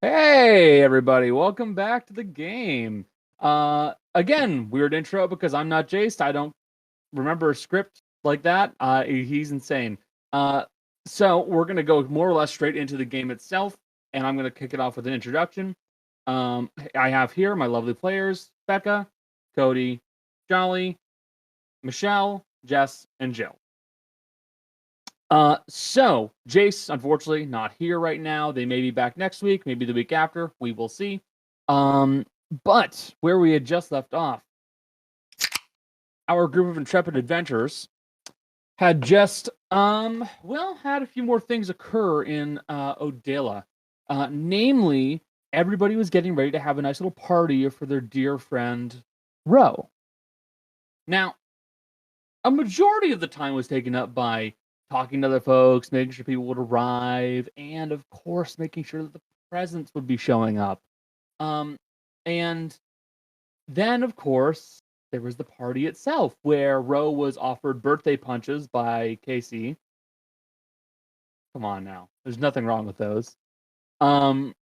Hey everybody, welcome back to the game. Again, weird intro because I'm not Jace. I don't remember a script like that. He's insane. So we're gonna go more or less straight into the game itself, and I'm gonna kick it off with an introduction. I have here my lovely players: Becca, Cody, Jolly, Michelle, Jess, and Jill. So Jace, unfortunately, not here right now. They may be back next week, maybe the week after. We will see. But where we had just left off, our group of intrepid adventurers had just had a few more things occur in Odela. Namely, everybody was getting ready to have a nice little party for their dear friend Ro. Now, a majority of the time was taken up by talking to other folks, making sure people would arrive, and of course, making sure that the presents would be showing up. And then, of course, there was the party itself, where Ro was offered birthday punches by Casey. Come on now, there's nothing wrong with those. And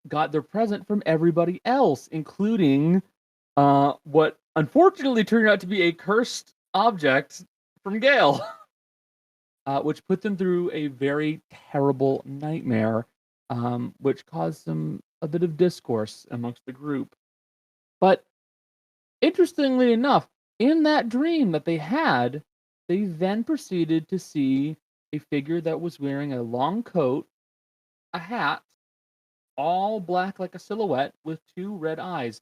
got their present from everybody else, including what unfortunately turned out to be a cursed object from Gale. Which put them through a very terrible nightmare, which caused them a bit of discourse amongst the group. But interestingly enough, in that dream that they had, they then proceeded to see a figure that was wearing a long coat, a hat, all black like a silhouette with two red eyes,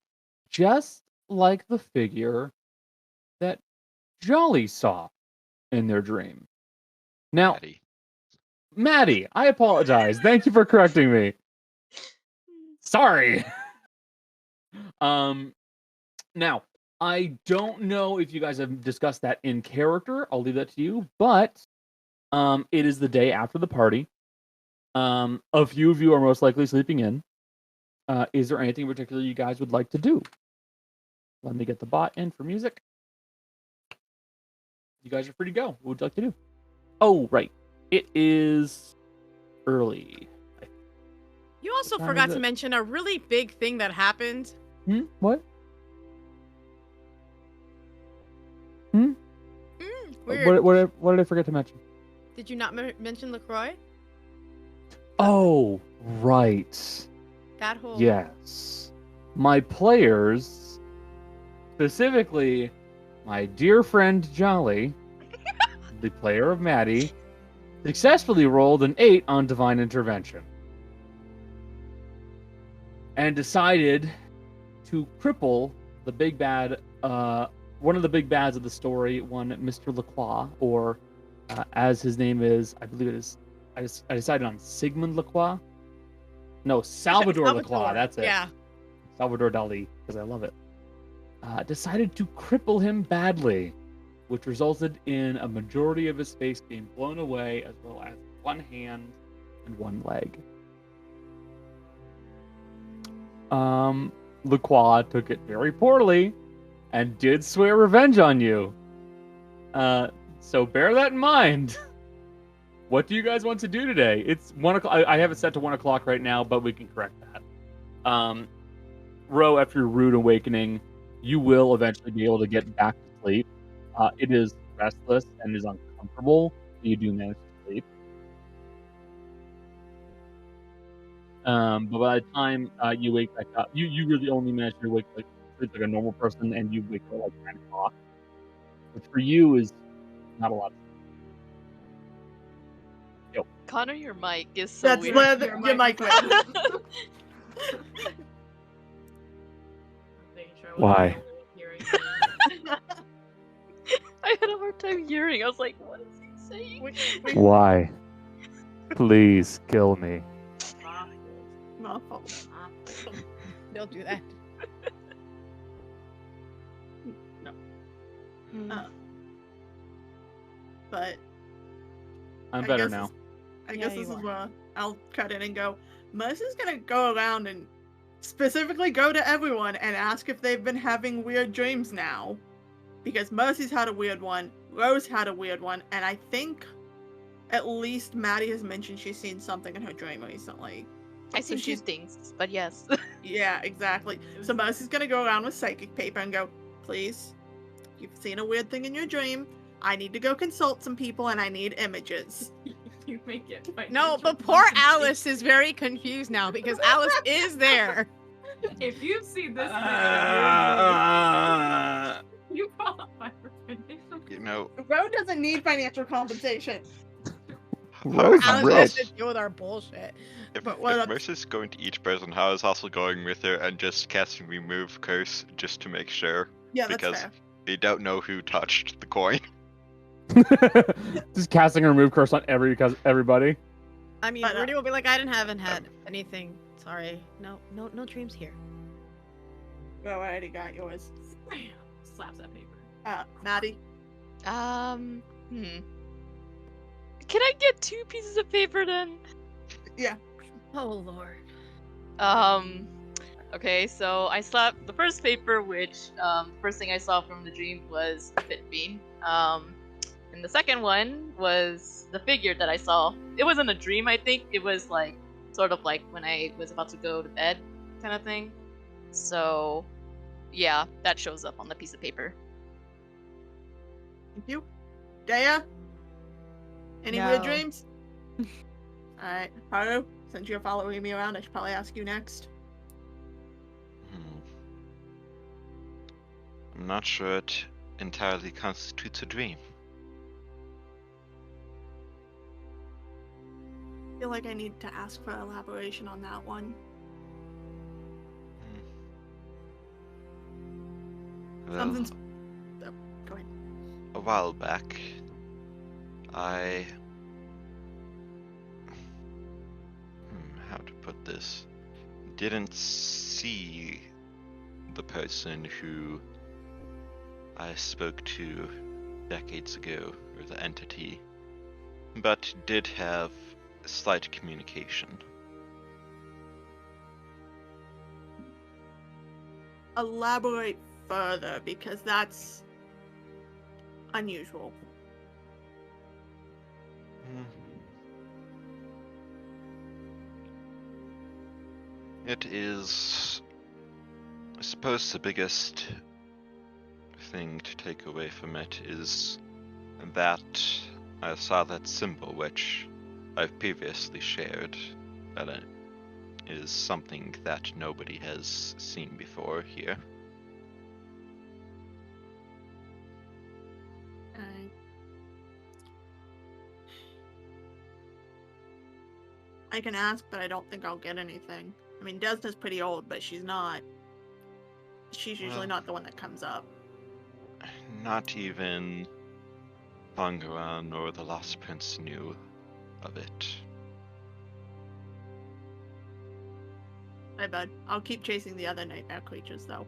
just like the figure that Jolly saw in their dream. Now, Maddie, I apologize. Thank you for correcting me. Sorry. Now, I don't know if you guys have discussed that in character. I'll leave that to you. But it is the day after the party. A few of you are most likely sleeping in. Is there anything in particular you guys would like to do? Let me get the bot in for music. You guys are free to go. What would you like to do? Oh, right. It is early. You also forgot to mention a really big thing that happened. What? Weird. What did I forget to mention? Did you not mention LaCroix? Oh, right. That whole... Yes. My players, specifically my dear friend Jolly, the player of Maddie, successfully rolled an 8 on Divine Intervention. And decided to cripple the big bad, one of the big bads of the story, one Mr. Lacroix, or as his name is, I believe it is, I decided on Sigmund Lacroix. No, Salvador Lacroix, that's it. Yeah. Salvador Dali, because I love it. Decided to cripple him badly, which resulted in a majority of his face being blown away, as well as one hand and one leg. Lacroix took it very poorly and did swear revenge on you. So bear that in mind. What do you guys want to do today? It's 1 o'clock. I have it set to 1 o'clock right now, but we can correct that. Ro, after your rude awakening, you will eventually be able to get back to sleep. It is restless and is uncomfortable, but you do manage to sleep. But by the time you wake back up, you really only manage to wake sleep like a normal person, and you wake up at like 9 o'clock, which for you is not a lot. Yo. Connor, your mic is so That's weird. where your mic went. Why? I had a hard time hearing. I was like, what is he saying? Why? Please kill me. Don't do that. No. But I'm better now. I guess this is where I'll cut in and go. Mercy's gonna go around and specifically go to everyone and ask if they've been having weird dreams now. Because Mercy's had a weird one, Rose had a weird one, and I think at least Maddie has mentioned she's seen something in her dream recently. I seen So two she's things, but yes. yeah, exactly. So Mercy's gonna go around with psychic paper and go, please, you've seen a weird thing in your dream. I need to go consult some people and I need images. You make it. No, financial but poor compensation. Alice is very confused now because Alice is there. If you see this thing in your dream, you qualify for financial. You know, Roe doesn't need financial compensation. Rose how Alice rich. has much to deal with our bullshit. if, But what if up- Mercy's going to each person, how is also going with her and just casting remove curse just to make sure? Yeah, that's Because fair. they don't know who touched the coin. Just casting a remove curse on everybody. I mean, But, Rudy will be like, haven't had anything. Sorry. No dreams here. Well, I already got yours. Slaps that paper. Maddie. Can I get 2 pieces of paper then? Oh lord. Okay, so I slapped the first paper, which first thing I saw from the dream was the fit bean. And the second one was the figure that I saw. It wasn't a dream, I think. It was like sort of like when I was about to go to bed, kind of thing. So, yeah, that shows up on the piece of paper. Thank you. Deah? Any weird No. dreams? Alright. Haru, since you're following me around, I should probably ask you next. I'm not sure it entirely constitutes a dream. I feel like I need to ask for elaboration on that one. Well, Something's... Oh, go ahead. a while back, I... how to put this? Didn't see the person who I spoke to decades ago, or the entity, but did have slight communication. Elaborate further, because that's unusual. It is, I suppose, the biggest thing to take away from it is that I saw that symbol, which I've previously shared, that it is something that nobody has seen before here. I can ask, but I don't think I'll get anything. I mean, Desna's pretty old, but she's not. She's usually Well, not the one that comes up. Not even Bangaran or the Lost Prince knew of it. Hi, bud. I'll keep chasing the other nightmare creatures, though.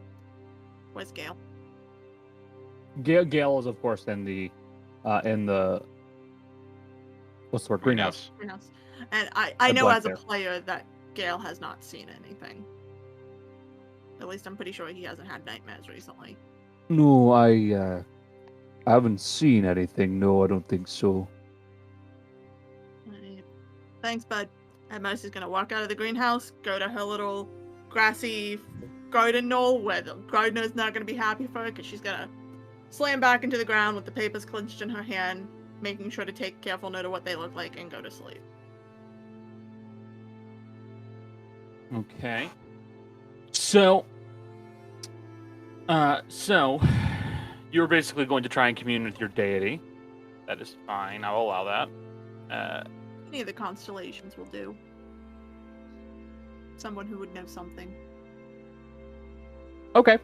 Where's Gale? Gale is, of course, in the what's the word? Greenhouse. Greenhouse. And I The know blank as a there. player that Gale has not seen anything. At least I'm pretty sure he hasn't had nightmares recently. No, I haven't seen anything. No, I don't think so. Right. Thanks, bud. And Mercy's gonna walk out of the greenhouse, go to her little grassy garden knoll where the gardener's not gonna be happy for her because she's gonna slam back into the ground with the papers clenched in her hand, making sure to take careful note of what they look like and go to sleep. Okay. So you're basically going to try and commune with your deity. That is fine. I will allow that. Any of the constellations will do. Someone who would know something. Okay.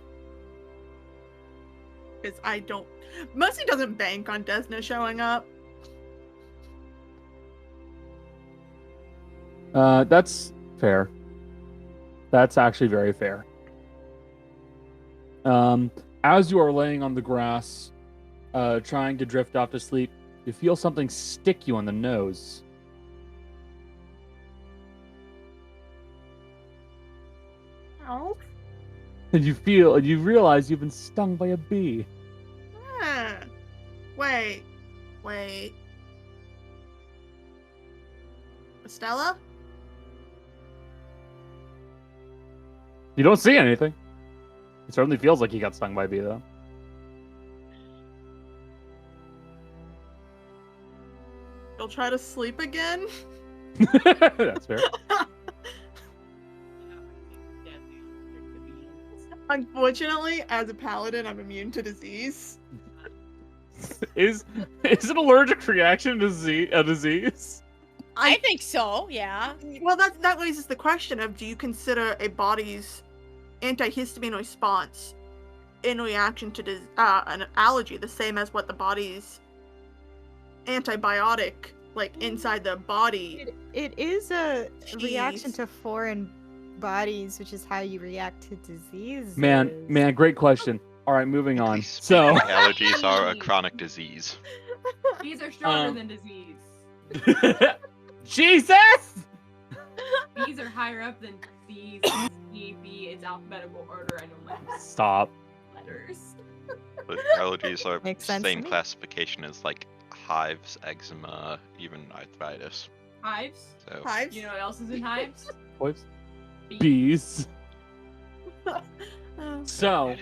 Because I don't... Mercy doesn't bank on Desna showing up. That's fair. That's actually very fair. As you are laying on the grass, trying to drift off to sleep, you feel something stick you on the nose. Oh? And you realize you've been stung by a bee. Wait. Estella? You don't see anything. It certainly feels like he got stung by a bee, though. You'll try to sleep again? That's fair. Unfortunately, as a paladin, I'm immune to disease. Is an allergic reaction a disease? I think so, yeah. Well, that raises the question of, do you consider a body's antihistamine response in reaction to an allergy the same as what the body's antibiotic, like, inside the body? It is a reaction Jeez. to foreign bodies, which is how you react to disease. Man, great question. All right, moving on. These So, allergies are a chronic disease. These are stronger than disease. Jesus! These are higher up than disease. DB, it's alphabetical order. I know my Stop. letters. But allergies are Makes sense same to me. classification as like hives, eczema, even arthritis. Hives. So Hives? You know what else is in hives? Boys. Bees. Bees. So,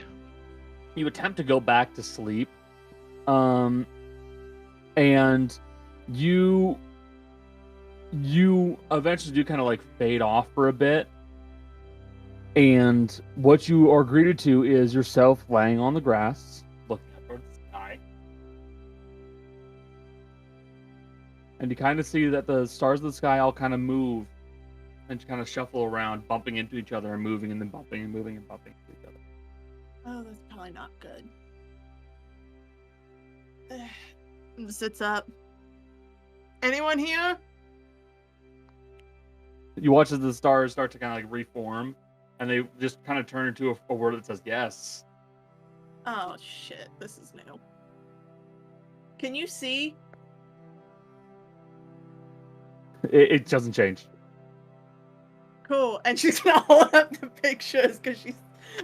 you attempt to go back to sleep, and you eventually do kind of like fade off for a bit, and what you are greeted to is yourself laying on the grass, looking up towards the sky, and you kind of see that the stars of the sky all kind of move and kind of shuffle around, bumping into each other and moving, and then bumping and moving and bumping into each other. Oh, that's probably not good. Sits up. Anyone here? You watch as the stars start to kind of like reform, and they just kind of turn into a word that says yes. Oh shit, this is new. Can you see? It doesn't change. Cool. And she's gonna hold up the pictures because she's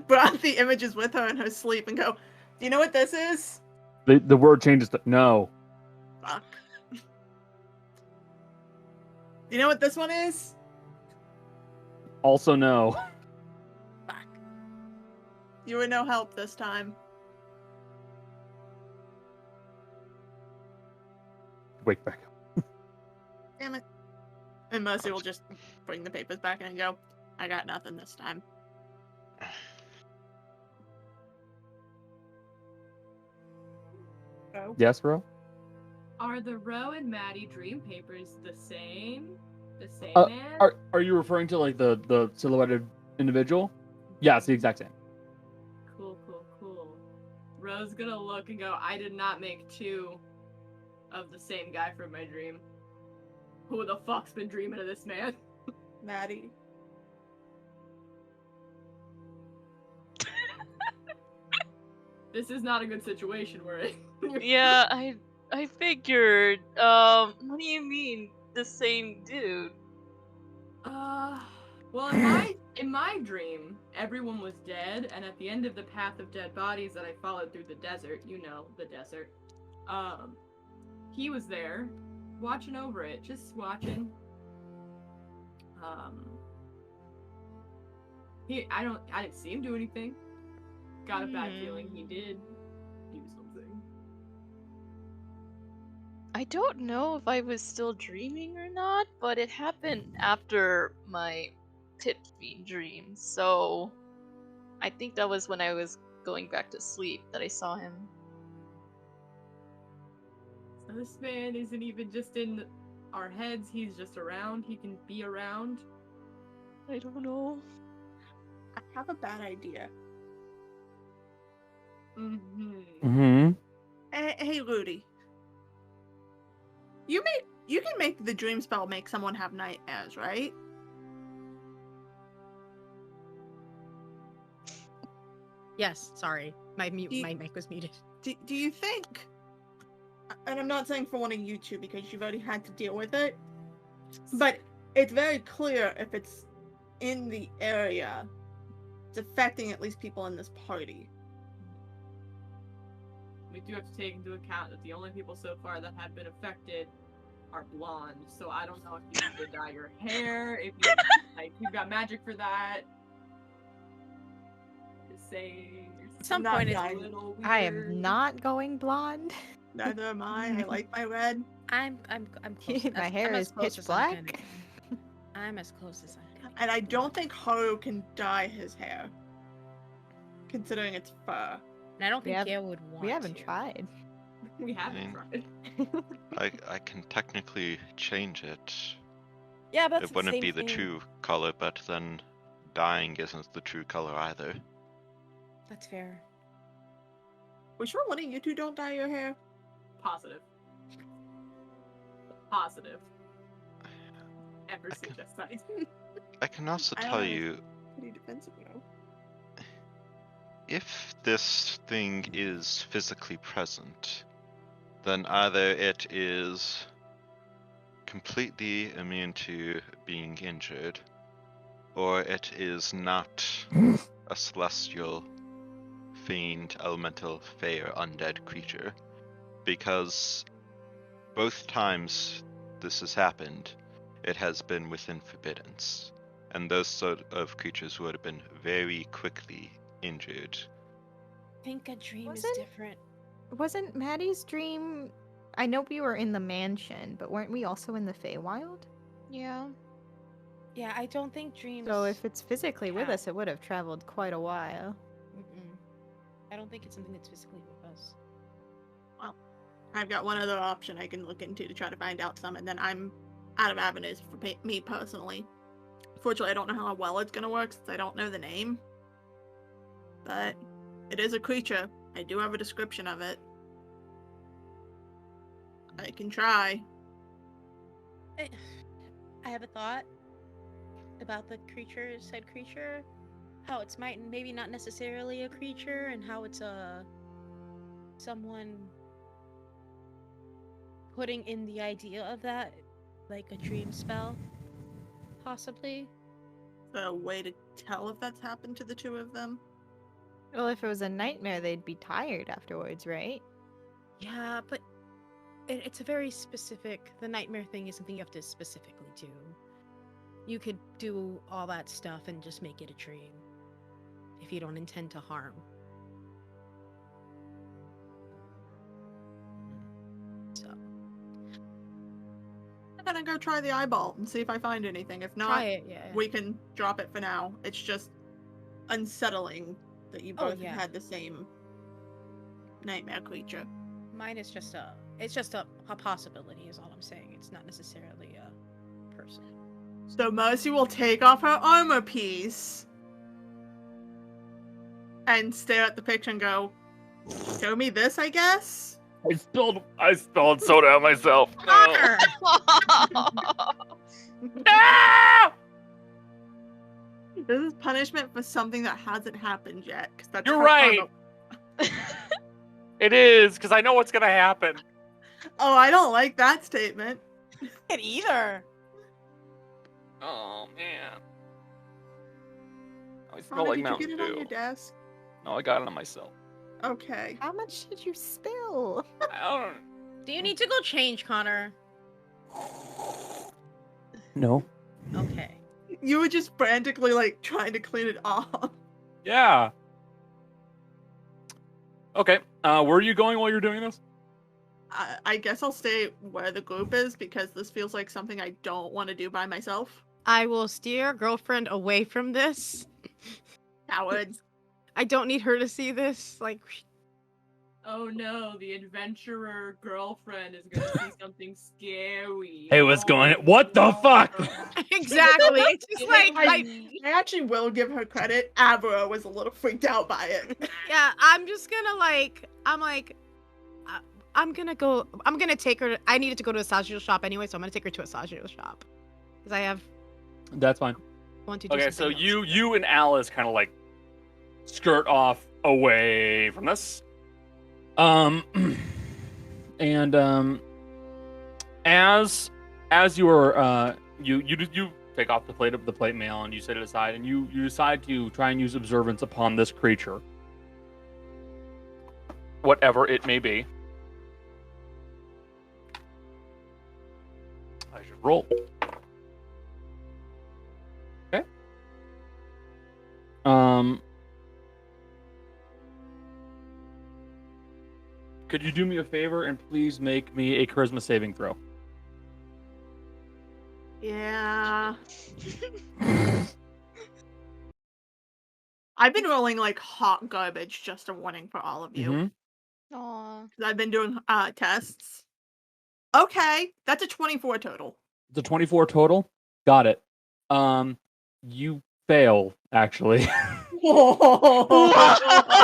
brought the images with her in her sleep and go, do you know what this is? The word changes to no. Fuck. Do you know what this one is? Also no. Fuck. You were no help this time. Wake back up. Damn it. And Mercy will just bring the papers back in and go, I got nothing this time. Oh. Yes, bro? Are the Roe and Maddie dream papers the same? The same man? Are you referring to like the silhouetted individual? Yeah, it's the exact same. Cool. Roe's gonna look and go, I did not make two of the same guy from my dream. Who the fuck's been dreaming of this man? Maddie. This is not a good situation we're in. Yeah, I figured. What do you mean the same dude? Well, in my dream, everyone was dead, and at the end of the path of dead bodies that I followed through the desert, you know, the desert, he was there, watching over it, just watching. I didn't see him do anything. Got a bad feeling he did do something. I don't know if I was still dreaming or not, but it happened after my Pipsbean dream, so I think that was when I was going back to sleep that I saw him. So this man isn't even just in our heads, he's just around. He can be around. I don't know. I have a bad idea. Mm-hmm. Hey, Rudy. You can make the dream spell make someone have nightmares, right? Yes, sorry. My mic was muted. Do you think, and I'm not saying for one of you two because you've already had to deal with it, but it's very clear if it's in the area, it's affecting at least people in this party. We do have to take into account that the only people so far that have been affected are blonde. So I don't know if you need to dye your hair, if you like you've got magic for that. saying. At some Not point, it's dying. a little weird. I am not going blonde. Neither am I. I like my red. I'm close. My hair I'm is as close pitch as I'm gonna black. get. I'm as close as I'm gonna And I get. don't think Haru can dye his hair. Considering it's fur. And I don't think have- Gail would want. We haven't to. tried. We haven't tried. I can technically change it. Yeah, but that's It wouldn't be the thing. true color, but then dyeing isn't the true color either. That's fair. We sure one of you two don't dye your hair? Positive. Positive. Ever Okay. suggest that? I can also I tell don't know. you, Pretty defensive, though. if this thing is physically present, then either it is completely immune to being injured, or it is not a celestial, fiend, elemental, fey, or undead creature. Because both times this has happened, it has been within forbiddance. And those sort of creatures would have been very quickly injured. I think a dream is Wasn't- different. Wasn't Maddie's dream? I know we were in the mansion, but weren't we also in the Feywild? Yeah. Yeah, I don't think dreams. So if it's physically with Yeah. us, it would have traveled quite a while. Mm-mm. I don't think it's something that's physically with us. I've got one other option I can look into to try to find out some, and then I'm out of avenues for me personally. Fortunately, I don't know how well it's gonna work since I don't know the name. But it is a creature. I do have a description of it. I can try. I have a thought about the creature, said creature. How it's maybe not necessarily a creature, and how it's someone putting in the idea of that, like a dream spell, possibly. A way to tell if that's happened to the two of them. Well, if it was a nightmare, they'd be tired afterwards, right? Yeah, but it's a very specific. The nightmare thing is something you have to specifically do. You could do all that stuff and just make it a dream if you don't intend to harm. So I'm gonna go try the eyeball and see if I find anything. If not, try it, yeah. we can drop it for now. It's just unsettling that you Oh, both yeah. had the same nightmare creature. Mine is just a possibility is all I'm saying. It's not necessarily a person. So Mercy will take off her armor piece and stare at the picture and go, "Show me this, I guess." I spilled soda on myself. No. Ah! This is punishment for something that hasn't happened yet. 'Cause that's You're how right. karma- It is, because I know what's gonna happen. Oh, I don't like that statement. It either. Oh man. I smell Connor, like did you Mountain get it on your Dew. desk? No, I got it on myself. Okay. How much did you spill? I don't. Do you need to go change, Connor? No. Okay. You were just frantically like trying to clean it off. Yeah. Okay. Where are you going while you're doing this? I guess I'll stay where the group is because this feels like something I don't want to do by myself. I will steer girlfriend away from this. Coward. I don't need her to see this. Like, Oh no, the adventurer girlfriend is gonna see something scary. Hey, what's going on? Oh, What the fuck? no. exactly. It's just like, I actually will give her credit. Avro was a little freaked out by it. yeah, I'm just gonna I'm gonna take her. I needed to go to a Sagittarius shop anyway, so I'm gonna take her to a Sagittarius shop because I have That's fine. want to do Okay, so something else. you and Alice kind of like skirt off away from this. And as you are you take off the plate mail and you set it aside and you decide to try and use observance upon this creature, whatever it may be. I should roll. Okay. Could you do me a favor and please make me a charisma saving throw? Yeah. I've been rolling like hot garbage, just a warning for all of you. Mhm. Aw. 'Cause I've been doing tests. Okay, that's a 24 total. It's a 24 total. Got it. You fail, actually. Is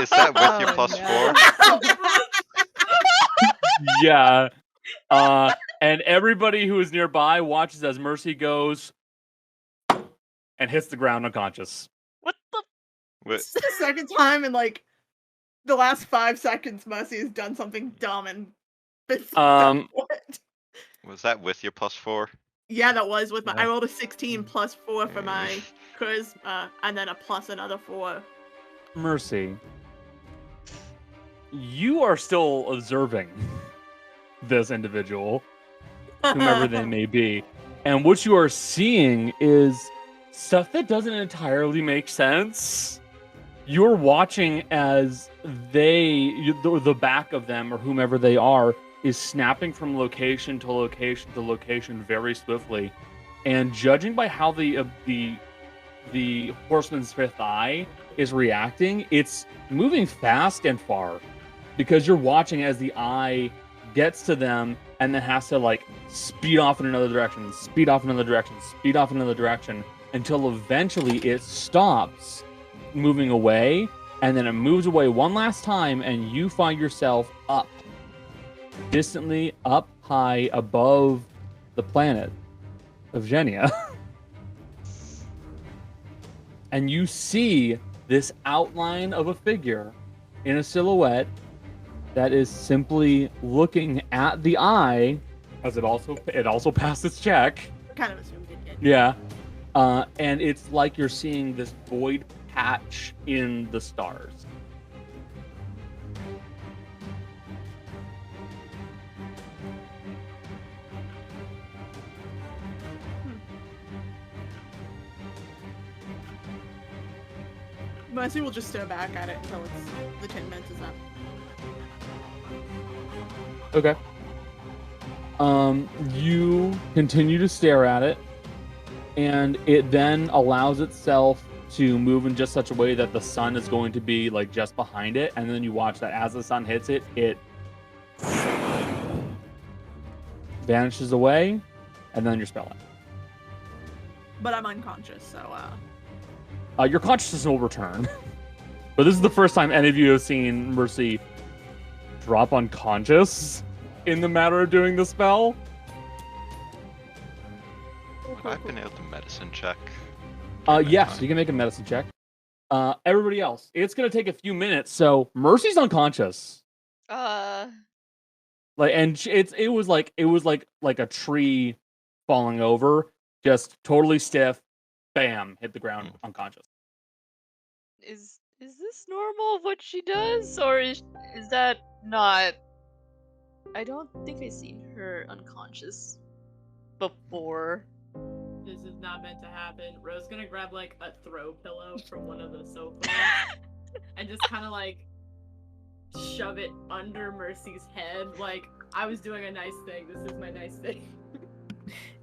that with your Oh, plus no. 4? Yeah. And everybody who is nearby watches as Mercy goes and hits the ground unconscious. What the? It's the second time in like the last 5 seconds Mercy has done something dumb and been fucked up for it. Was that with your plus 4? Yeah, that was with my. Yeah. I rolled a 16 plus 4 for my charisma, and then a plus another 4. Mercy, you are still observing this individual, whomever they may be, and what you are seeing is stuff that doesn't entirely make sense. You're watching as the back of them, or whomever they are, is snapping from location to location to location very swiftly, and judging by how the horseman's fifth eye is reacting, it's moving fast and far, because you're watching as the eye gets to them and then has to like speed off in another direction, speed off in another direction, speed off in another direction, until eventually it stops moving away, and then it moves away one last time, and you find yourself up, distantly up high above the planet of Genia. And you see this outline of a figure in a silhouette that is simply looking at the eye, as it also passed its check. Kind of assumed it did. Yeah. And it's like you're seeing this void patch in the stars. Mercy will just stare back at it until the 10 minutes is up. Okay. You continue to stare at it, and it then allows itself to move in just such a way that the sun is going to be like just behind it, and then you watch that as the sun hits it, it vanishes away, and then you're spell out. But I'm unconscious, so Your consciousness will return. But this is the first time any of you have seen Mercy drop unconscious in the matter of doing the spell. Would I have been able to medicine check? Yes, you can make a medicine check. Everybody else, it's gonna take a few minutes. So Mercy's unconscious. Uh, Like, and it was like a tree falling over, just totally stiff. Bam, hit the ground unconscious. is this normal of what she does, or is that not? I don't think I've seen her unconscious before. This is not meant to happen. Ro's gonna grab like a throw pillow from one of the sofas and just kind of like shove it under Mercy's head. Like, I was doing a nice thing. This is my nice thing.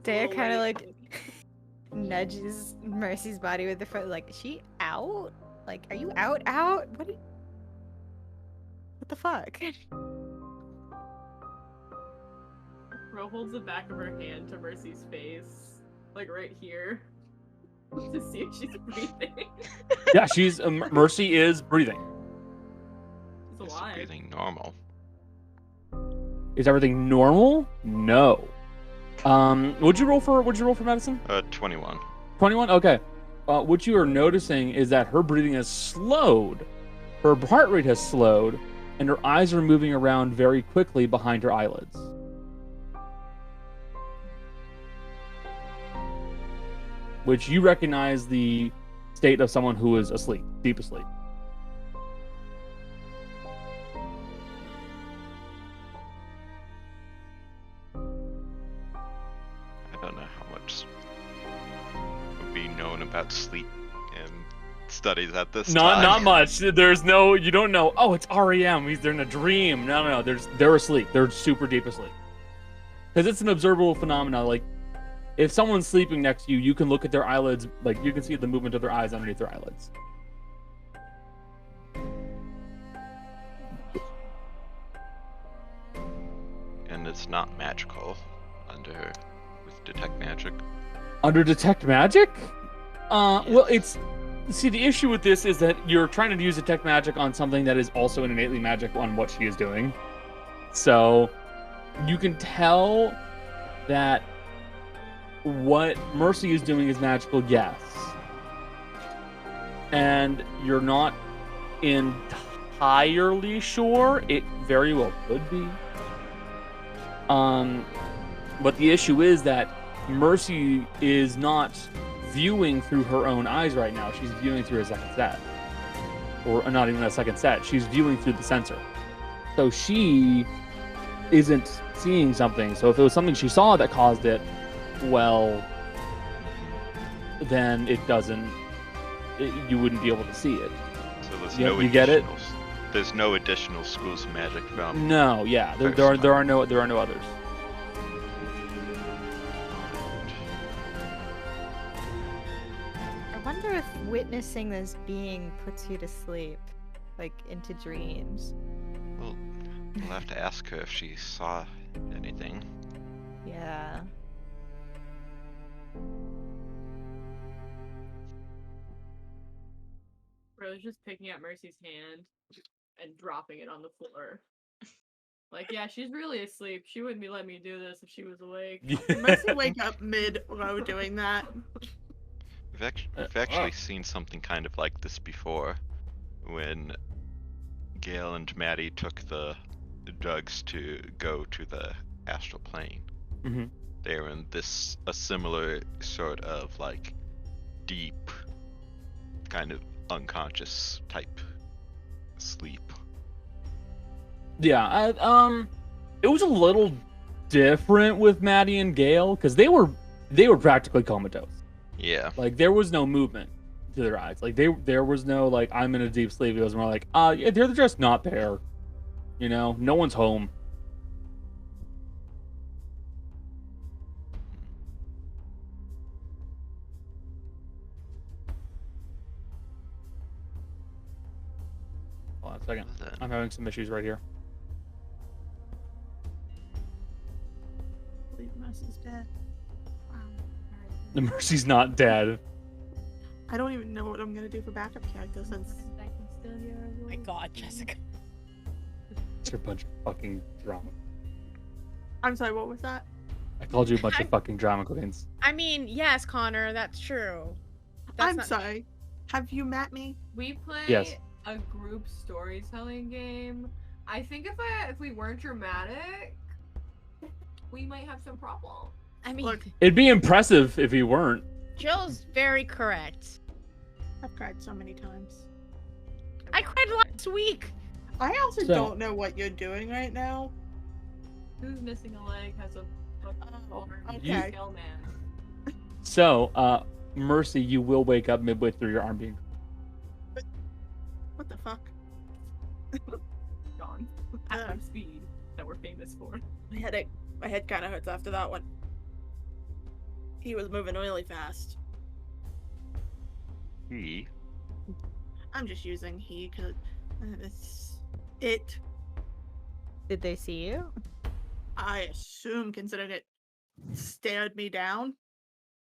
Deah Roll kind of away. like nudges Mercy's body with the foot. Like, is she out? Like, are you out? What the fuck? Ro holds the back of her hand to Mercy's face, like right here, to see if she's breathing. Yeah, she's Mercy is breathing. She's Is alive. breathing normal? Is everything normal? No. Would you roll for medicine? 21. 21? Okay. What you are noticing is that her breathing has slowed, her heart rate has slowed, and her eyes are moving around very quickly behind her eyelids. Which you recognize the state of someone who is asleep, deep asleep. I don't know how much would be known about sleep and studies at this Not time. much. There's no. You don't know. Oh, it's REM. They're in a dream. No. They're asleep. They're super deep asleep. Because it's an observable phenomenon. Like, if someone's sleeping next to you, you can look at their eyelids. Like, you can see the movement of their eyes underneath their eyelids. And it's not magical with detect magic. Under detect magic? Well, it's... See, the issue with this is that you're trying to use detect magic on something that is also innately magic on what she is doing. So, you can tell that what Mercy is doing is magical, yes. And you're not entirely sure. It very well could be. But the issue is that Mercy is not viewing through her own eyes right now. She's viewing through a second set. Or not even a second set. She's viewing through the sensor. So she isn't seeing something. So if it was something she saw that caused it, well, then it doesn't... you wouldn't be able to see it. So there's Yeah, no you get it? There's no additional schools of magic from... No, yeah. There are no others. I wonder if witnessing this being puts you to sleep, like into dreams. Well, we'll have to ask her if she saw anything. Yeah. Rose just picking up Mercy's hand and dropping it on the floor. Like, yeah, she's really asleep. She wouldn't be letting me do this if she was awake. Mercy wake up mid-row doing that. We've actually seen something kind of like this before, when Gale and Maddie took the drugs to go to the astral plane. Mm-hmm. They were in a similar sort of like deep, kind of unconscious type sleep. Yeah, it was a little different with Maddie and Gale because they were practically comatose. Yeah. Like there was no movement to their eyes. Like there was no like I'm in a deep sleep. It was more like yeah, they're just not there. You know, no one's home. Hold on a second. I'm having some issues right here. I believe Mercy's dead. Wow. The Mercy's not dead. I don't even know what I'm gonna do for backup characters since... I can still hear her Oh my voice. god, Jessica. It's a bunch of fucking drama. I'm sorry, what was that? I called you a bunch of fucking drama queens. I mean, yes, Connor, that's true. That's I'm not- sorry. Have you met me? We play Yes. a group storytelling game. I think if we weren't dramatic, we might have some problem. I mean, Look, It'd be impressive if you weren't. Jill's very correct. I've cried so many times. I cried last week. I also So- don't know what you're doing right now. Who's missing a leg has a Oh, arm. okay. Scale man. So, Mercy, you will wake up midway through your arm being. What the fuck? Gone. At my speed that we're famous for. My head kind of hurts after that one. He was moving really fast. He. I'm just using he because it. Did they see you? I assume, considering it stared me down.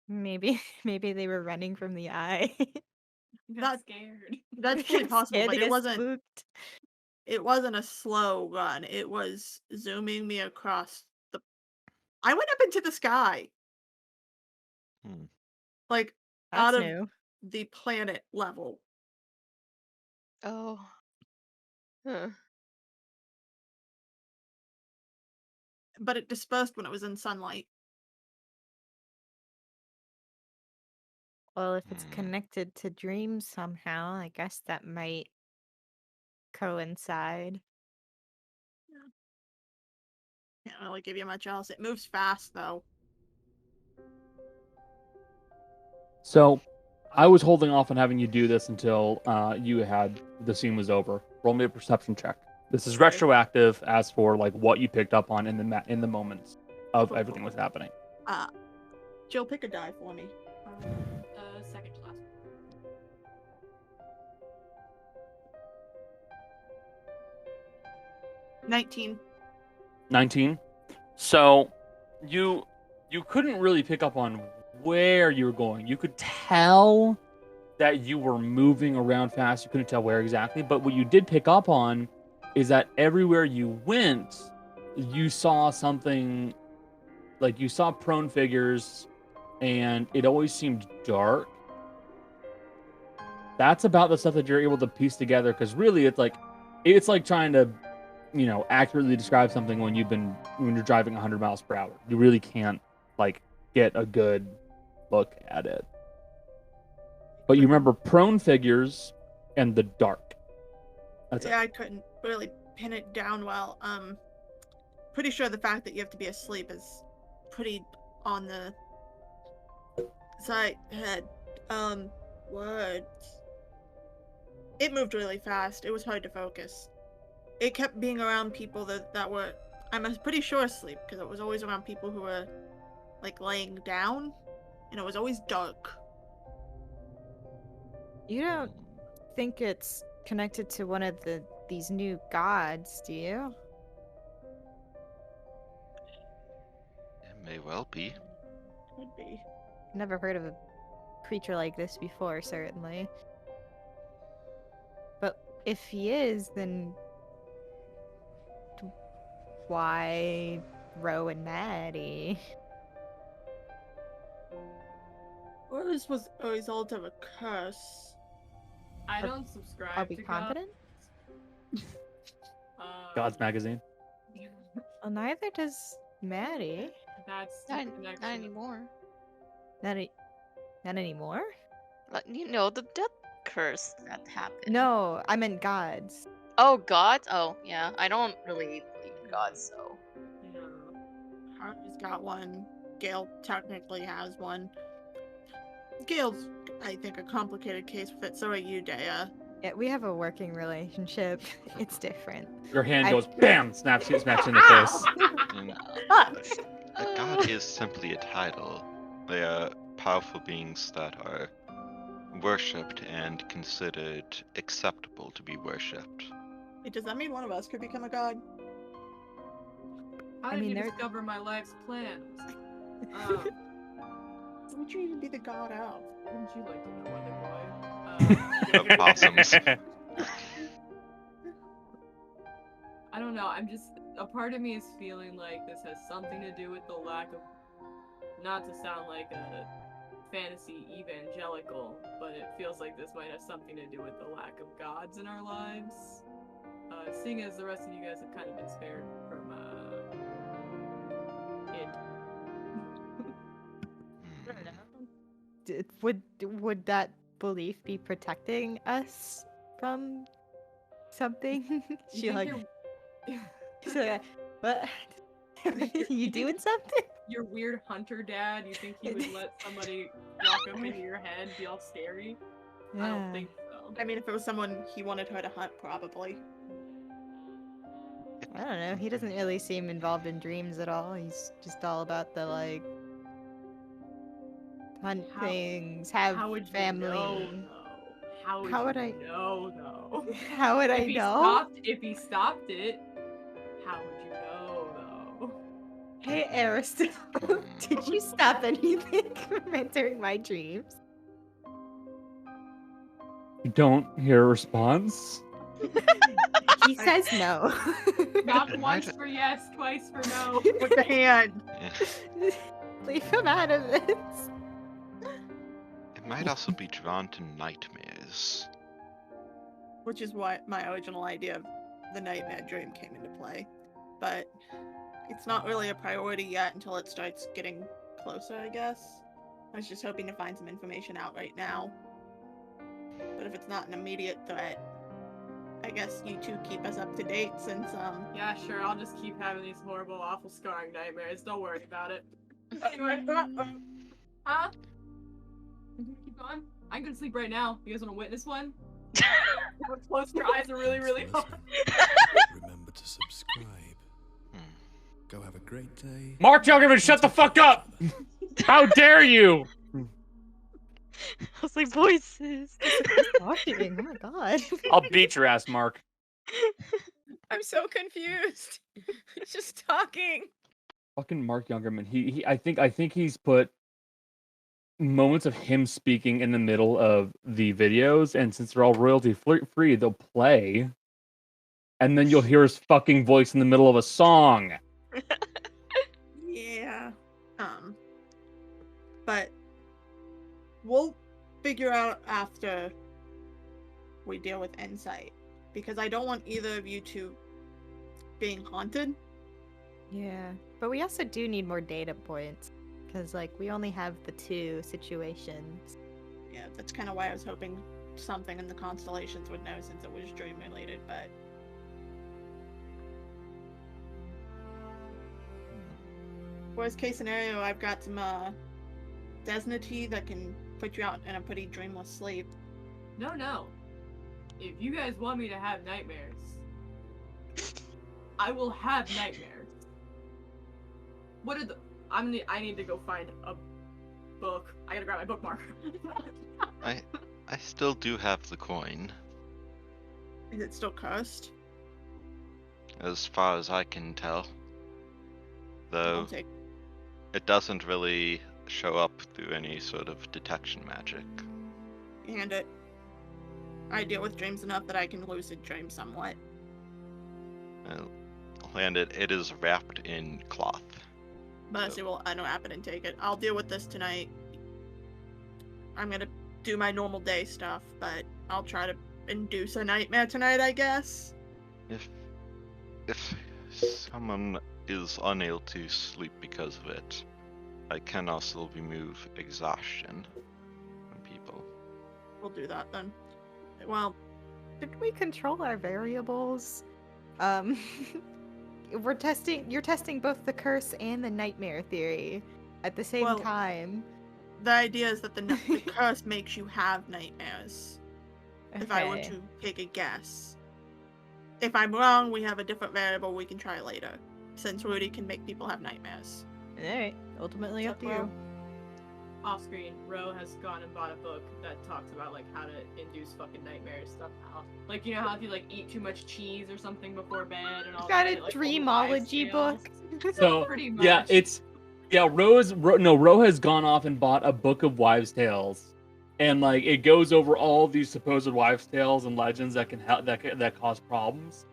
Maybe they were running from the eye. I got That- scared. That's fully possible, Scared but to it get wasn't. spooked. It wasn't a slow run. It was zooming me across the. I went up into the sky, Hmm. like That's out of new. the planet level. Oh. Huh. But it dispersed when it was in sunlight. Well, if it's Hmm. connected to dreams somehow, I guess that might coincide. Can't really give you much else. It moves fast though. So, I was holding off on having you do this until the scene was over. Roll me a perception check. This is retroactive as for like what you picked up on in the moments of everything was happening. Jill, pick a die for me. Second to last. 19. 19. So you couldn't really pick up on where you were going. You could tell that you were moving around fast. You couldn't tell where exactly, but what you did pick up on is that everywhere you went, you saw something, like you saw prone figures, and it always seemed dark. That's about the stuff that you're able to piece together, because really it's like trying to, accurately describe something when you're driving 100 miles per hour. You really can't like get a good look at it. But you remember prone figures and the dark. That's it. I couldn't really pin it down well. Pretty sure the fact that you have to be asleep is pretty on the side head. What? It moved really fast. It was hard to focus. It kept being around people that were, I'm pretty sure, asleep, because it was always around people who were like laying down, and it was always dark. You don't think it's connected to one of these new gods, do you? It may well be. Could be. Never heard of a creature like this before, certainly. But if he is, then why Ro and Maddie? Or this was a result of a curse. I don't subscribe Are we to confident? God's magazine. Well, neither does Maddie. That's the Not connection. anymore. Not anymore? Like, the death curse that happened. No, I meant gods. Oh, gods? Oh, yeah. I don't really believe in gods, so. No. Harvey's got one. Gale technically has one. Gale's, I think, a complicated case with it. So are you, Deah. Yeah, we have a working relationship. It's different. Your hand I- goes bam, smacks you in the face. And Ah! a god is simply a title. They are powerful beings that are worshipped and considered acceptable to be worshipped. Wait, does that mean one of us could become a god? How I did mean, you they're- discover my life's plans? What would you even be the god of? Wouldn't you like to know, other boy? Of possums. I don't know. A part of me is feeling like this has something to do with the lack of, not to sound like a fantasy evangelical, but it feels like this might have something to do with the lack of gods in our lives. Seeing as the rest of you guys have kind of been spared from it. I don't know. Would that belief be protecting us from something? You She think like, your- she's like, what? You doing something? your weird hunter dad, you think he would let somebody walk up into your head and be all scary? I don't think so. I mean, if it was someone he wanted her to hunt, probably. I don't know. He doesn't really seem involved in dreams at all. He's just all about the like hunt How- things, have How would you family. know, though? How would you know, though? How would I If he know? If he stopped it, how would you know, though? Hey, Aristotle, did you stop anything from entering my dreams? You don't hear a response? He says no. Not It once might- for yes, twice for no. With the hand. Leave him out of this. It might also be drawn to nightmares. Which is what my original idea of the nightmare dream came into play. But it's not really a priority yet until it starts getting closer, I guess. I was just hoping to find some information out right now. But if it's not an immediate threat, I guess you two keep us up to date since, Yeah, sure, I'll just keep having these horrible, awful, scarring nightmares. Don't worry about it. Anyway. Huh? Keep going. I'm gonna sleep right now. You guys want to witness one? Close your eyes really, really hard. Remember to subscribe. Go have a great day. Mark Youngerman, shut the fuck up! How dare you! I was like, voices. Talking. Oh my god. I'll beat your ass, Mark. I'm so confused. It's just talking. Fucking Mark Youngerman. I think he's put moments of him speaking in the middle of the videos, and since they're all royalty free, they'll play, and then you'll hear his fucking voice in the middle of a song. Yeah. But we'll figure out after we deal with insight, because I don't want either of you to being haunted. Yeah, but we also do need more data points because, like, we only have the 2 situations. Yeah, that's kind of why I was hoping something in the constellations would know, since it was dream related. But worst case scenario, I've got some Desna tea that can put you out in a pretty dreamless sleep. No. If you guys want me to have nightmares, I will have nightmares. What are the... I need to go find a book. I gotta grab my bookmark. I still do have the coin, Is it still cursed? as far as I can tell. I'll Though take. it doesn't really show up through any sort of detection magic. Hand it. I deal with dreams enough that I can lucid dream somewhat. And it is wrapped in cloth. Mercy will unwrap it and take it. I'll deal with this tonight. I'm gonna do my normal day stuff, but I'll try to induce a nightmare tonight, I guess. If someone is unable to sleep because of it, I can also remove exhaustion from people. We'll do that then. Well, Did we control our variables? You're testing both the curse and the nightmare theory at the same Well, time. the idea is that the curse makes you have nightmares. If I were Okay. to take a guess. If I'm wrong, we have a different variable we can try later. Since Rudy can make people have nightmares. Alright, ultimately up to Well, you. Off screen, Ro has gone and bought a book that talks about like how to induce fucking nightmares stuff. Like, you know how if you like eat too much cheese or something before bed and all Got that. a like, all the wives' dreamology tales. book. So Pretty yeah, much. Ro has gone off and bought a book of wives' tales, and like it goes over all these supposed wives' tales and legends that can help that cause problems.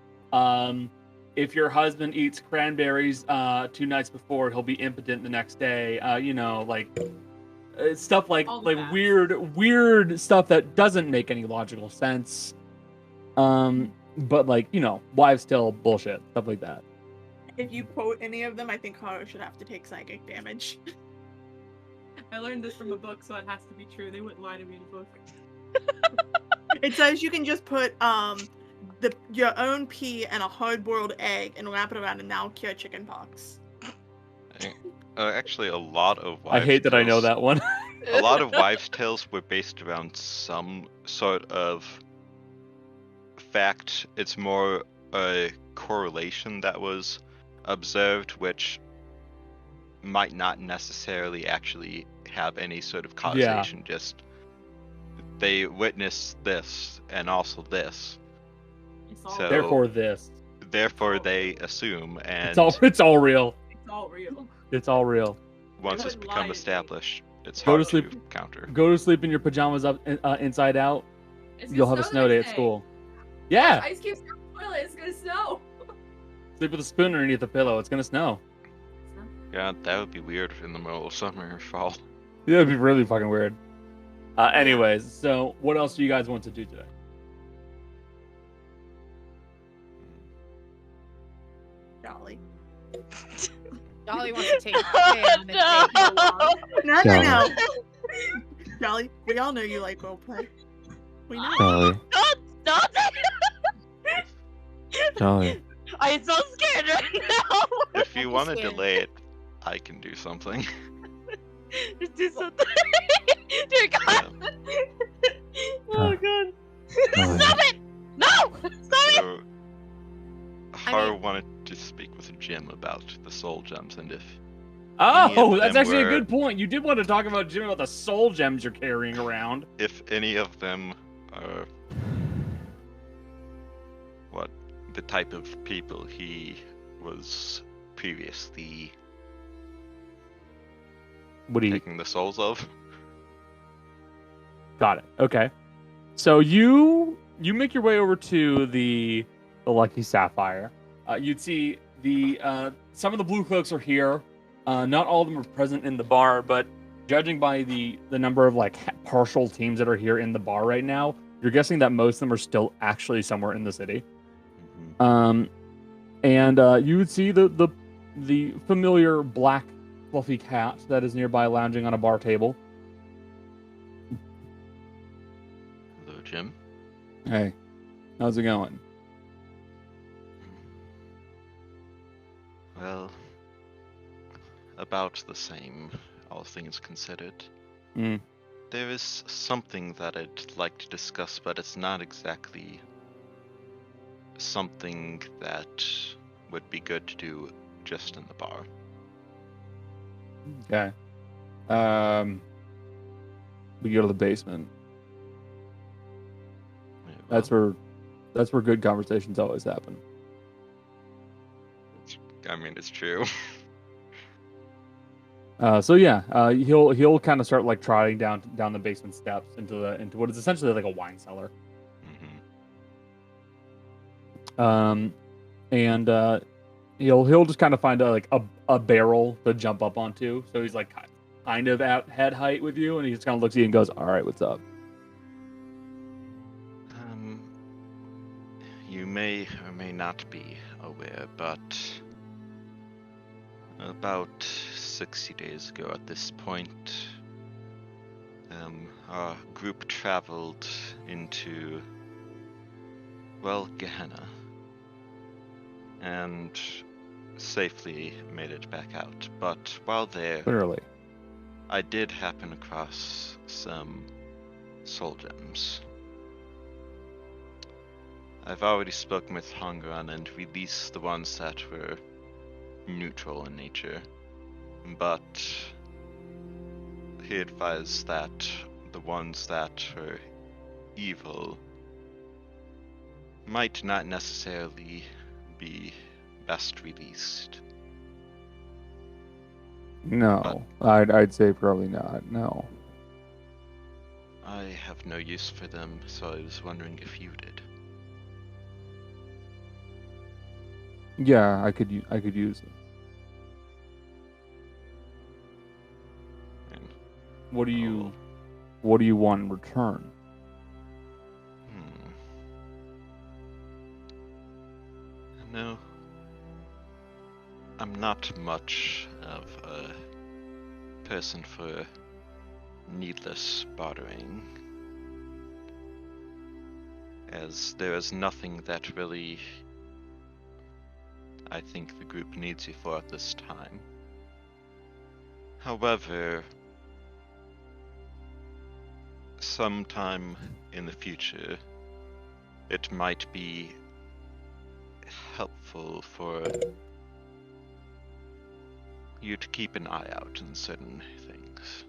If your husband eats cranberries 2 nights before, he'll be impotent the next day. Stuff like All the facts. weird stuff that doesn't make any logical sense. But like, wives' tale bullshit, stuff like that. if you quote any of them, I think Haru should have to take psychic damage. I learned this from a book, so it has to be true. They wouldn't lie to me in a book. It says you can just put your own pee and a hard-boiled egg and wrap it around and now cure chickenpox. Actually, a lot of I wives' hate that I know tales- that one. A lot of wives' tales were based around some sort of fact. It's more a correlation that was observed, which might not necessarily actually have any sort of causation. Just they witnessed this and also this. It's all, So- Therefore, this. Therefore, they assume, and It's all real. it's all real. It's all real. once They it's wouldn't lie become to me. established, it's Go to hard to sleep. counter. Go to sleep in your pajamas up inside out. It's You'll gonna have a snow the day next at school. Yeah. Ice cubes in the toilet. It's gonna snow. Sleep with a spoon underneath the pillow. It's gonna snow. Yeah, that would be weird in the middle of summer or fall. Yeah, it'd be really fucking weird. Anyways, so what else do you guys want to do today? Jolly. Dolly wants to take it. No. No. Jolly, we all know you like roleplay. We know. Jolly, Stop Jolly. I'm so scared right now. If you want to scared. delay it, I can do something. Just do something. Dear God. soul gems, and if Oh, of that's them actually a were- good point. You did want to talk about Jim about the soul gems you're carrying around. if any of them are what the type of people he was previously What do you taking the souls of. got it? Okay. So you make your way over to the Lucky Sapphire. You'd see the some of the blue cloaks are here. Not all of them are present in the bar, but judging by the number of like partial teams that are here in the bar right now, you're guessing that most of them are still actually somewhere in the city. And you would see the familiar black fluffy cat that is nearby lounging on a bar table. Hello, Jim. Hey, how's it going? Well, about the same, all things considered. Mm. There is something that I'd like to discuss, but it's not exactly something that would be good to do just in the bar. Okay. We go to the basement. Yeah, That's well, where good conversations always happen. I mean, it's true. So yeah, he'll kind of start like trotting down the basement steps into what is essentially like a wine cellar. Mm-hmm. And he'll just kind of find a barrel to jump up onto. So he's like kind of at head height with you, and he just kind of looks at you and goes, "All right, what's up?" You may or may not be aware, but about 60 days ago at this point, our group traveled into, well, Gehenna, and safely made it back out. But while there, Clearly. I did happen across some soul gems. I've already spoken with Hongran and released the ones that were neutral in nature, but he advised that the ones that were evil might not necessarily be best released. No, I'd say probably not. No. I have no use for them, so I was wondering if you did. Yeah, I could use them. And, What do you want in return? No, I'm not much of a person for needless bartering, as there is nothing that really I think the group needs you for at this time. However, sometime in the future, it might be helpful for you to keep an eye out on certain things.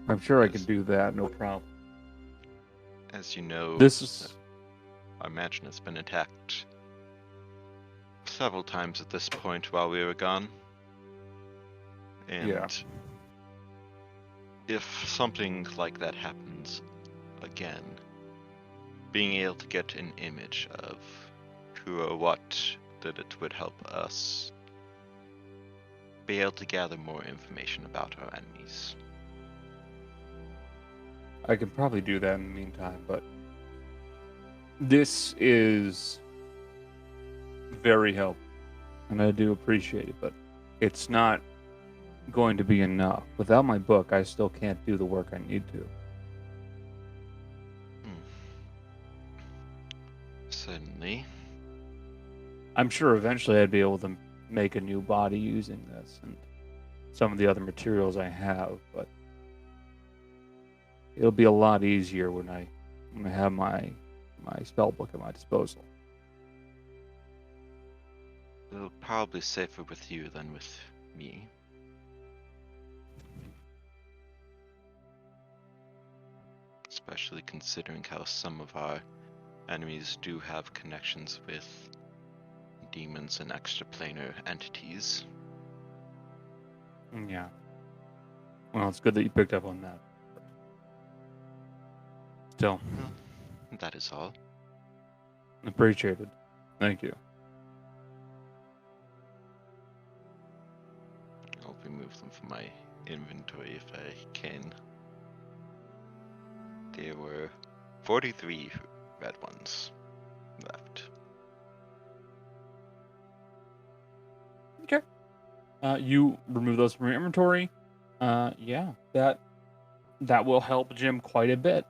I'm sure I Yes. can do that. No problem. As you know, This is our mansion has been attacked several times at this point while we were gone. And Yeah. if something like that happens again, being able to get an image of who or what did it would help us be able to gather more information about our enemies. I could probably do that in the meantime, but this is very helpful, and I do appreciate it, but it's not going to be enough. Without my book, I still can't do the work I need to. Certainly. I'm sure eventually I'd be able to make a new body using this and some of the other materials I have, but it'll be a lot easier when I have my spell book at my disposal. It'll probably safer with you than with me. Especially considering how some of our enemies do have connections with demons and extraplanar entities. Yeah. Well, it's good that you picked up on that. Still, Well, that is all. appreciated. Thank you. I'll remove them from my inventory if I can. There were 43 red ones left. Okay. You remove those from your inventory. Yeah, that will help Jim quite a bit.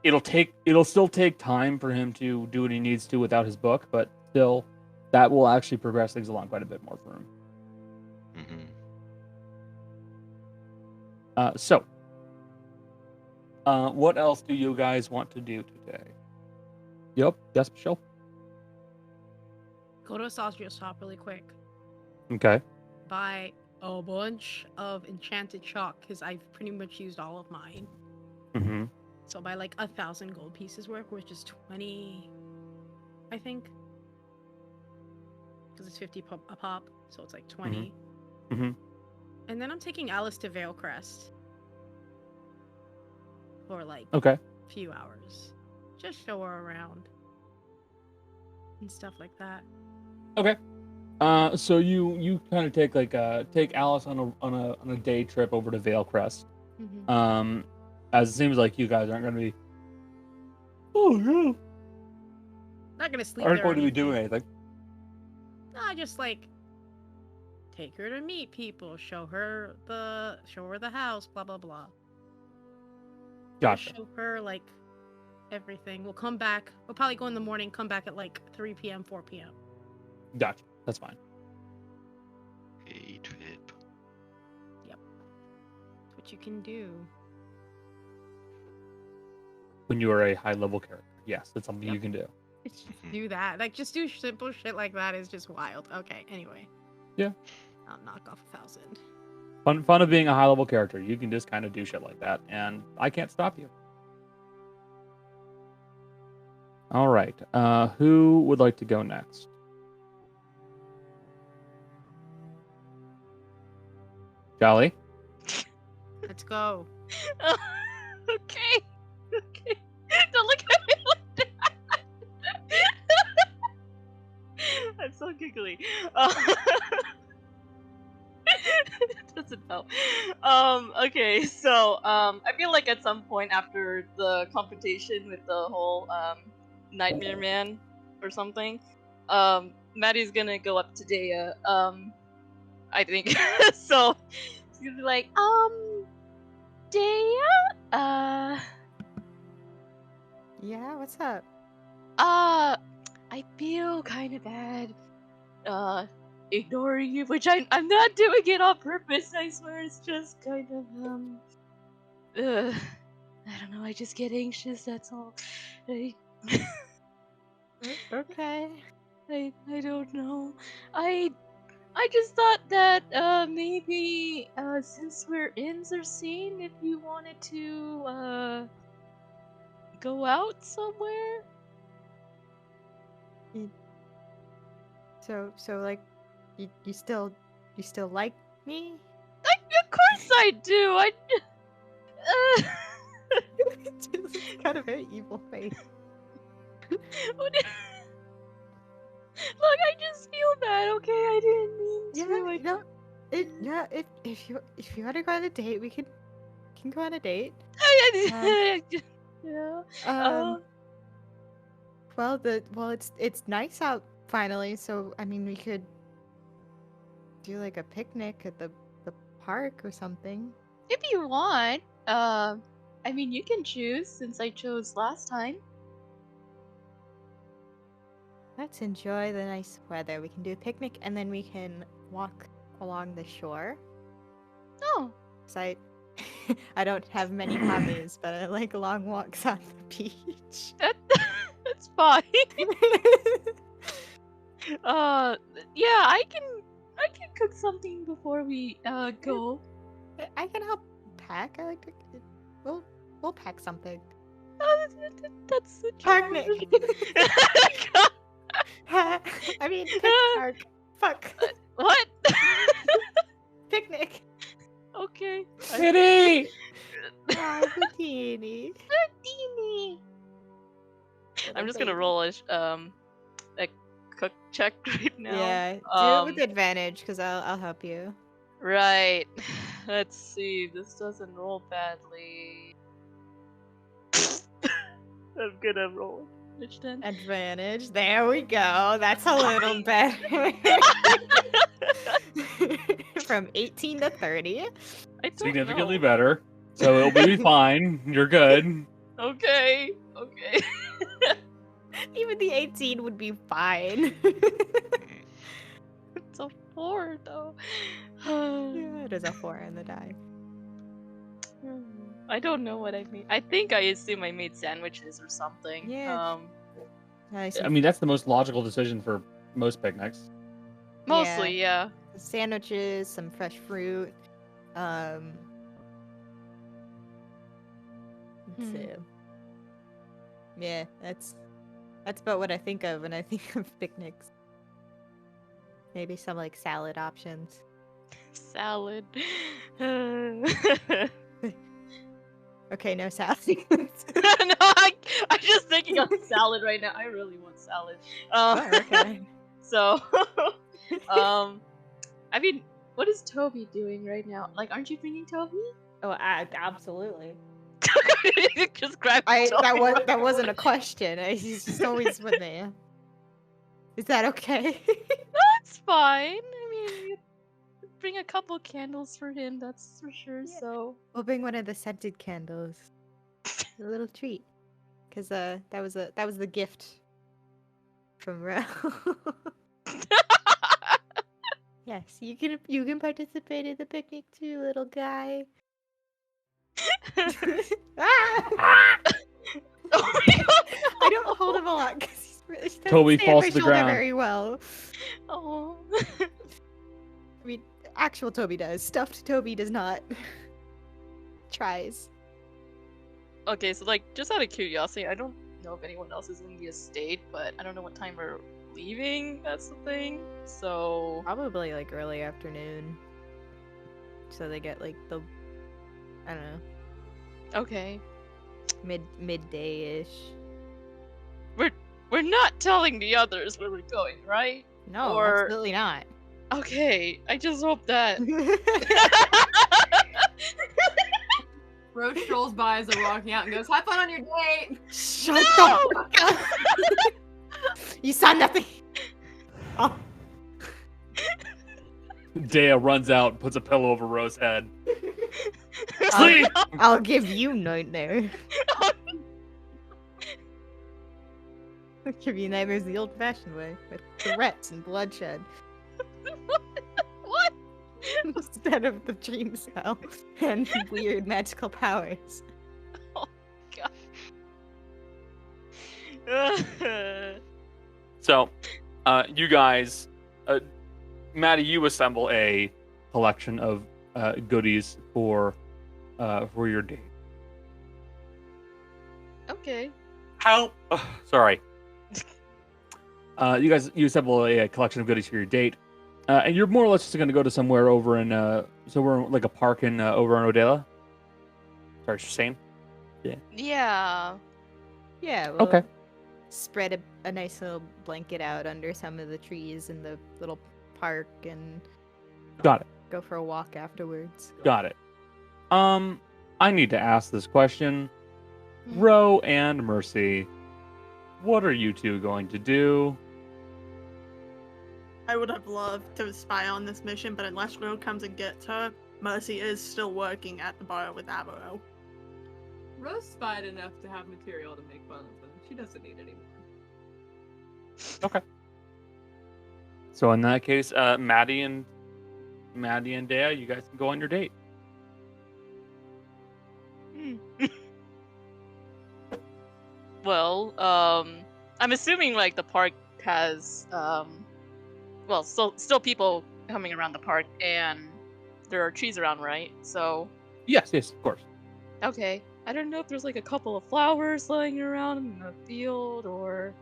It'll still take time for him to do what he needs to without his book, but still, that will actually progress things along quite a bit more for him. So, what else do you guys want to do today? Yep. Yes, Michelle. Go to a sausage shop really quick. Okay. Buy a bunch of enchanted chalk because I've pretty much used all of mine. Mm-hmm. So buy like 1,000 gold pieces worth, which is 20, I think. Because it's 50 a pop, so it's like 20. Mm-hmm. And then I'm taking Alice to Veilcrest for like Okay. a few hours. Just show her around and stuff like that. Okay. So you kind of take take Alice on a day trip over to Veilcrest. Mm-hmm. As it seems like you guys aren't going to be. Oh yeah. Not gonna sleep Aren't there. going Or to be anything. doing anything. Nah, just like take her to meet people, show her the house, blah blah blah. Just Gotcha. show her like everything. We'll come back. We'll probably go in the morning. Come back at like 3 p.m., 4 p.m. Gotcha. That's fine. A trip. That's what you can do. When you are a high level character, yes, that's something you can do. Just do that. Like just do simple shit like that is just wild. Okay. Anyway. Yeah. I'll knock off 1,000. Fun of being a high level character. You can just kind of do shit like that, and I can't stop you. All right. Who would like to go next? Jolly. Let's go. Okay. Okay. Don't look at me like that. I'm so giggly. Doesn't help. Okay, so I feel like at some point after the confrontation with the whole Nightmare Man or something, Maddie's gonna go up to Deah, I think. So she's gonna be like, Deah, Yeah, what's up? I feel kind of bad, ignoring you, which I'm not doing it on purpose, I swear, it's just kind of, I don't know, I just get anxious, that's all. Okay. I don't know. I just thought that, maybe, since we're in Zercine, if you wanted to, go out somewhere? So like, you still like me? Of course I do. It's kind of very evil face. Look, I just feel bad. Okay, I didn't mean to. If you want to go on a date, we can go on a date. Yeah. Well, it's nice out finally, so I mean we could do like a picnic at the park or something. If you want, I mean you can choose since I chose last time. Let's enjoy the nice weather. We can do a picnic and then we can walk along the shore. Oh. So I don't have many hobbies, but I like long walks on the beach. That's fine. Yeah, I can cook something before we go. I can help pack. I like to. We'll pack something. That's the Picnic. charm. I mean, park. Fuck. What? Picnic. Okay. Kitty! Oh, Houdini. I'm just gonna roll a cook check right now. Yeah, do it with advantage because I'll help you. Right. Let's see. This doesn't roll badly. I'm gonna roll advantage then. Advantage. There we go. That's a little better. From 18 to 30. I don't Significantly know. better. So it'll be fine. You're good. Okay. Even the 18 would be fine. It's a 4 though. Yeah, it is a 4 in the die. I don't know what I made. I think I assume I made sandwiches or something. Yeah. Nice. I mean, that's the most logical decision for most picnics. Mostly, yeah. Sandwiches, some fresh fruit. Let's see. Yeah, that's about what I think of when I think of picnics. Maybe some like salad options. Salad. Okay, no salad. No, I'm just thinking of salad right now. I really want salad. Okay. So, I mean, what is Toby doing right now? Like, aren't you bringing Toby? Oh, absolutely. Just grab Toby. That wasn't a question. He's just always with me. Is that okay? That's fine. I mean, bring a couple candles for him. That's for sure. Yeah. So We'll bring one of the scented candles. A little treat, because that was the gift from Ro. Yes, you can participate in the picnic too, little guy. Ah! Oh my God. I don't hold him a lot because he's really doesn't Toby stay on falls my to the shoulder ground. very well. Oh. I mean, actual Toby does. Stuffed Toby does not. Tries. Okay, so like, just out of curiosity, I don't know if anyone else is in the estate, but I don't know what time we're leaving. That's the thing. So Probably like early afternoon. So they get like the, I don't know, okay, midday-ish. we're not telling the others where we're going, right? No, Or- absolutely not. Okay, I just hope that. Roach strolls by as they're walking out and goes, "Have fun on your date." Shut the fuck up! You saw nothing. Oh. Deah runs out, puts a pillow over Ro's head. I'll, Sleep! I'll give you nightmare. I'll give you nightmares the old-fashioned way, with threats and bloodshed, What? instead of the dream cell and weird magical powers. So, you guys, Maddie, you assemble a collection of goodies for your date. Okay. How? Sorry. You assemble a collection of goodies for your date, and you're more or less just going to go to somewhere over in somewhere like a park in over in Odella. Sorry, Shane. Yeah. Yeah, we'll Okay. spread a nice little blanket out under some of the trees in the little park and Got it. go for a walk afterwards. Got it. I need to ask this question. Ro and Mercy, what are you two going to do? I would have loved to spy on this mission, but unless Ro comes and gets her, Mercy is still working at the bar with Avro. Rose spied enough to have material to make fun of them. She doesn't need any more. So in that case, Maddie and Deah, you guys can go on your date. Well, I'm assuming like the park has well, still people coming around the park, and there are trees around, right? So Yes, of course. okay, I don't know if there's like a couple of flowers lying around in the field or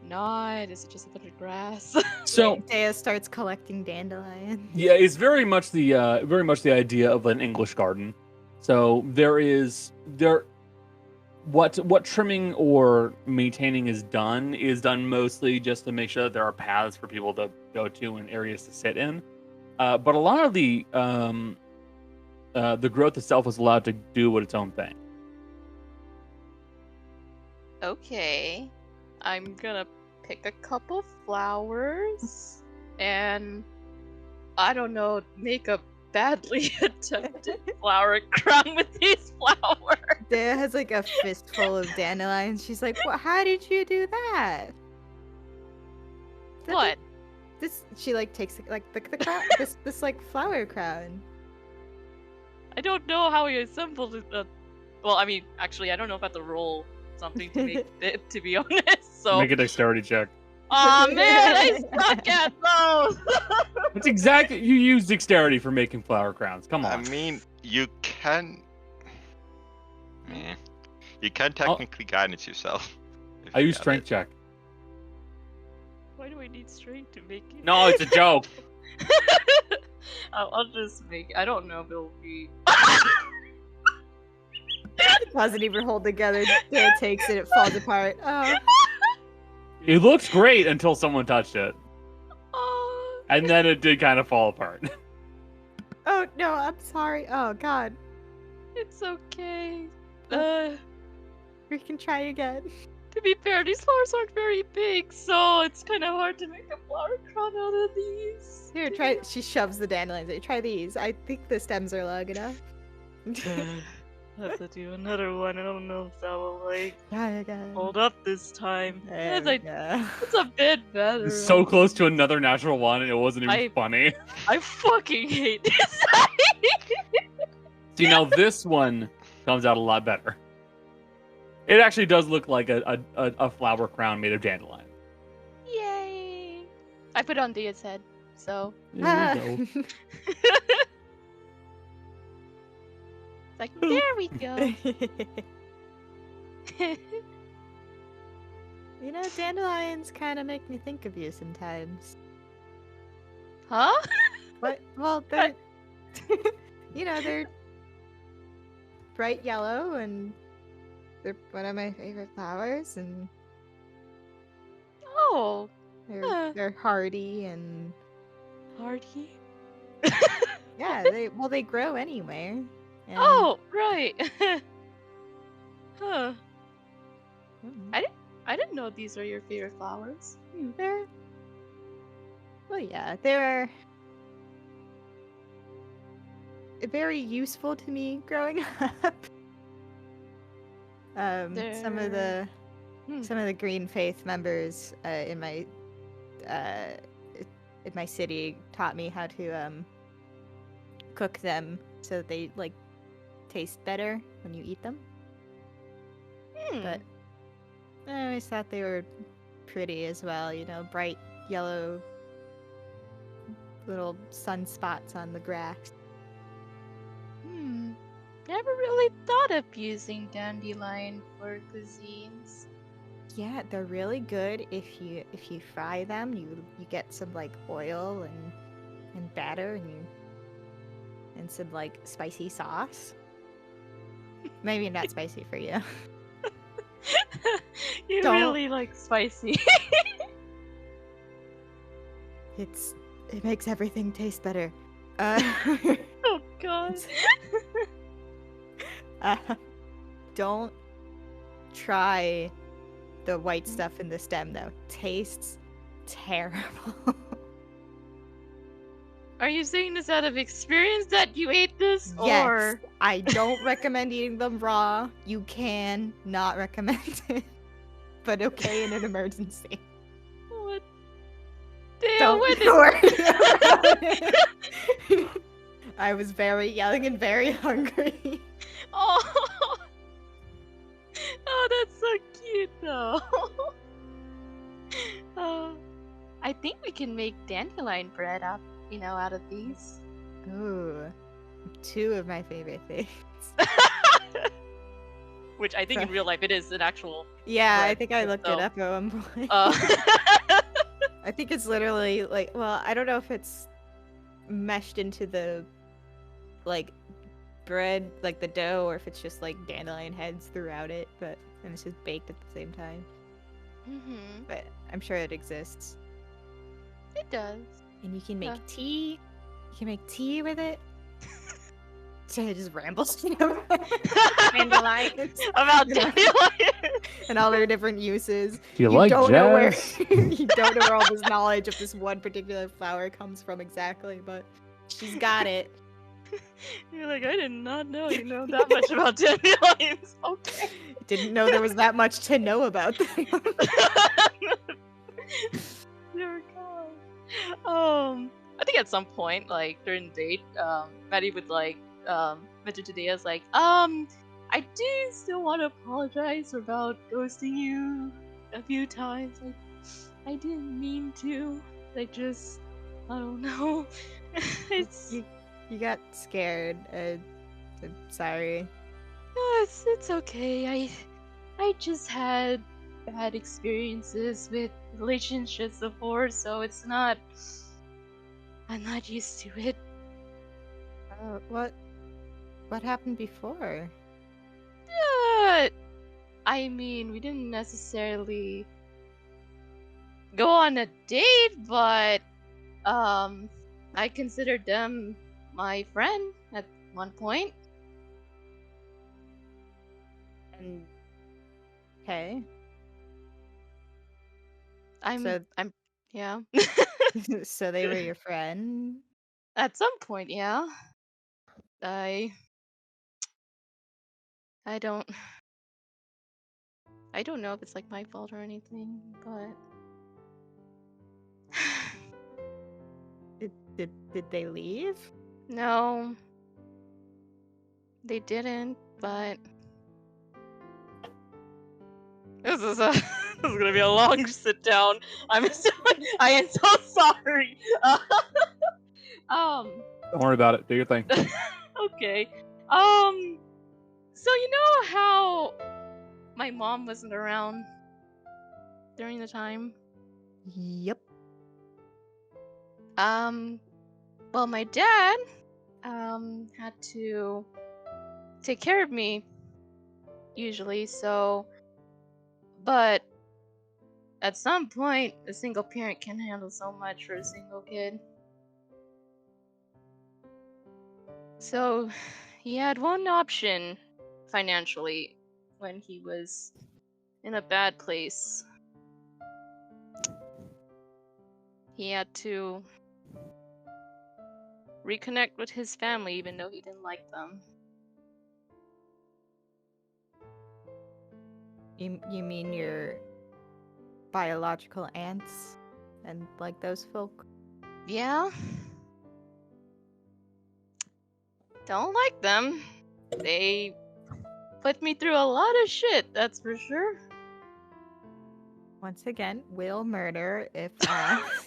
not. Is it just a bunch of grass? So Deah starts collecting dandelions. yeah, it's very much the idea of an English garden. So what trimming or maintaining is done mostly just to make sure that there are paths for people to go to and areas to sit in. But a lot of the growth itself is allowed to do its own thing. Okay, I'm gonna pick a couple flowers and I don't know, make a badly attempted flower crown with these flowers. Deah has like a fistful of dandelions. She's like, "What? How did you do that?" What? This she like takes like the crown, this like flower crown. I don't know how he assembled it. Well, I mean, actually, I don't know if I have to roll something to make it, to be honest. So Make a dexterity check. oh man, I suck at those. It's exactly, you use dexterity for making flower crowns. Come on. I mean, you can. Meh. You can technically guidance yourself. if I you use got strength it. check. Why do I need strength to make it? No, it's a joke. I'll just make. I don't know if it'll be. Doesn't even hold together. Deah takes it. It falls apart. Oh. It looks great until someone touched it, Oh, and then it did kind of fall apart. Oh no, I'm sorry. Oh god. it's okay. We can try again. To be fair, these flowers aren't very big, so it's kind of hard to make a flower crown out of these. Here, try. She shoves the dandelions. Try these. I think the stems are long enough. I have to do another one. I don't know if that will Yeah. hold up this time. There we It's go. a bit better. It's so close to another natural one, and it wasn't even funny. I fucking hate this. See, now this one comes out a lot better. It actually does look like a flower crown made of dandelion. Yay! I put it on Dia's head, so There you go. it's like there we go. You know, dandelions kind of make me think of you sometimes. Huh? What? Well, they're, you know, they're bright yellow and they're one of my favorite flowers, and Oh, Huh. they're hardy and Hardy. yeah, they grow anywhere. And, Oh, right. Huh. mhm. I didn't know these are your favorite flowers. They're well, yeah, they're very useful to me growing up. Some of the Hmm. some of the Green Faith members in my city taught me how to cook them so that they like taste better when you eat them. But I always thought they were pretty as well, you know, bright yellow little sunspots on the grass. Never really thought of using dandelion for cuisines. Yeah, they're really good if you fry them. You get some like oil and batter and some like spicy sauce. Maybe not spicy for you. You Don't- really like spicy. It makes everything taste better. Oh god. Don't try the white stuff in the stem though. Tastes terrible. Are you saying this out of experience that you ate this? Yes, Or I don't recommend eating them raw. You can not recommend it, but okay in an emergency. what? Damn, Don't when did- worry about it. I was very young and very hungry. Oh. Oh, that's so cute though. Oh, I think we can make dandelion bread out of these. Ooh, 2 of my favorite things. Which I think in real life it is an actual. Yeah, I bread think I looked it itself. up at one point. Uh, I think it's literally like, well, I don't know if it's meshed into the like bread, like the dough, or if it's just like dandelion heads throughout it, and it's just baked at the same time. mm-hmm. But I'm sure it exists. It does. And you can make Yeah. tea. You can make tea with it. So it just rambles dandelions About dandelion. and all their different uses. Do you like don't know where jazz? you don't know where all this knowledge of this one particular flower comes from exactly, but she's got it. You're like, I did not know you know that much about dandelions. Okay. Didn't know there was that much to know about them. Dear God. I think at some point, like during the date, Maddie would like mention to Deah, like, I do still want to apologize about ghosting you a few times. I didn't mean to. I don't know. It's You got scared. I'm sorry. it's okay. I just had bad experiences with relationships before, so I'm not used to it. What happened before? I mean, we didn't necessarily go on a date, but I considered them my friend at one point. And okay. Yeah. So they were your friend? At some point, yeah. I don't know if it's like my fault or anything, but Did they leave? no, they didn't. But this is gonna be a long sit down. I am so sorry. Don't worry about it. Do your thing. Okay. So you know how my mom wasn't around during the time? Yep. Well, my dad had to take care of me usually, so but at some point a single parent can handle so much for a single kid. So he had one option financially when he was in a bad place. He had to reconnect with his family even though he didn't like them. You mean your biological aunts and like those folk? Yeah. Don't like them. They put me through a lot of shit, that's for sure. Once again, will murder if asked.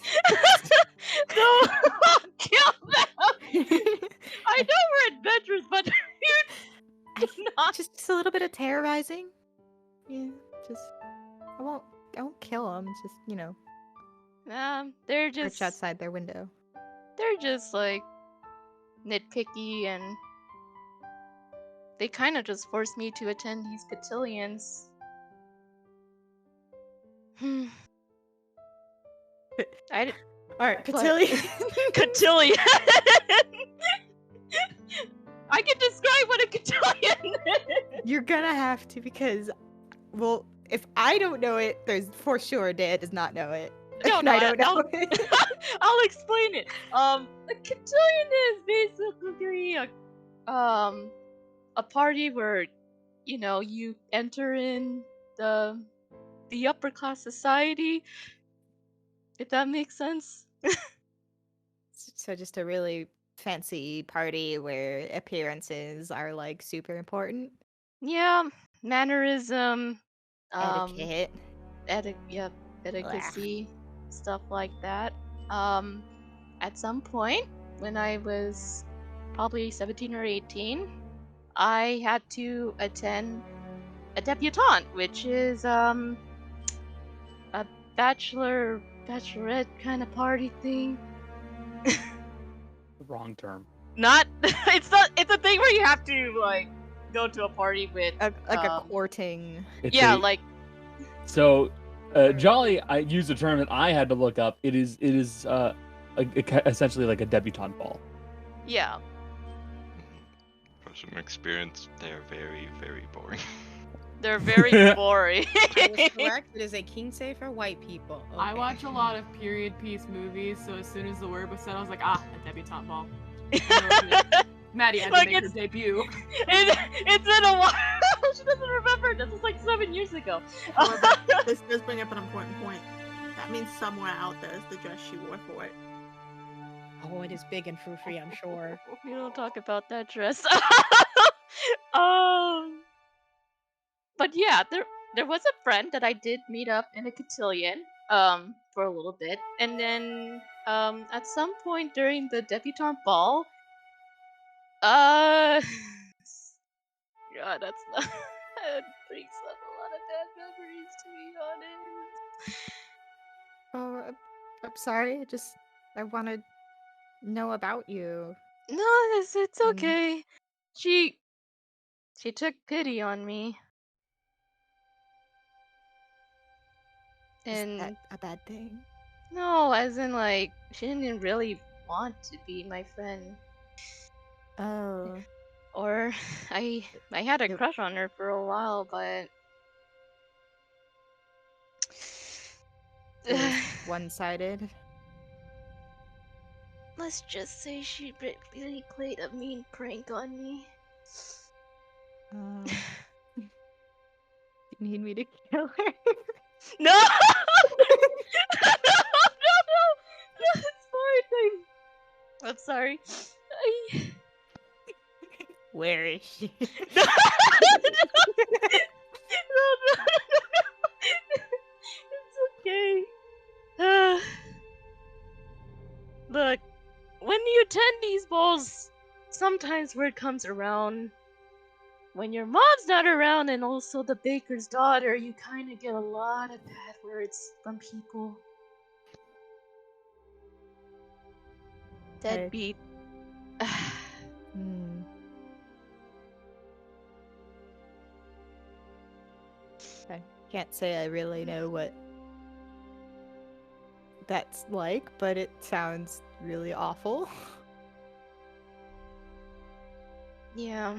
No, kill them! I know we're adventurers, but you're not. Just a little bit of terrorizing. Yeah, I won't kill them. Just They're just perch outside their window. They're just like nitpicky, and they kind of just forced me to attend these cotillions. Alright, cotillion. Cotillion. I can describe what a cotillion is. You're gonna have to, because, well, if I don't know it, there's for sure Deah does not know it. No, I don't know it. I'll explain it. A cotillion is basically a party where you enter in the upper class society, if that makes sense. So just a really fancy party where appearances are like super important. Yeah, mannerism, Etiquette. etiquette, stuff like that. At some point, when I was probably 17 or 18, I had to attend a debutante, which is a bachelorette kind of party thing. Wrong term. Not it's a thing where you have to like go to a party with a courting. It's yeah, a- like So, Jolly, I used a term that I had to look up. It is essentially like a debutante ball. yeah. From experience, they're very, very boring. They're very boring. I was correct. It is a kinsei for white people. I Okay. watch a lot of period piece movies, so as soon as the word was said, I was like, a debutante ball. Maddie had Like to make her it's- debut. It's been a while. She doesn't remember. This was like 7 years ago. However, this does bring up an important point. That means somewhere out there is the dress she wore for it. Oh, it is big and frou-frou, I'm sure. We don't talk about that dress. But yeah, there was a friend that I did meet up in a cotillion for a little bit, and then at some point during the debutante ball, God, that's not. It brings up a lot of bad memories, to be honest. Oh, I'm sorry. I want to know about you. No, it's okay. She took pity on me. Is And that a bad thing? no, as in like she didn't really want to be my friend. Oh, Or I had a Yep. crush on her for a while, but it was one-sided. let's just say she really played a mean prank on me. You need me to kill her? No! No, it's fine. I'm sorry. Where is she? No, it's okay. Look, when you attend these balls, sometimes word comes around. When your mom's not around and also the baker's daughter, you kind of get a lot of bad words from people. Deadbeat. I can't say I really know what that's like, but it sounds really awful. Yeah.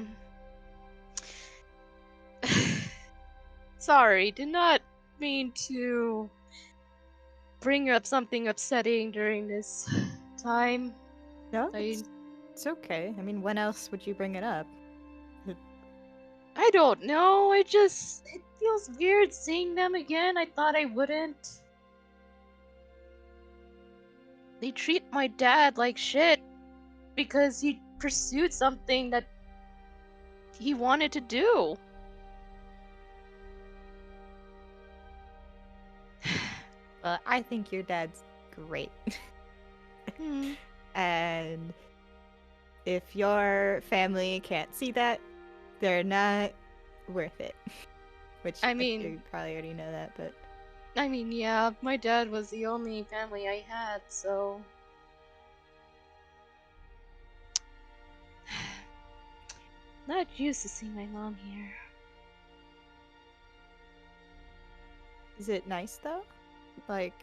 Sorry, did not mean to bring up something upsetting during this time. No, it's okay. I mean, when else would you bring it up? I don't know, it feels weird seeing them again. I thought I wouldn't. They treat my dad like shit because he pursued something that he wanted to do. Well, I think your dad's great. And if your family can't see that, they're not worth it. Which I mean- you probably already know that, but I mean, yeah, my dad was the only family I had, so... Not used to seeing my mom here. is it nice though? Like,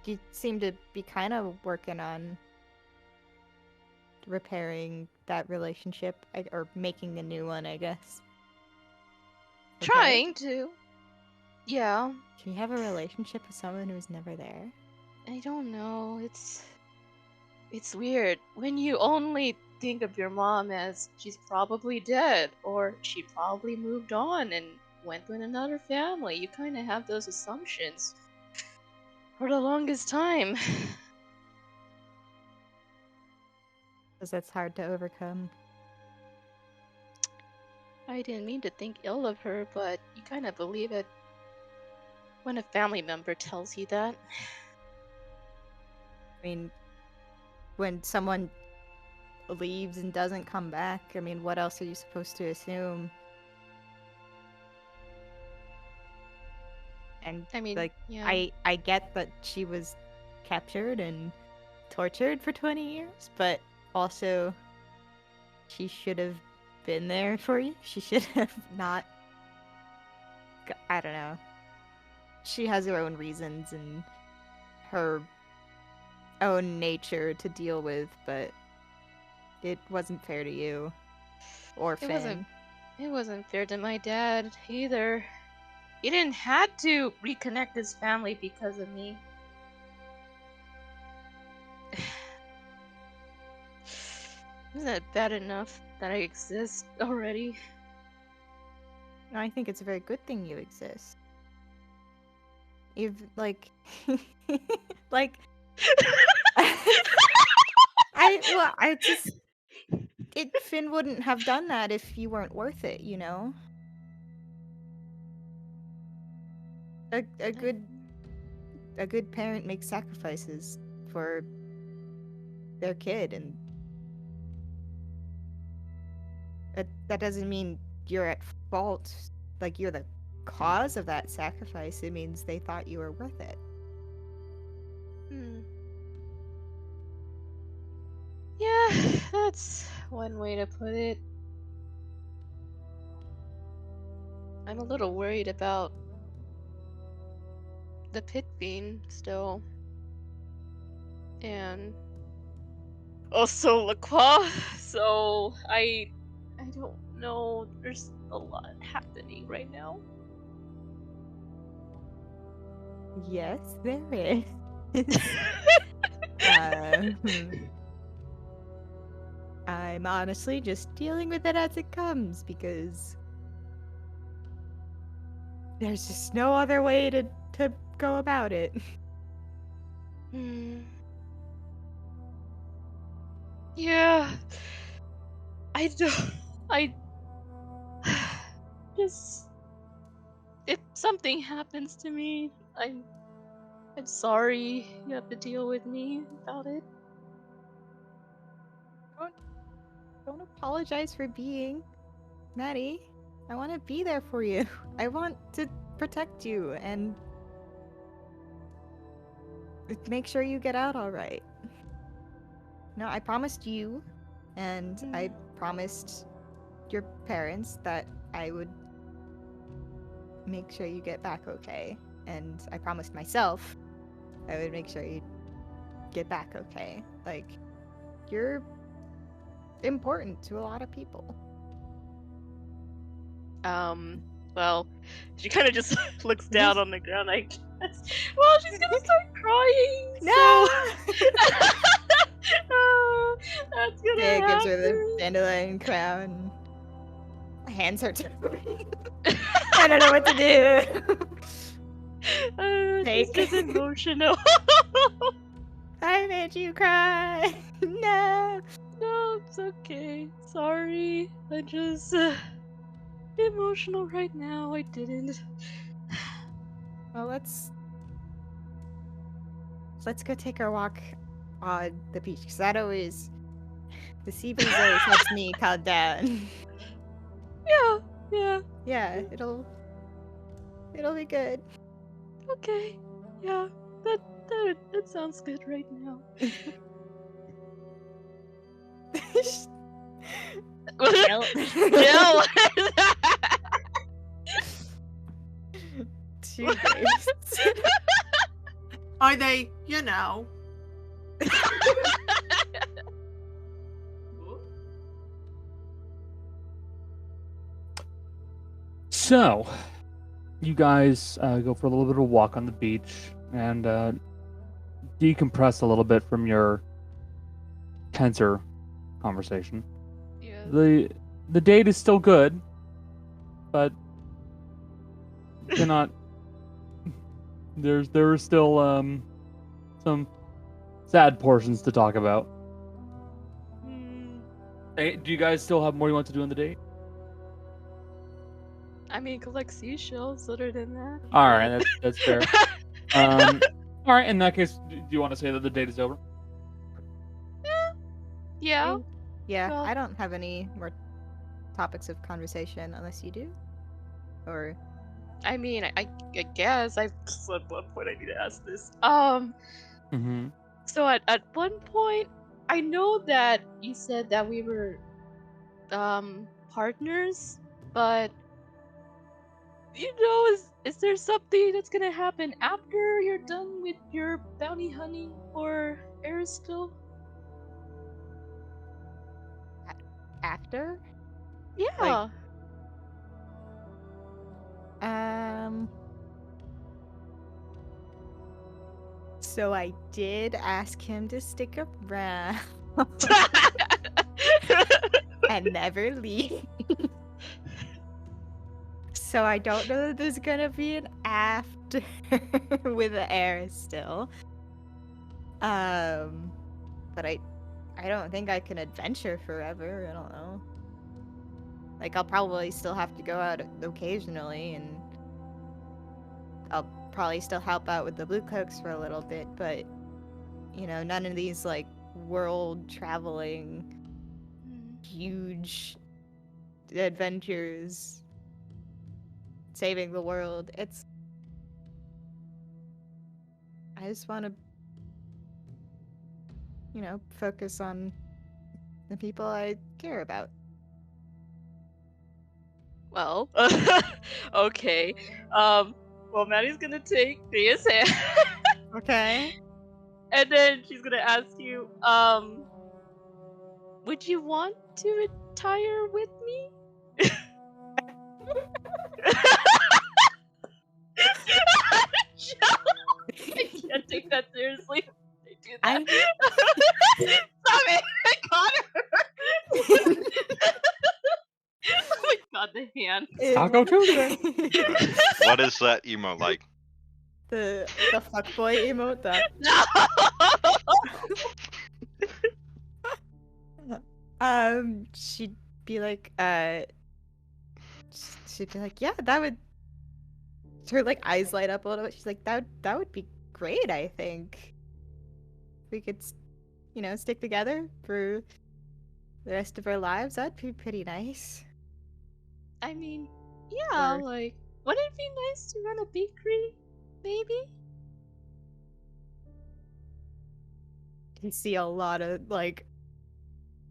you seem to be kind of working on repairing that relationship, or making a new one, I guess. Okay. Trying to. Yeah. Can you have a relationship with someone who's never there? I don't know. It's weird when you only think of your mom as she's probably dead or she probably moved on and went with another family. You kind of have those assumptions for the longest time. Because that's hard to overcome. I didn't mean to think ill of her, but you kind of believe it. When a family member tells you that. I mean, when someone leaves and doesn't come back, I mean, what else are you supposed to assume? And I mean, like, yeah. I get that she was captured and tortured for 20 years, but also she should have been there for you. She should have not. I don't know. She has her own reasons and her own nature to deal with, but it wasn't fair to you or Finn. It wasn't fair to my dad either. He didn't have to reconnect his family because of me. Isn't it bad enough that I exist already? No, I think it's a very good thing you exist. If like, like, I just, Finn wouldn't have done that if you weren't worth it, you know. A good parent makes sacrifices for their kid, and that doesn't mean you're at fault. Like you're the cause of that sacrifice. It means they thought you were worth it. Yeah, that's one way to put it. I'm a little worried about the pit fiend still. And also LaCroix, so I don't know. There's a lot happening right now. Yes, there is. I'm honestly just dealing with it as it comes because there's just no other way to go about it. Yeah. I just, if something happens to me, I'm sorry you have to deal with me about it. Don't apologize for being Maddie. I want to be there for you. I want to protect you and make sure you get out all right. No, I promised you, and I promised your parents that I would make sure you get back okay. And I promised myself I would make sure you get back okay. Like, you're important to a lot of people. Well, she kind of just looks down on the ground, I guess. Well, she's gonna start crying, No! So... that's gonna Deah gives her the happen. dandelion crown. Hands her to I don't know what to do. She's just emotional. I made you cry. No. No, it's okay. Sorry. I just emotional right now. I didn't. Well, let's go take our walk on the beach, because that always, the sea breeze always helps me calm down. Yeah, it'll be good. Okay. Yeah, that sounds good right now. Jill. Jill. Two days. Are they, you know? So, you guys go for a little bit of a walk on the beach and decompress a little bit from your tenser conversation. Yeah. The date is still good, but you're not. There are still some sad portions to talk about. Hey, do you guys still have more you want to do on the date? I mean, collect seashells. Other than that. All right, that's fair. All right. In that case, do you want to say that the date is over? Yeah. Yeah, Well- I don't have any more topics of conversation unless you do. Or I mean, I guess I've just at one point I need to ask this. Mm-hmm. So at one point, I know that you said that we were partners, but is there something that's gonna happen after you're done with your bounty hunting or Aristil? after? Yeah. So I did ask him to stick around and never leave. So I don't know that there's gonna be an after with the air still. But I don't think I can adventure forever. I don't know. Like I'll probably still have to go out occasionally, and I'll probably still help out with the blue cooks for a little bit. But none of these like world traveling, huge adventures, saving the world. I just want to, focus on the people I care about. Well, okay. Well, Maddie's gonna take Deah's hand, Okay. and then she's gonna ask you, would you want to retire with me? I can't take that seriously. They do that. Stop it! I got her! Oh my god, the hand. Taco Tuesday. What is that emo like? The fuckboy emote. She'd be like, yeah, that would. Her like eyes light up a little bit. She's like, that would be great. I think we could, stick together for the rest of our lives. That'd be pretty nice. I mean, yeah, Or- like, wouldn't it be nice to run a bakery? Maybe? You see a lot of like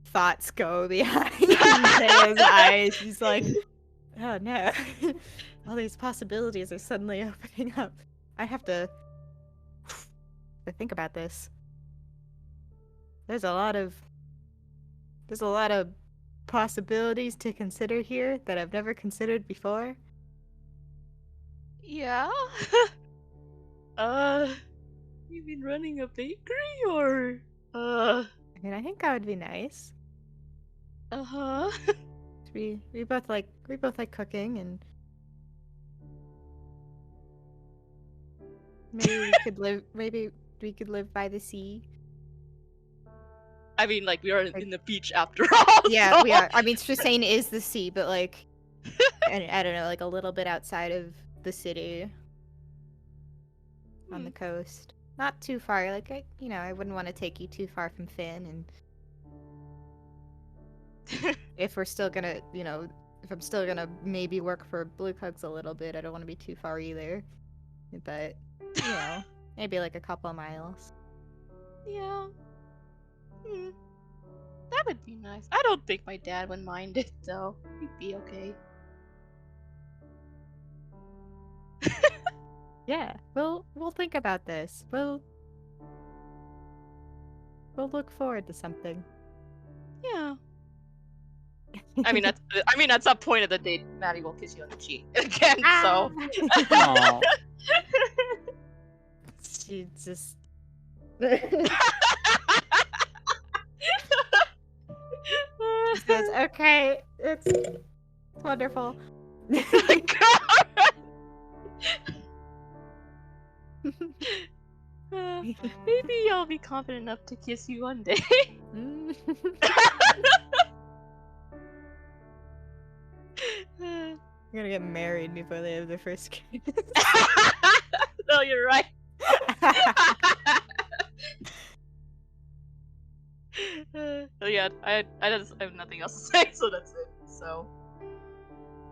thoughts go behind Deah's eyes. She's like, oh no, all these possibilities are suddenly opening up. I have to think about this. There's a lot of possibilities to consider here that I've never considered before. Yeah? You mean running a bakery or, I mean, I think that would be nice. uh-huh. We both like cooking, and maybe we could live by the sea. I mean, like, we are in the beach after all. Yeah, so... we are. I mean, Strisane is the sea, but like, I don't know, like a little bit outside of the city, on the coast, not too far. Like, I wouldn't want to take you too far from Finn, and if we're still gonna, if I'm still gonna maybe work for Blue Cugs a little bit, I don't want to be too far either. But maybe like a couple miles. Yeah. That would be nice. I don't think my dad would mind it, though. He'd be okay. Yeah, we'll think about this. We'll look forward to something. Yeah. I mean, at some point of the day, Maddie will kiss you on the cheek again. So. Aw. She just. She says, "Okay, it's wonderful." Maybe I'll be confident enough to kiss you one day. gonna get married before they have their first kid. No, you're right. So yeah, I have nothing else to say, so that's it. So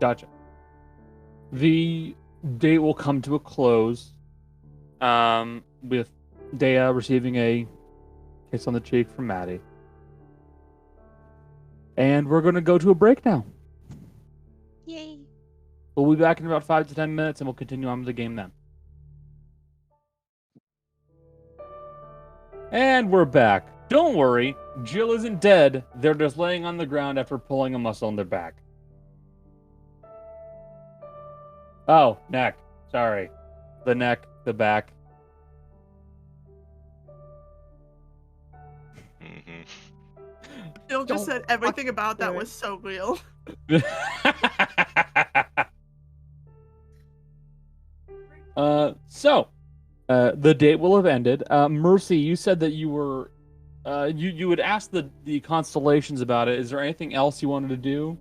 Gotcha. The date will come to a close, with Deah receiving a kiss on the cheek from Maddie. And we're going to go to a break now. yay. We'll be back in about 5 to 10 minutes, and we'll continue on with the game then. And we're back. Don't worry, Jill isn't dead. They're just laying on the ground after pulling a muscle in their back. Oh, neck. Sorry. The neck, the back. Mm-hmm. Jill just Don't said everything fucking about that do it. was so real. The date will have ended. Mercy, you said that you were, you would ask the constellations about it. Is there anything else you wanted to do,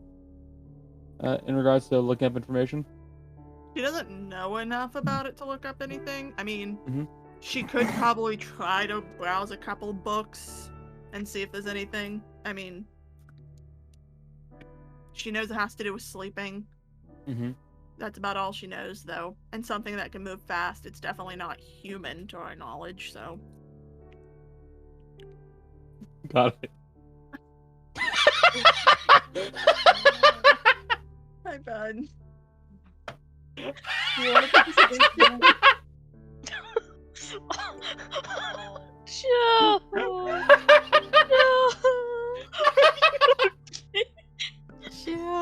in regards to looking up information? She doesn't know enough about it to look up anything. I mean, Mhm. she could probably try to browse a couple books and see if there's anything. I mean, she knows it has to do with sleeping. Mm-hmm. That's about all she knows, though. And something that can move fast. It's definitely not human to our knowledge, so. Got it. Hi, bud. You want to participate? Chill. Chill.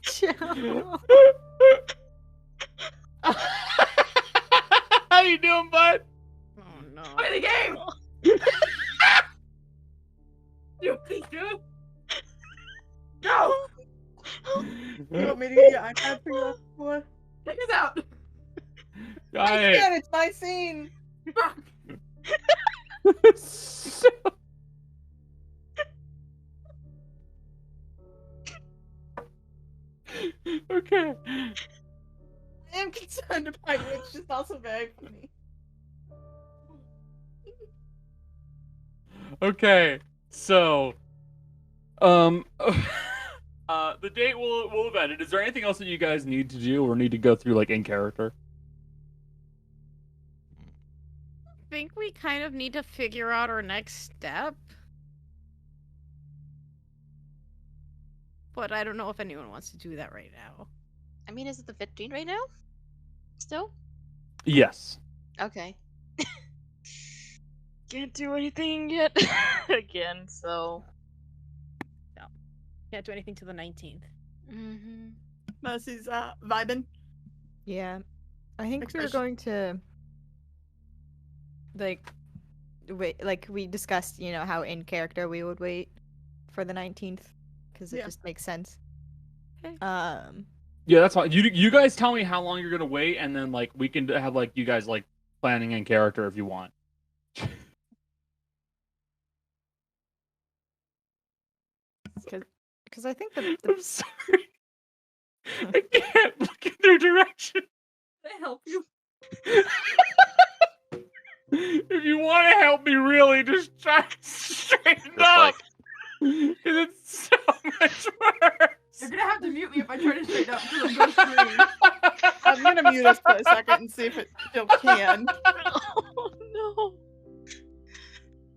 Chill. How you doing, bud? Oh no. Play the game! You please do? Go! You want me to get your iPad for you, boy? Check this out! Got I it. can't, it's my scene! Okay. I am concerned about you, it's just also very funny. Okay. So, the date will have ended. Is there anything else that you guys need to do or need to go through, like, in character? I think we kind of need to figure out our next step. But I don't know if anyone wants to do that right now. I mean, is it the 15 right now? Still? Yes. Okay. Can't do anything yet again, so. Can't do anything till the 19th. Mm-hmm. Mercy's vibing. Yeah. I think we were Especially- going to wait, like we discussed, you know, how in character we would wait for the 19th because it Yeah. just makes sense. Okay. Yeah, that's fine. You guys tell me how long you're gonna wait, and then like we can have like you guys like planning in character if you want. Because I think the I'm sorry. I can't look in their direction. Can I help you? If you want to help me, really, just try to straighten Just up. like, Because it's so much worse. You're gonna have to mute me if I try to straighten up because I'm gonna scream. I'm gonna mute us for a second and see if it still can. Oh no.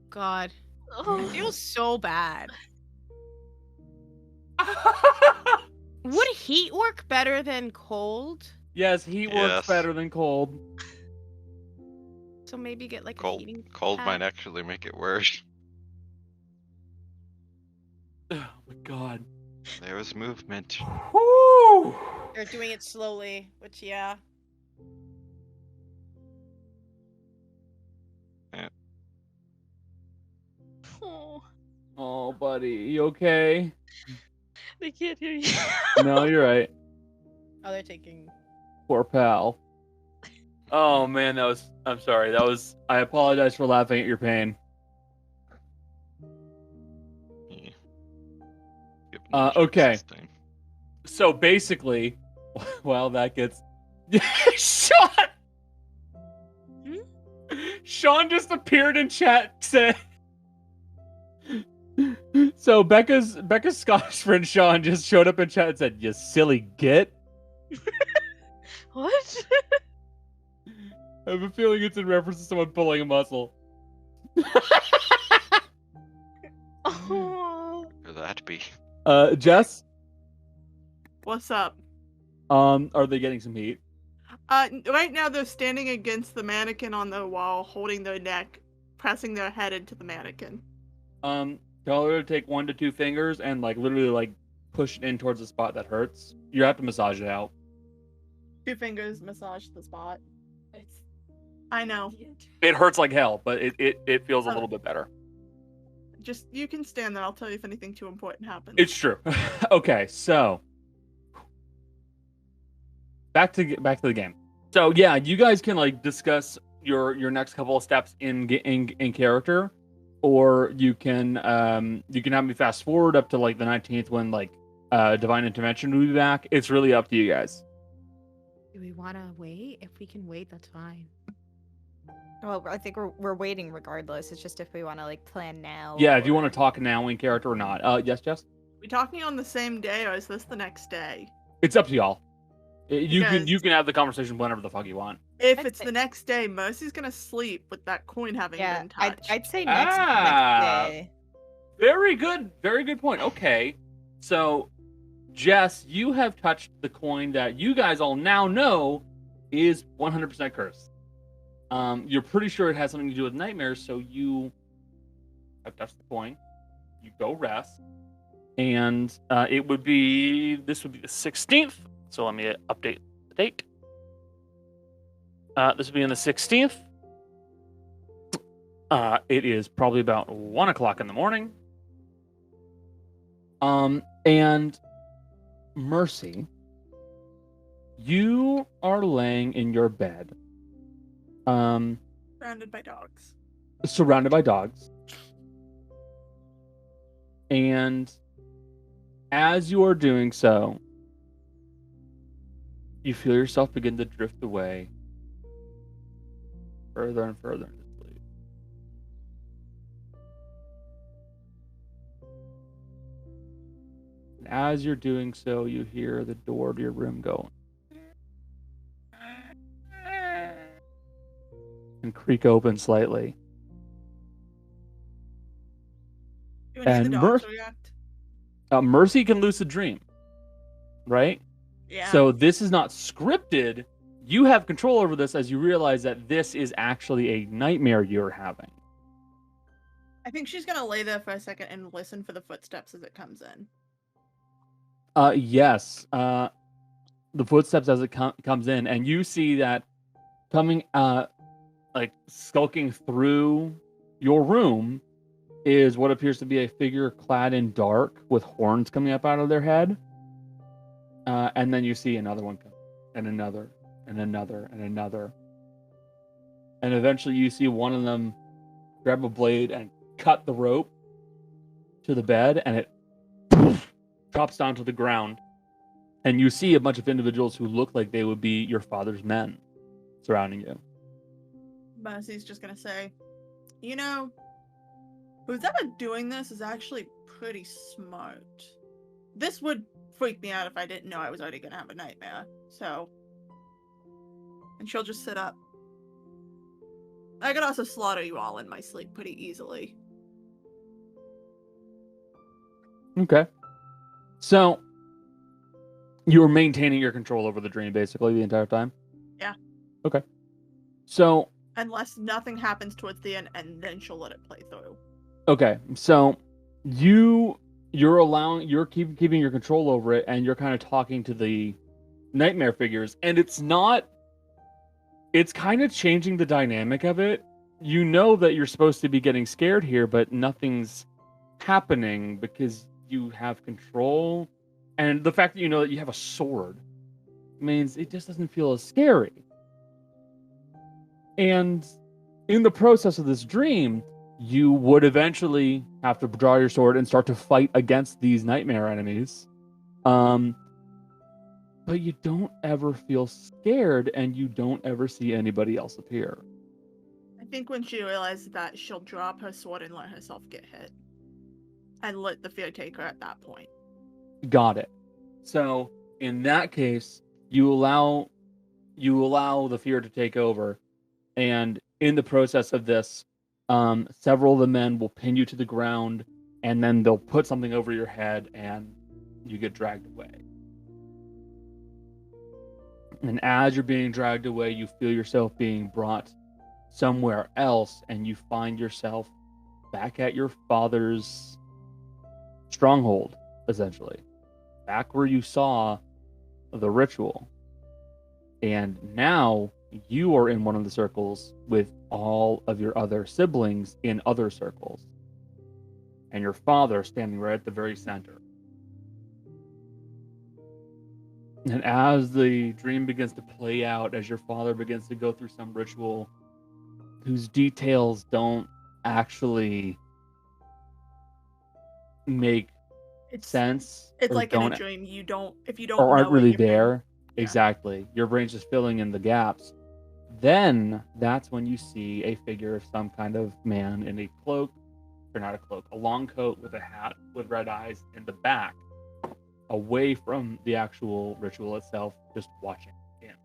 God. Oh. I feel so bad. Would heat work better than cold? Yes, heat works Yes. better than cold. So maybe get like a cold, heating cold pad? might actually make it worse. Oh my god. There was movement. Woo! They're doing it slowly, which yeah. Oh, Oh, buddy, you okay? they can't hear you. No, you're right. Oh, they're taking. Poor pal. Oh man, that was. I'm sorry. That was. I apologize for laughing at your pain. Yeah. Yep, Okay. this time. So basically, well, that gets Sean. Sean just appeared in chat. Said so. Becca's Scottish friend Sean just showed up in chat and said, "You silly git." What? I have a feeling it's in reference to someone pulling a muscle. Oh. Could that be? Jess, What's up? are they getting some heat? Right now they're standing against the mannequin on the wall, holding their neck, pressing their head into the mannequin. Tell her to take 1 to 2 fingers and like literally like push it in towards the spot that hurts. You have to massage it out. 2 fingers, massage the spot. It's I know. It hurts like hell, but it feels a little bit better. Just, you can stand there. I'll tell you if anything too important happens. It's true. Okay, so back to the game. So yeah, you guys can like discuss your next couple of steps in character, or you can have me fast forward up to like the 19th when like Divine Intervention will be back. It's really up to you guys. Do we want to wait? If we can wait, that's fine. Well, I think we're waiting regardless. It's just if we want to like plan now. Yeah, if you want to talk now in character or not. Yes, Jess. We talking on the same day, or is this the next day? It's up to y'all. You Because- can have the conversation whenever the fuck you want. If I'd it's say- the next day, Mercy's gonna sleep with that coin having Yeah, been touched. I'd say Ah. next day. Very good point. Okay, so Jess, you have touched the coin that you guys all now know is 100% cursed. You're pretty sure it has something to do with nightmares, so you have touched the coin. You go rest, and this would be the 16th. So let me update the date. This will be on the 16th. It is probably about 1 o'clock in the morning. And Mercy, you are laying in your bed, Surrounded by dogs. surrounded by dogs. And as you are doing so, you feel yourself begin to drift away further and further into sleep. And as you're doing so, you hear the door to your room go and creak open slightly. Do any of And the dogs Mercy- react? Mercy can lucid dream, right? Yeah. So this is not scripted. You have control over this as you realize that this is actually a nightmare you're having. I think she's gonna lay there for a second and listen for the footsteps as it comes in. Yes. The footsteps as it comes in, and you see that coming, like skulking through your room, is what appears to be a figure clad in dark with horns coming up out of their head. And then you see another one come, and another, and another, and another. And eventually you see one of them grab a blade and cut the rope to the bed, and it drops down to the ground. And you see a bunch of individuals who look like they would be your father's men surrounding you. Mercy's just gonna say, you know, who's ever doing this is actually pretty smart. This would freak me out if I didn't know I was already gonna have a nightmare, so. And she'll just sit up. I could also slaughter you all in my sleep pretty easily. Okay. So, you were maintaining your control over the dream basically the entire time? Yeah. Okay. So, Unless nothing happens towards the end, and then she'll let it play through. okay. So, you're keeping your control over it, and you're kind of talking to the nightmare figures, and it's kind of changing the dynamic of it. You know that you're supposed to be getting scared here, but nothing's happening because you have control. And the fact that you know that you have a sword means it just doesn't feel as scary. And in the process of this dream, you would eventually have to draw your sword and start to fight against these nightmare enemies. but you don't ever feel scared, and you don't ever see anybody else appear. I think when she realizes that, she'll drop her sword and let herself get hit. And let the fear take her at that point. Got it. So in that case, you allow the fear to take over, and in the process of this, several of the men will pin you to the ground, and then they'll put something over your head, and you get dragged away. And as you're being dragged away, you feel yourself being brought somewhere else, and you find yourself back at your father's stronghold, essentially. Back where you saw the ritual. And now you are in one of the circles with all of your other siblings in other circles. And your father standing right at the very center. And as the dream begins to play out, as your father begins to go through some ritual whose details don't actually make sense, It's or like in don't, a dream, if you don't or aren't know it, really your brain- there. Yeah. Exactly. Your brain's just filling in the gaps. Then that's when you see a figure of some kind of man in a cloak, or not a cloak, a long coat with a hat with red eyes in the back, away from the actual ritual itself, just watching him.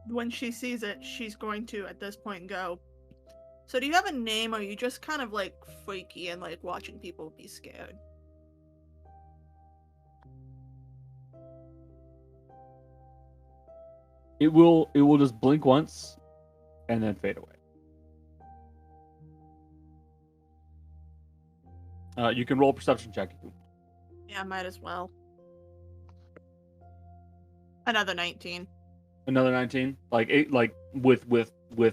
When she sees it, she's going to, at this point, go, so do you have a name, or are you just kind of, like, freaky and, like, watching people be scared? It will just blink once and then fade away. You can roll a perception check if you want. Yeah, might as well. Another 19. Another 19, like 8, like with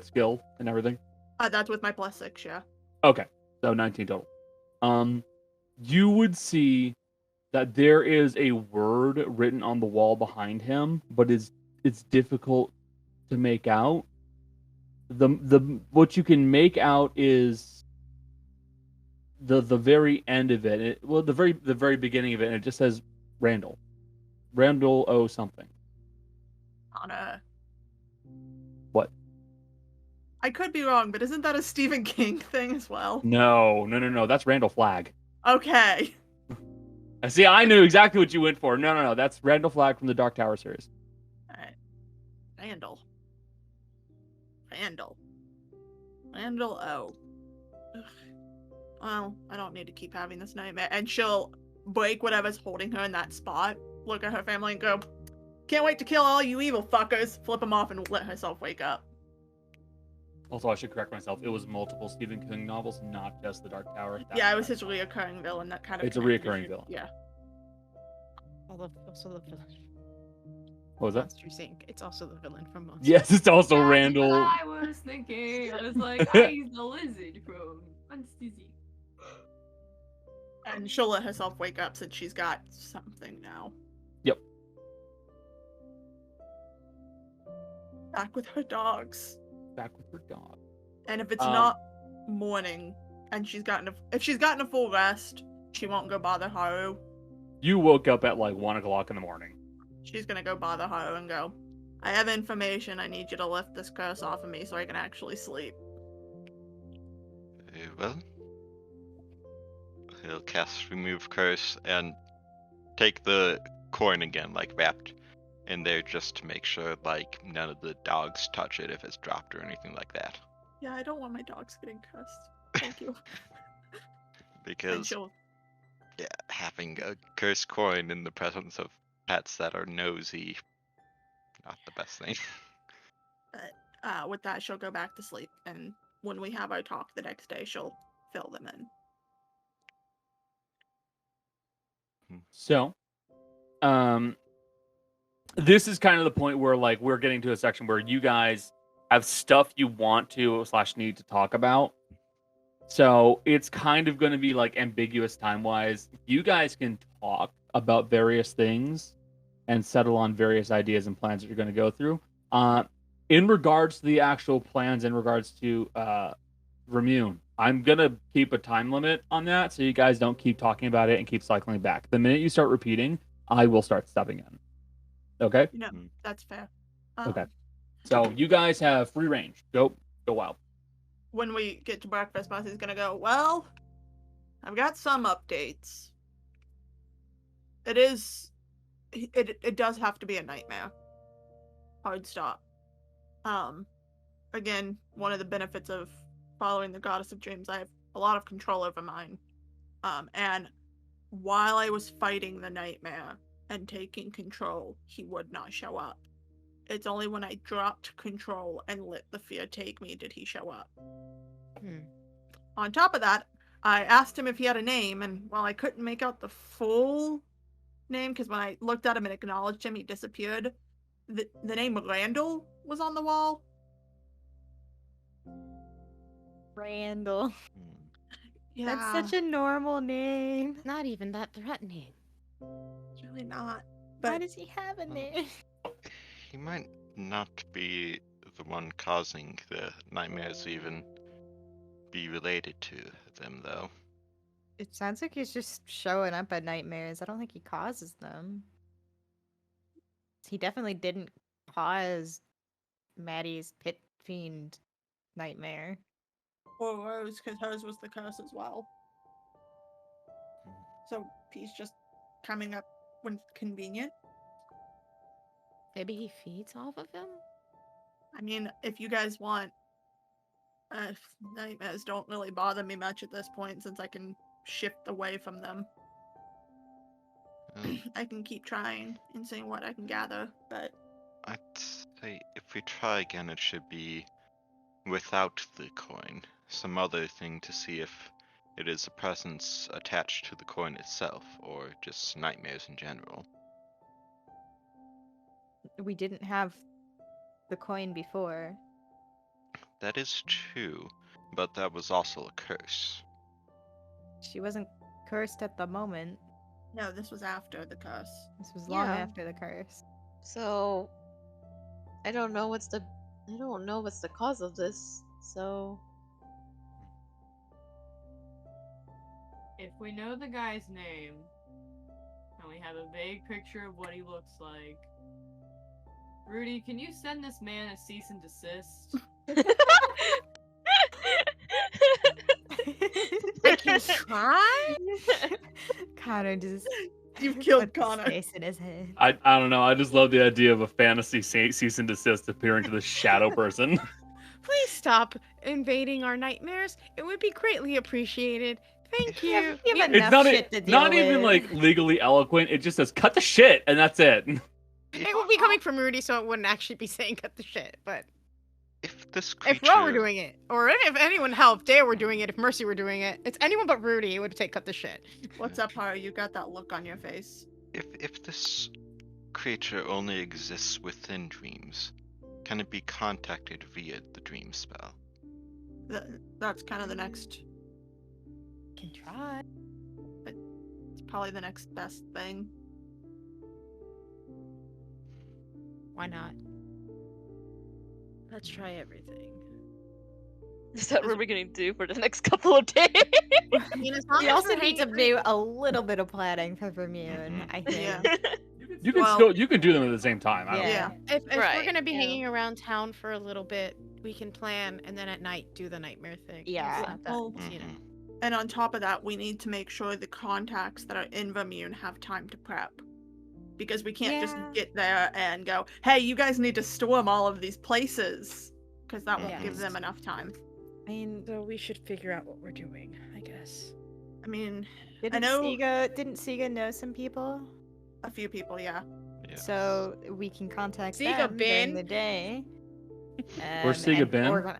skill and everything. That's with my +6, yeah. Okay, so 19 total. You would see that there is a word written on the wall behind him, but it's difficult to make out. The what you can make out is the very end of it. The very beginning of it, and it just says Randall O something. On a... What? I could be wrong, but isn't that a Stephen King thing as well? No. That's Randall Flagg. Okay. See, I knew exactly what you went for. No. That's Randall Flagg from the Dark Tower series. Alright. Randall O. Ugh. Well, I don't need to keep having this nightmare. And she'll break whatever's holding her in that spot, look at her family and go, can't wait to kill all you evil fuckers, flip them off and let herself wake up. Also, I should correct myself. It was multiple Stephen King novels, not just the Dark Tower. Yeah, it was his reoccurring villain that kind of... It's a reoccurring villain. Yeah. Also the villain. What was that? Monsters Inc. It's also the villain from Monsters. Yes, it's also That's Randall. what I was thinking. I was like, he's the lizard from Monsters Inc. And she'll let herself wake up since she's got something now. Yep. Back with her dogs. Back with her dog. And if it's not morning and if she's gotten a full rest, she won't go bother Haru. You woke up at like 1 o'clock in the morning. She's gonna go bother Haru and go, I have information, I need you to lift this curse off of me so I can actually sleep. Well, he'll cast Remove Curse and take the coin again, like wrapped in there, just to make sure like none of the dogs touch it if it's dropped or anything like that. Yeah, I don't want my dogs getting cursed. Thank you. And Because she'll... yeah, having a cursed coin in the presence of pets that are nosy, not the best thing. with that, she'll go back to sleep, and when we have our talk the next day, she'll fill them in. So, this is kind of the point where like we're getting to a section where you guys have stuff you want to / need to talk about. So it's kind of going to be like ambiguous time-wise. You guys can talk about various things and settle on various ideas and plans that you're going to go through. In regards to the actual plans, in regards to Vremune, I'm going to keep a time limit on that so you guys don't keep talking about it and keep cycling back. The minute you start repeating, I will start stepping in. Okay. You know, Mm. that's fair. Okay. So you guys have free range. Go wild. When we get to breakfast, Mercy's gonna go, well, I've got some updates. It does have to be a nightmare. Hard stop. Again, one of the benefits of following the Goddess of Dreams, I have a lot of control over mine. And while I was fighting the nightmare and taking control, he would not show up. It's only when I dropped control and let the fear take me did he show up. On top of that, I asked him if he had a name, and while I couldn't make out the full name, because when I looked at him and acknowledged him, he disappeared, the name Randall was on the wall. Randall. Hmm. That's such a normal name. Not even that threatening. It's really not. Why But does he have a name? He might not be the one causing the nightmares, even be related to them, though. It sounds like he's just showing up at nightmares. I don't think he causes them. He definitely didn't cause Maddie's pit fiend nightmare. or Rose, because hers was the curse as well. So he's just coming up when convenient. Maybe he feeds off of him? I mean, if you guys want, nightmares don't really bother me much at this point since I can shift away from them. Um, I can keep trying and seeing what I can gather, but I'd say if we try again, it should be without the coin. Some other thing to see if it is a presence attached to the coin itself, or just nightmares in general. We didn't have the coin before. That is true, but that was also a curse. She wasn't cursed at the moment. no, this was after the curse. This was long Yeah. after the curse. So I don't know what's the cause of this. So If we know the guy's name, and we have a vague picture of what he looks like, Rudy, can you send this man a cease and desist? I can try? Connor just You've killed put the Connor. space in his head. I don't know. I just love the idea of a fantasy cease and desist appearing to the shadow person. Please stop invading our nightmares. It would be greatly appreciated. Thank you. You have It's enough not shit to deal not even with. like legally eloquent. It just says cut the shit and that's it. It would be coming from Rudy, so it wouldn't actually be saying cut the shit. But If this creature, if Ro were doing it, or if anyone helped, Deah were doing it, if Mercy were doing it, it's anyone but Rudy, it would take cut the shit. What's up, Haru? You got that look on your face. if this creature only exists within dreams, can it be contacted via the dream spell? That's kind of the next. Can try. It's probably the next best thing. Why not? Let's try everything. is that what we're gonna do for the next couple of days? I mean, as long We as also we're need to hanging- do a little bit of planning for Vremune, Mhm. I think. Yeah. You can Well- you can do them at the same time. I don't Yeah. know. If we're Right, gonna be yeah. hanging around town for a little bit, we can plan and then at night do the nightmare thing. Yeah. It's not that, Well, you know. Mhm. And on top of that, we need to make sure the contacts that are in Vremune have time to prep. Because we can't just Yeah. get there and go, hey, you guys need to storm all of these places. Because that won't give Yes. them enough time. I mean, So we should figure out what we're doing, I guess. I mean, didn't know- Sega know some people? a few people, yeah. Yes. So we can contact Sega them during been? the day. Where's Sega and been? organ-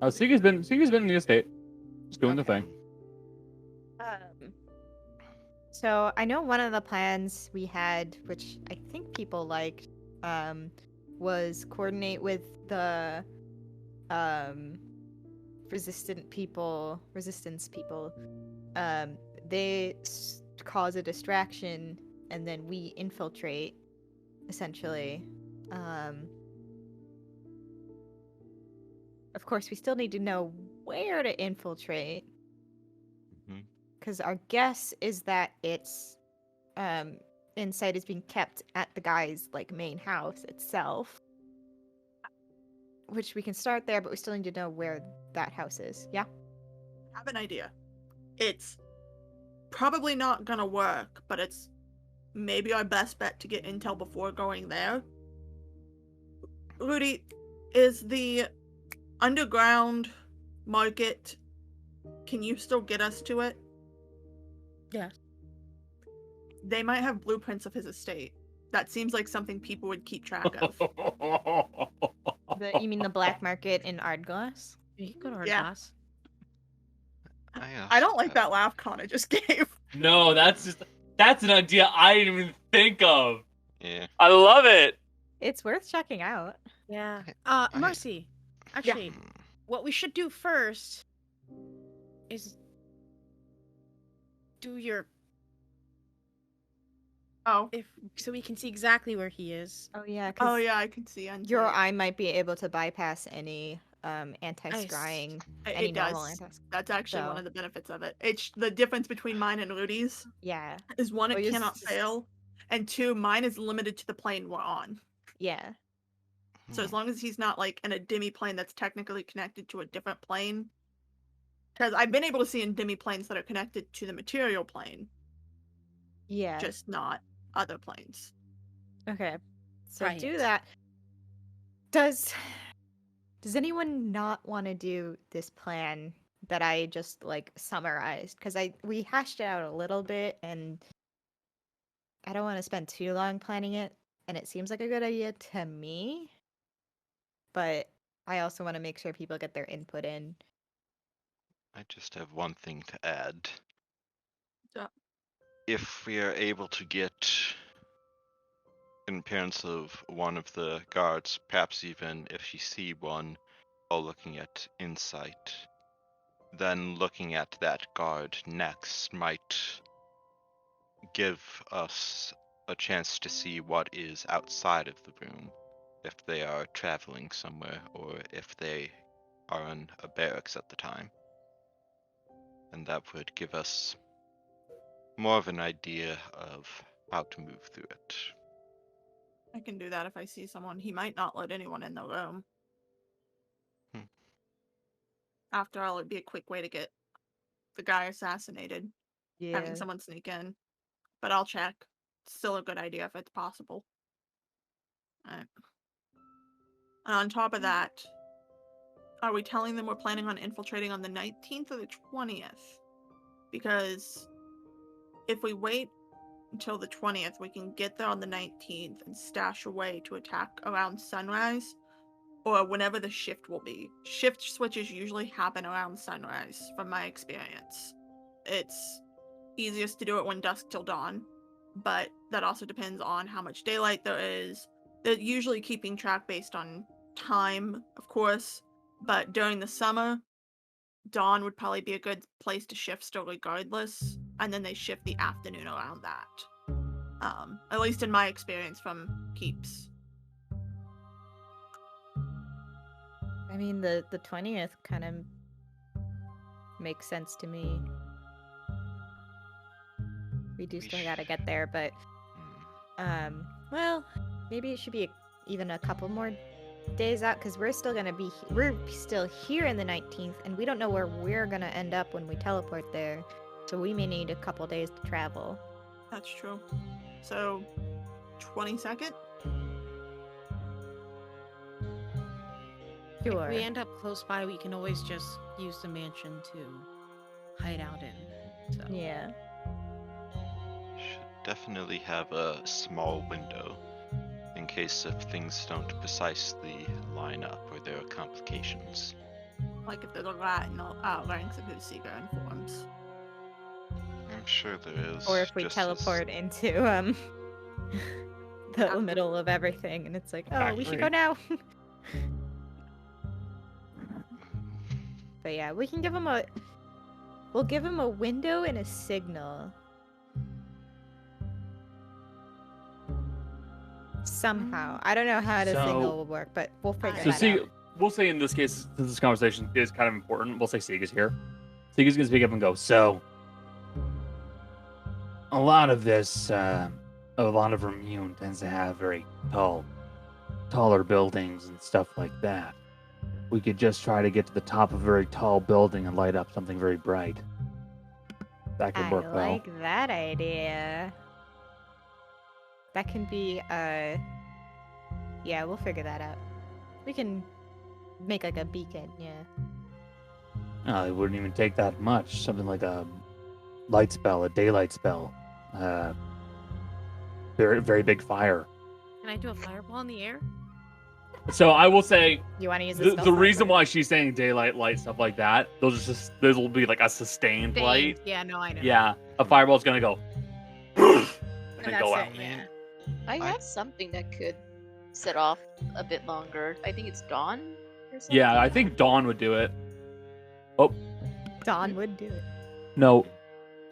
Sega's been in the estate. Just doing the Okay. thing. So I know one of the plans we had, which I think people liked, was coordinate with the resistance people. They cause a distraction, and then we infiltrate, essentially. Of course, we still need to know where to infiltrate. Mhm. Because our guess is that it's insight is being kept at the guy's like main house itself. Which we can start there, but we still need to know where that house is. Yeah? I have an idea. It's probably not gonna work, but it's maybe our best bet to get intel before going there. Rudy, is the underground market, can you still get us to it? Yes. They might have blueprints of his estate. That seems like something people would keep track of. You mean the black market in Ardglass? You can go to our Yeah. class. I don't like that laugh Connor just gave. No, that's an idea I didn't even think of. Yeah. I love it. It's worth checking out. Yeah. I- Marcy, actually, what we should do first is do your so we can see exactly where he is. Oh yeah. Oh yeah, I can see. Your eye might be able to bypass any anti-scrying. Any It normal does. anti. That's actually one So- of the benefits of it. It's the difference between mine and Rudy's Yeah. is one, Well, it yours cannot is- fail, and two, mine is limited to the plane we're on. Yeah. So as long as he's not like in a demi plane that's technically connected to a different plane, because I've been able to see in demi planes that are connected to the material plane, Yeah. just not other planes. Okay. So Right. do that. Does anyone not want to do this plan that I just like summarized? Because we hashed it out a little bit, and I don't want to spend too long planning it. And it seems like a good idea to me, but I also want to make sure people get their input in. I just have one thing to add. Yeah. If we are able to get an appearance of one of the guards, perhaps even if you see one while looking at insight, then looking at that guard next might give us a chance to see what is outside of the room, if they are traveling somewhere or if they are in a barracks at the time. And that would give us more of an idea of how to move through it. I can do that if I see someone. He might not let anyone in the room. After all, it'd be a quick way to get the guy assassinated, having someone sneak in. But I'll check. It's still a good idea if it's possible. Alright. And on top of that, are we telling them we're planning on infiltrating on the 19th or the 20th? Because if we wait until the 20th, we can get there on the 19th and stash away to attack around sunrise, or whenever the shift will be. Shift switches usually happen around sunrise, from my experience. It's easiest to do it when dusk till dawn, but that also depends on how much daylight there is. They're usually keeping track based on time, of course, but during the summer, dawn would probably be a good place to shift still regardless, and then they shift the afternoon around that. At least in my experience from keeps. I mean, the 20th kind of makes sense to me. We do still gotta get there, but well, maybe it should be even a couple more days out, because we're still here in the 19th, and we don't know where we're gonna end up when we teleport there, so we may need a couple days to travel. That's true. So, 22nd? Sure. If we end up close by, we can always just use the mansion to hide out in. So. Yeah. Should definitely have a small window in case if things don't precisely line up or there are complications. Like if there's a rat in the ranks of who Seeker informs. I'm sure there is. Or if we just teleport into the middle of everything, and it's like, oh, we should go now. But yeah, we can give him we'll give him a window and a signal. Somehow. I don't know how the signal will work, but we'll figure that out. We'll say in this case, since this conversation is kind of important, we'll say Siga's here. Siga's going to speak up and go, so, a lot of this a lot of Vremune tends to have very taller buildings and stuff like that. We could just try to get to the top of a very tall building and light up something very bright. That could I work well. like that idea. That can be, yeah, we'll figure that out. We can make like a beacon, yeah. It wouldn't even take that much. Something like a light spell, a daylight spell. Very, very big fire. Can I do a fireball in the air? So I will say, You want to use the reason why she's saying daylight, light, stuff like that, those will be like a sustained light. Yeah, no, I know. Yeah, a fireball's gonna go and then That's go it, out. yeah. I have something that could set off a bit longer. I think it's dawn or something. Yeah, I think Dawn would do it. Oh Dawn would do it. no,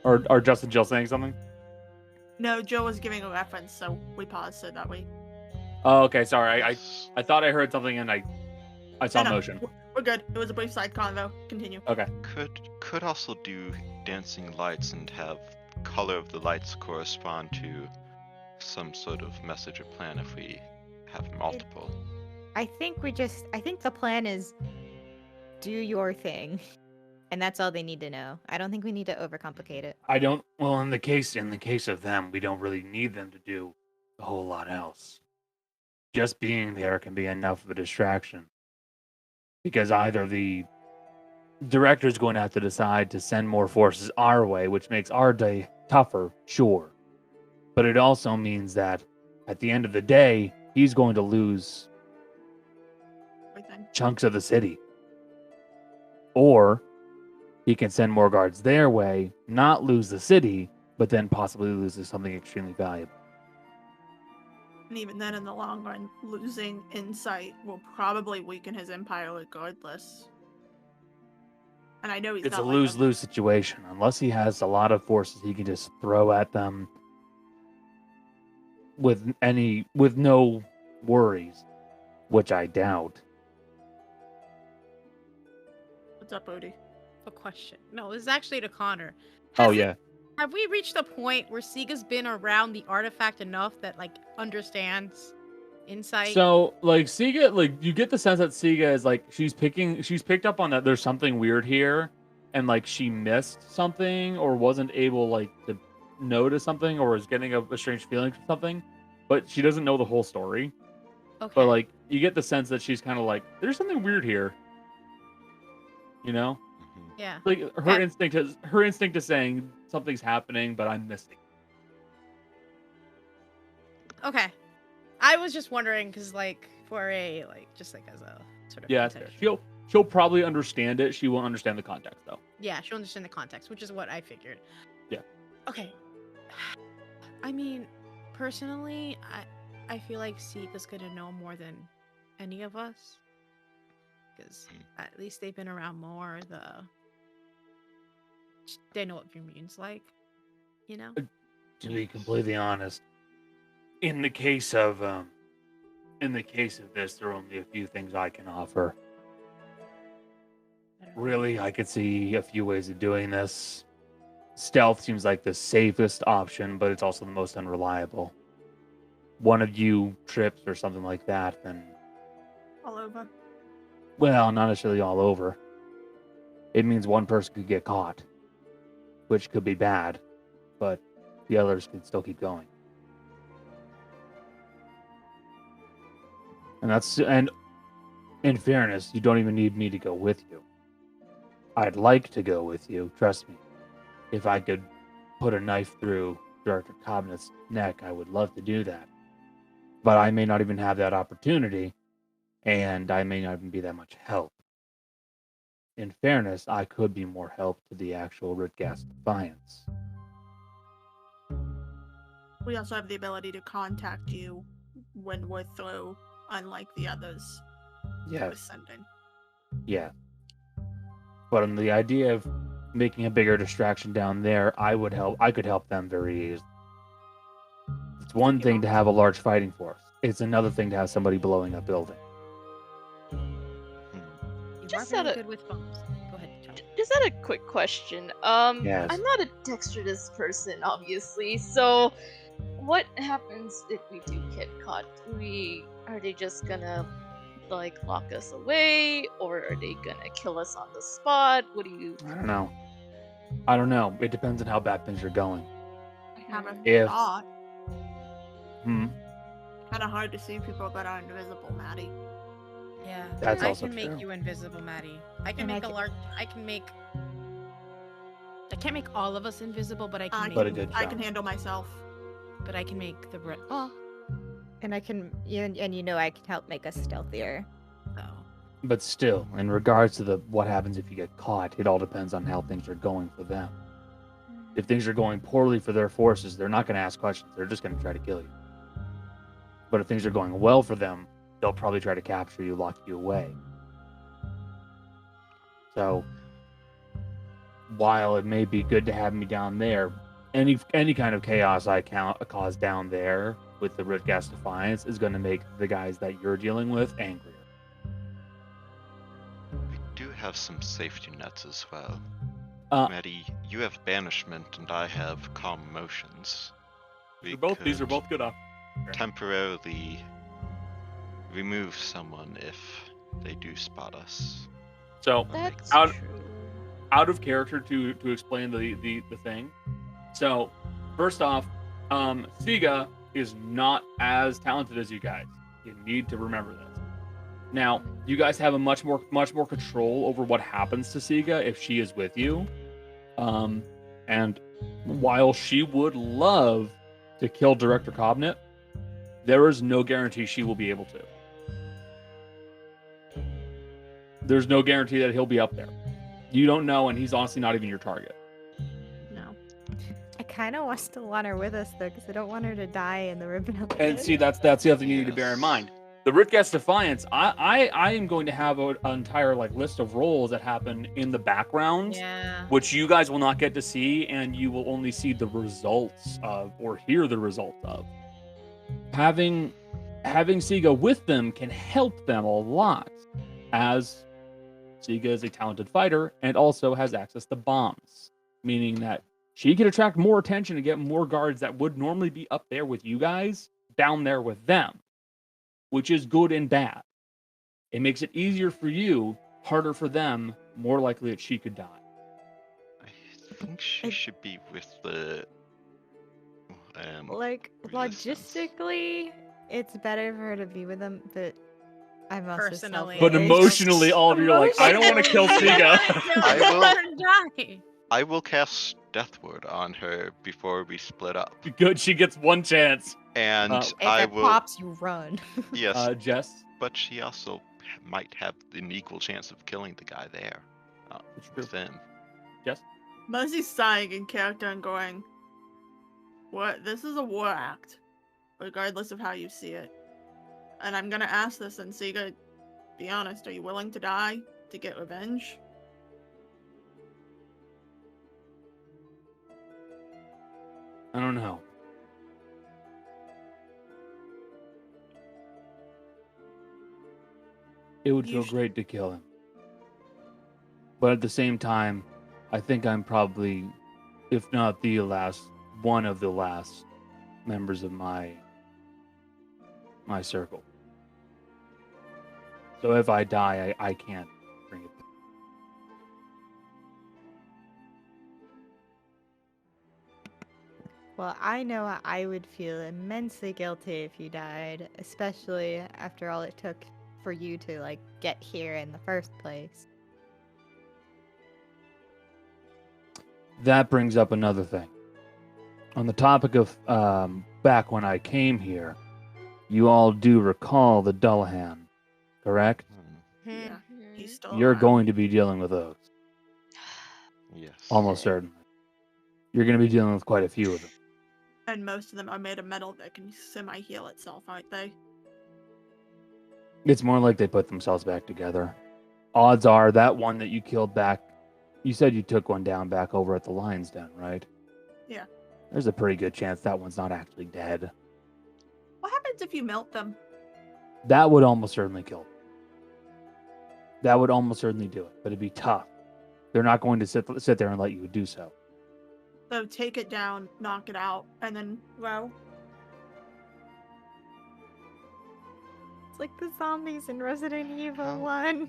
or Justin Jill saying something. No, Joe was giving a reference, so we paused so that we. Oh, okay, sorry. I thought I heard something and I saw No, motion. We're good. It was a brief side convo. Continue. Okay. Could also do dancing lights and have color of the lights correspond to some sort of message or plan if we have multiple. I think the plan is do your thing. And that's all they need to know. I don't think we need to overcomplicate it. Well, in the case of them, we don't really need them to do a whole lot else. Just being there can be enough of a distraction. Because either the director's going to have to decide to send more forces our way, which makes our day tougher, sure. But it also means that at the end of the day, he's going to lose Everything. chunks of the city. Or he can send more guards their way, not lose the city, but then possibly loses something extremely valuable. And even then, in the long run, losing insight will probably weaken his empire regardless. And I know he's It's not a like lose-lose situation. Unless he has a lot of forces he can just throw at them with no worries, which I doubt. What's up, Odie? A question. No, this is actually to Connor. Oh Has it- yeah. Have we reached a point where Siga's been around the artifact enough that like understands insight? So like Siga, like you get the sense that Siga is like she's picked up on that there's something weird here, and like she missed something or wasn't able like to notice something or is getting a strange feeling for something, but she doesn't know the whole story. Okay. But like you get the sense that she's kind of like there's something weird here. You know, yeah. like her Okay. instinct is saying something's happening, but I'm missing. Okay. I was just wondering because like for a like just like as a sort of Yeah, that's fair. context. She'll probably understand it. She won't understand the context though. Yeah, she'll understand the context, which is what I figured. Yeah. Okay. I mean, personally, I feel like Siga's gonna know more than any of us. Because at least they've been around more. They know what Vremune's like, you know. To be completely honest, in the case of this, there are only a few things I can offer. Really, I could see a few ways of doing this. Stealth seems like the safest option, but it's also the most unreliable. One of you trips or something like that, then All over. well, not necessarily all over. It means one person could get caught, which could be bad, but the others can still keep going. And in fairness, you don't even need me to go with you. I'd like to go with you, trust me. If I could put a knife through Director Cobbinet's neck, I would love to do that. But I may not even have that opportunity, and I may not even be that much help. In fairness, I could be more help to the actual Ritgast Defiance. We also have the ability to contact you when we're through, unlike the others. Yeah, With sending. yeah. But on the idea of making a bigger distraction down there, I could help them very easily. It's one thing to have a large fighting force. It's another thing to have somebody blowing a building. You Just are very out of- good with phones. Go ahead, John. Just had a quick question. Yes. I'm not a dexterous person, obviously. So, what happens if we do get caught? Are they just gonna like lock us away, or are they gonna kill us on the spot? What do you? I don't know. It depends on how bad things are going. I have a If- thought. Hmm. Kind of hard to see people that are invisible, Maddie. Yeah, That's I also can make true. you invisible, Maddie. I can And I make a can- large. I can't make all of us invisible, but I can. I make But a can, good I job. can handle myself. But I can make the. And I can, and you know I can help make us stealthier. So. But still, in regards to what happens if you get caught, it all depends on how things are going for them. If things are going poorly for their forces, they're not going to ask questions. They're just going to try to kill you. But if things are going well for them, they'll probably try to capture you, lock you away. So, while it may be good to have me down there, any kind of chaos I cause down there with the Rootcast Defiance is going to make the guys that you're dealing with angrier. We do have some safety nets as well. Uh, Maddie, you have banishment and I have calm emotions. These are both could good options. temporarily remove someone if they do spot us. So, That's Out- true. out of character to explain the thing. So, first off, Siga is not as talented as you guys. You need to remember this. Now, you guys have a much more control over what happens to Siga if she is with you. And while she would love to kill Director Cobbnet, there is no guarantee she will be able to. There's no guarantee that he'll be up there. You don't know, and he's honestly not even your target. No. I kind of still want her with us though, because I don't want her to die in the ribbon of And see, that's the other thing you need to bear in mind. The Rootcast Defiance, I am going to have an entire list of roles that happen in the background, Yeah. which you guys will not get to see, and you will only see the results of, or hear the results of. Having Siga with them can help them a lot, as Siga is a talented fighter and also has access to bombs, meaning that she can attract more attention and get more guards that would normally be up there with you guys down there with them, which is good and bad. It makes it easier for you, harder for them, more likely that she could die. I think she should be with the Like, resistance. logistically, it's better for her to be with them, but I'm also Personally. But selfish. emotionally, all of you are like, I don't want to kill Siga. I will cast Death Ward on her before we split up. Good, she gets one chance. And If If I it will pops, you run. yes, Jess? but she also might have an equal chance of killing the guy there. It's true. With them. Jess? Mercy's sighing in character and going, "What? This is a war act, regardless of how you see it. And I'm gonna ask this, and Siga, be honest, are you willing to die to get revenge?" I don't know. It would You feel great to kill him. But at the same time, I think I'm probably, if not the last, one of the last members of my circle. So if I die, I can't bring it back. Well, I know I would feel immensely guilty if you died, especially after all it took for you to, get here in the first place. That brings up another thing. On the topic of back when I came here, you all do recall the Dullahan, correct? Yeah, he's still You're around. going to be dealing with those, Yes. almost certainly. You're going to be dealing with quite a few of them. And most of them are made of metal that can semi-heal itself, aren't they? It's more like they put themselves back together. Odds are that one that you killed back, you said you took one down back over at the Lion's Den, right? Yeah. There's a pretty good chance that one's not actually dead. What happens if you melt them? That would almost certainly kill them. That would almost certainly do it, but it'd be tough. They're not going to sit there and let you do so. So take it down, knock it out, and then, well, It's like the zombies in Resident Evil How- 1.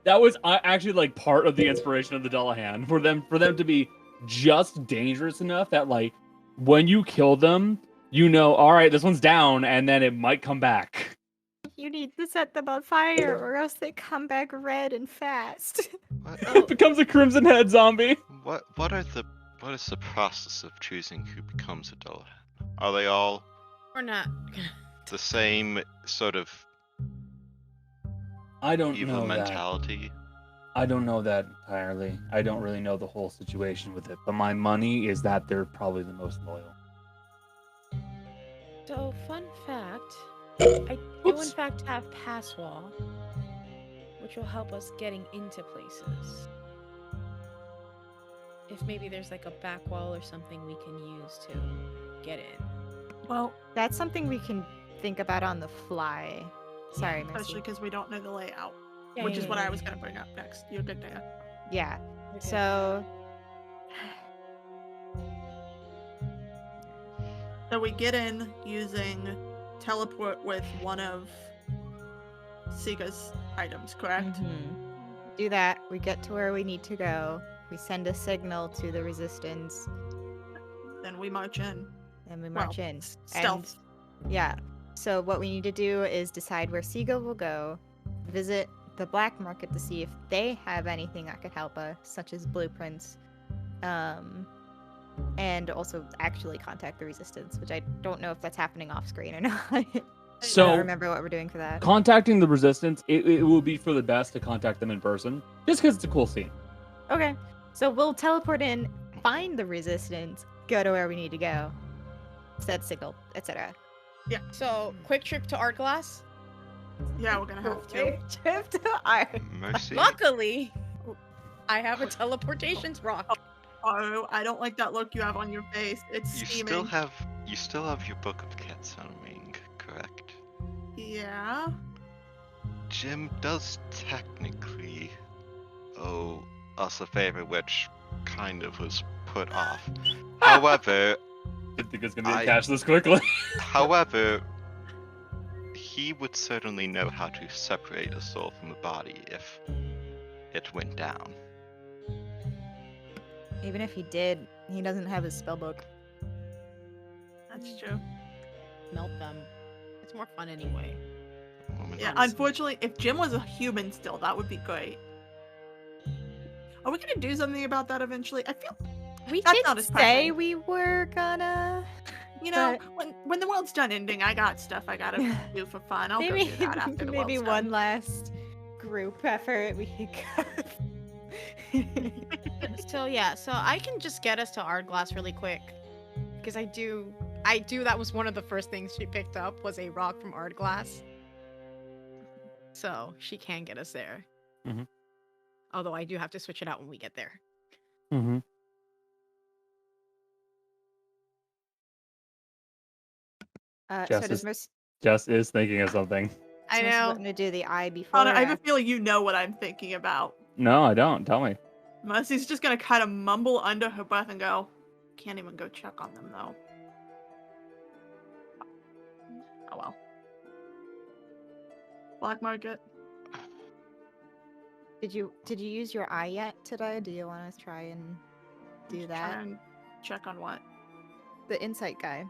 That was actually like part of the inspiration of the Dullahan for them to be just dangerous enough that like when you kill them, you know, all right, this one's down, and then it might come back. You need to set them on fire, or else they come back red and fast. It becomes a Crimson Head zombie. What is the process of choosing who becomes a Dullahan? Are they all Or not. the same sort of I don't evil know that. mentality? I don't know that entirely. I don't really know the whole situation with it, but my money is that they're probably the most loyal. So, fun fact, I do in Oops. fact have pass wall, which will help us getting into places. If maybe there's like a back wall or something we can use to get in. Well, That's something we can think about on the fly. Sorry, Mercy. especially because we don't know the layout, Yeah, which yeah, is what yeah, I was yeah. going to bring up next. You're good, Deah. Yeah. Okay. So So we get in using teleport with one of Sika's items, correct? do that. We get to where we need to go. We send a signal to the resistance, Then we march in. and we march Well, in. stealth. And, yeah. So what we need to do is decide where Siga will go, visit the black market to see if they have anything that could help us, such as blueprints, and also actually contact the resistance, which I don't know if that's happening off screen or not. I So don't remember what we're doing for that. contacting the resistance, it will be for the best to contact them in person, just because it's a cool scene. Okay. So we'll teleport in, find the resistance, go to where we need to go, set signal, etc. So, quick trip to Art Glass. Yeah, we're going to have to. Trip to Art. Mercy. Luckily, I have a teleportations rock. Oh, I don't like that look you have on your face. It's You steaming. still have your Book of Ketsunwing, correct? Yeah. Jim does technically owe us a favor, which kind of was put off. However, I think it's gonna I- be catch this quickly. however, he would certainly know how to separate a soul from a body if it went down. Even if he did, he doesn't have his spellbook. That's true. Melt them. It's more fun anyway. Woman Yeah, who's- unfortunately, if Jim was a human still, that would be great. Are we going to do something about that eventually? I feel, We That's did not as say pressing. we were gonna. you know, when the world's done ending, I got stuff I got to do for fun. I'll Maybe go do that after the maybe world's one done. last group effort we could go. So yeah, so I can just get us to Art Glass really quick, because I do. That was one of the first things she picked up was a rock from Art Glass. So she can get us there. Mhm. Although I do have to switch it out when we get there. Mm-hmm. So Jess does is- Mercy Jess is thinking of something. I know. want to do the eye before? Connor, I have or a feeling you know what I'm thinking about. No, I don't. Tell me. Mercy's just going to kind of mumble under her breath and go, can't even go check on them, though. Oh well. Black market. Did you use your eye yet today? Do you want to try and do Just that? try and check on what? The insight guy.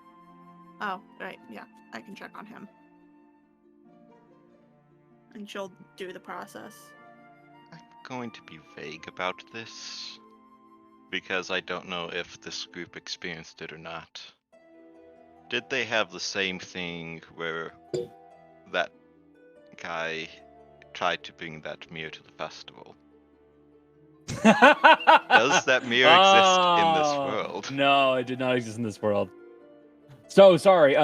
Oh, right. Yeah, I can check on him. And she'll do the process. I'm going to be vague about this because I don't know if this group experienced it or not. Did they have the same thing where that guy tried to bring that mirror to the festival? Does that mirror exist in this world? No, it did not exist in this world. So sorry.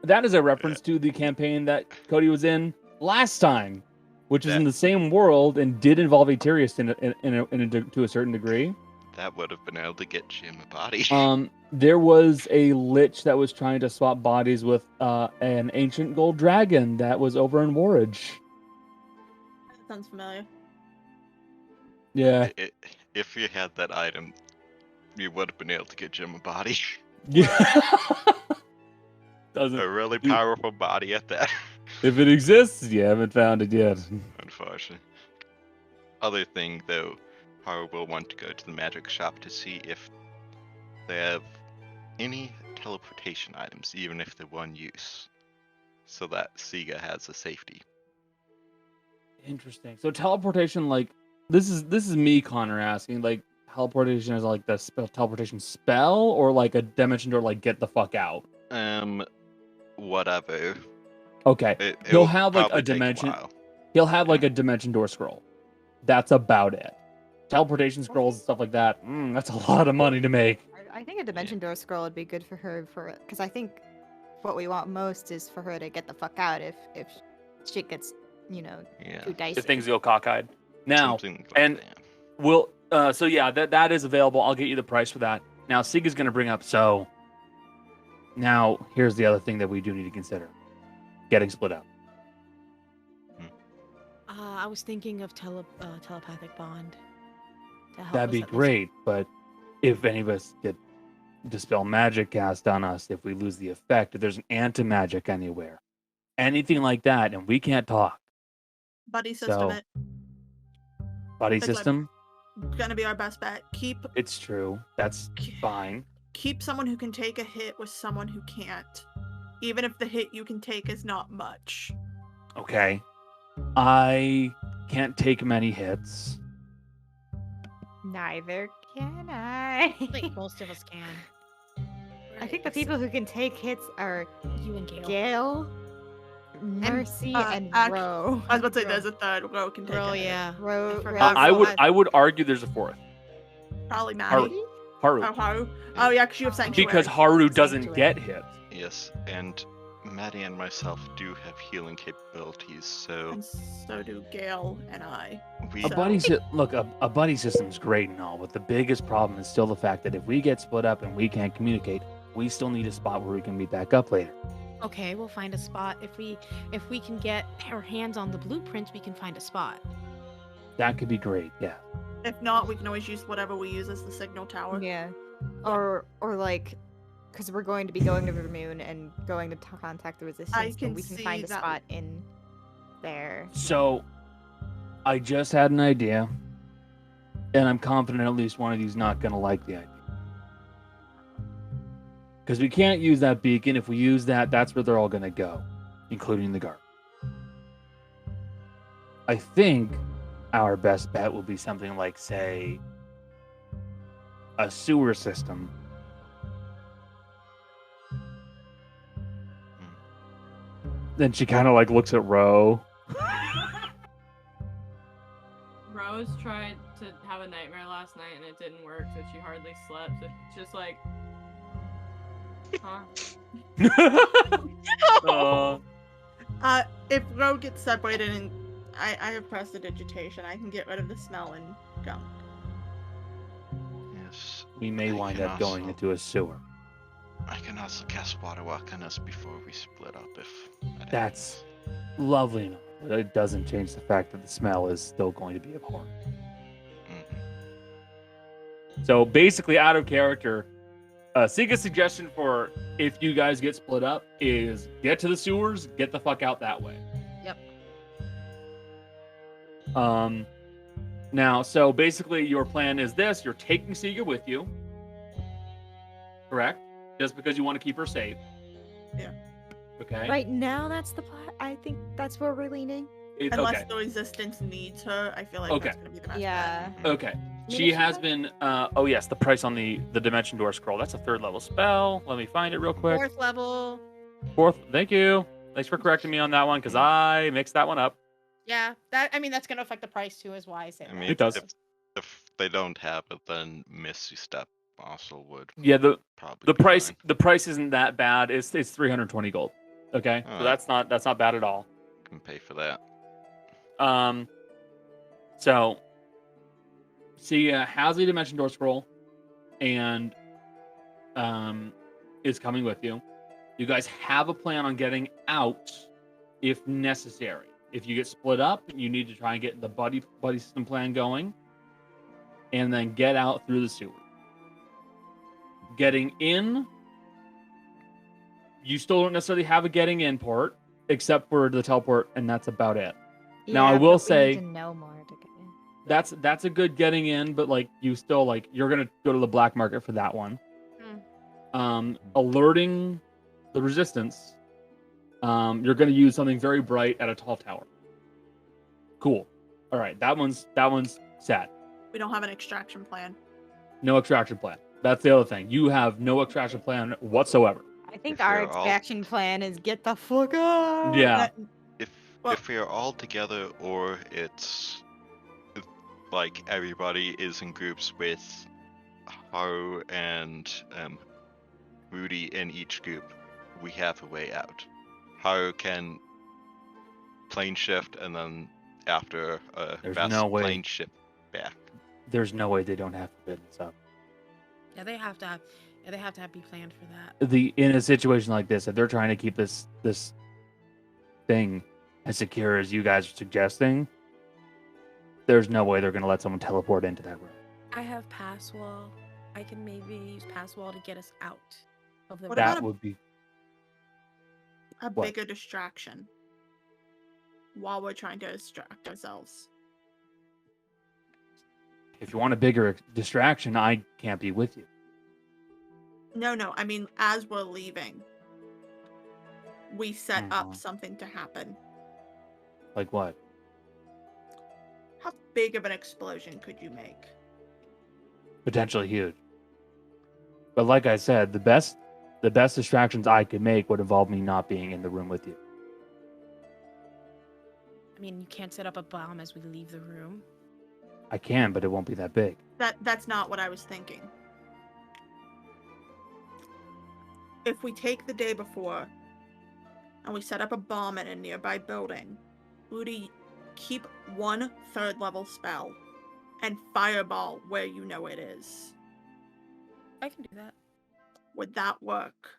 That is a reference to the campaign that Cody was in last time, which is in the same world and did involve Aterius to a certain degree. That would have been able to get Jim a body. There was a lich that was trying to swap bodies with an ancient gold dragon that was over in Warridge. That sounds familiar. Yeah. If you had that item, you would have been able to get Jim a body. Yeah. Doesn't A really do- powerful body at that. If it exists, you haven't found it yet. Unfortunately. Other thing, though, Haru will want to go to the magic shop to see if they have any teleportation items, even if they're one use, so that Siga has a safety. Interesting. So teleportation, like this is me, Connor, asking like teleportation is like the teleportation spell or like a dimension door, like get the fuck out. Whatever. Okay, It he'll will have like probably a take dimension. while. He'll have like a dimension door scroll. That's about it. Teleportation scrolls and stuff like that. That's a lot of money to make. I think a dimension door scroll would be good for her because I think what we want most is for her to get the fuck out if shit gets Yeah. too dicey. If things go cockeyed. Now, Something like and that. we'll so yeah, that is available. I'll get you the price for that. Now, Siga's gonna bring up. So now here's the other thing that we do need to consider: getting split up. I was thinking of telepathic bond. To help That'd us be at least- great, but if any of us get dispel magic cast on us, if we lose the effect, if there's an anti-magic anywhere, anything like that, and we can't talk, Buddy system So- it. buddy It's like- system, Gonna be our best bet. it's true. That's fine. Keep someone who can take a hit with someone who can't. Even if the hit you can take is not much. Okay. I can't take many hits. Neither can I. I think most of us can. I think the people who can take hits are You and Gale. Gale, Mercy, and Ro. I was about to say Ro. there's a third. Ro can take Oh a hit. yeah. Ro, I forgot. I would Ro- I would argue there's a fourth. Probably Haru. Maddie. Haru. Oh, Haru. Oh, yeah, because you have Sanctuary. Because Haru doesn't Sanctuary. get hit. Yes, and Maddie and myself do have healing capabilities, so And so do Gale and I. we A So- buddy look, a buddy system's great and all, but the biggest problem is still the fact that if we get split up and we can't communicate, we still need a spot where we can meet back up later. Okay, we'll find a spot. If we can get our hands on the blueprint, we can find a spot. That could be great, yeah. If not, we can always use whatever we use as the signal tower. Yeah. Or like, because we're going to be going to Vremune and going to contact the resistance, can and we can see find a that- spot in there. So, I just had an idea, and I'm confident at least one of you's not going to like the idea. Because we can't use that beacon. If we use that, that's where they're all going to go, including the guard. I think our best bet will be something like, say, a sewer system. Then she kind of like looks at Ro. Rose tried to have a nightmare last night and it didn't work, so she hardly slept. So it's just like, huh? If Ro gets separated and I have prestidigitation, I can get rid of the smell and gunk. yes. We may I wind can up going also- into a sewer. I can also cast Water Walk on us before we split up if that That's happens. lovely enough, but it doesn't change the fact that the smell is still going to be abhorrent. Mhm. So basically, out of character, Siga's suggestion for if you guys get split up is get to the sewers, get the fuck out that way. Yep. Now, so basically, your plan is this: you're taking Siga with you, correct? Just because you want to keep her safe. Yeah. Okay. Right now, that's the plot. I think that's where we're leaning. Unless Okay. the resistance needs her, I feel like Okay. that's gonna be the best Yeah. bet. Okay. She has been. Oh yes, the price on the dimension door scroll. That's a 3rd level spell. Let me find it real quick. 4th level. 4th. Thank you. Thanks for correcting me on that one because I mixed that one up. Yeah, that's gonna affect the price too, is why I say I that. mean, It does. If they don't have it, then Misty Step also would Yeah. The probably be price fine. the price isn't that bad. It's 320 gold. Okay. So Alright. that's not bad at all. Can pay for that. So Sia has a dimension door scroll and is coming with you. You guys have a plan on getting out if necessary. If you get split up, you need to try and get the buddy system plan going and then get out through the sewer. Getting in you still don't necessarily have a getting in port, except for the teleport, and that's about it. Now, I Yeah, will but we say- need to know more to get in. That's a good getting in, but like you still like you're gonna go to the black market for that one. Alerting the resistance. You're gonna use something very bright at a tall tower. Cool. All right, that one's set. We don't have an extraction plan. No extraction plan. That's the other thing. You have no extraction plan whatsoever. I think If our we're all- extraction plan is get the fuck out. Yeah. Well- If we are all together, or it's like everybody is in groups with Haru and Rudy in each group, we have a way out. Haru can plane shift, and then after a There's fast no way. plane shift back. There's no way they don't have forbidden stuff. Yeah, they have to have be planned for that. In a situation like this, if they're trying to keep this thing as secure as you guys are suggesting, there's no way they're gonna let someone teleport into that room. I have pass wall. I can maybe use pass wall to get us out of the What room. about That a- would be A What? bigger distraction while we're trying to distract ourselves. if you want a bigger distraction, I can't be with you. No, I mean, as we're leaving, we set Mhm. up something to happen. Like what? How big of an explosion could you make? Potentially huge. But like I said, the best distractions I could make would involve me not being in the room with you. I mean, you can't set up a bomb as we leave the room. I can, but it won't be that big. That's not what I was thinking. If we take the day before and we set up a bomb in a nearby building, Rudy, keep 1 3rd-level spell and fireball where you know it is. I can do that. Would that work?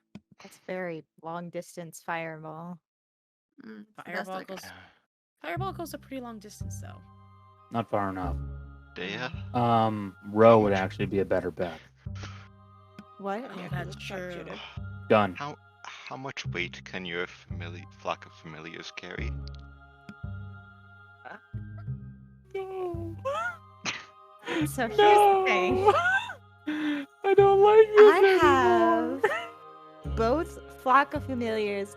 That's very long distance fireball. It's the best I Fireball got. Fireball goes a pretty long distance, though. Not far enough. Deah? Row would actually be a better bet. What? Oh, that's true. Done. How much weight can your flock of familiars carry? So here's the thing. I don't like this I have both flock of familiars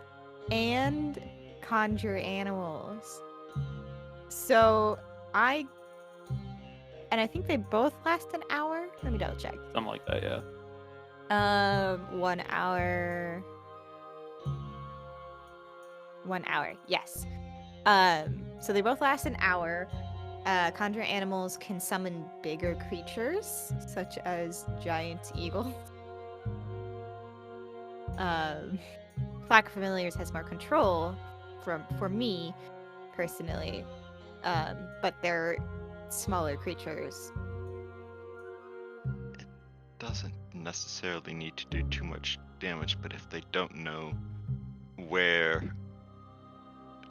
and conjure animals. So I think they both last an hour. Let me double check. Something like that, yeah. 1 hour. 1 hour, yes. So they both last an hour. Conjure animals can summon bigger creatures, such as giant eagles. Flock of Familiars has more control for me, personally. But they're smaller creatures. Doesn't necessarily need to do too much damage, but if they don't know where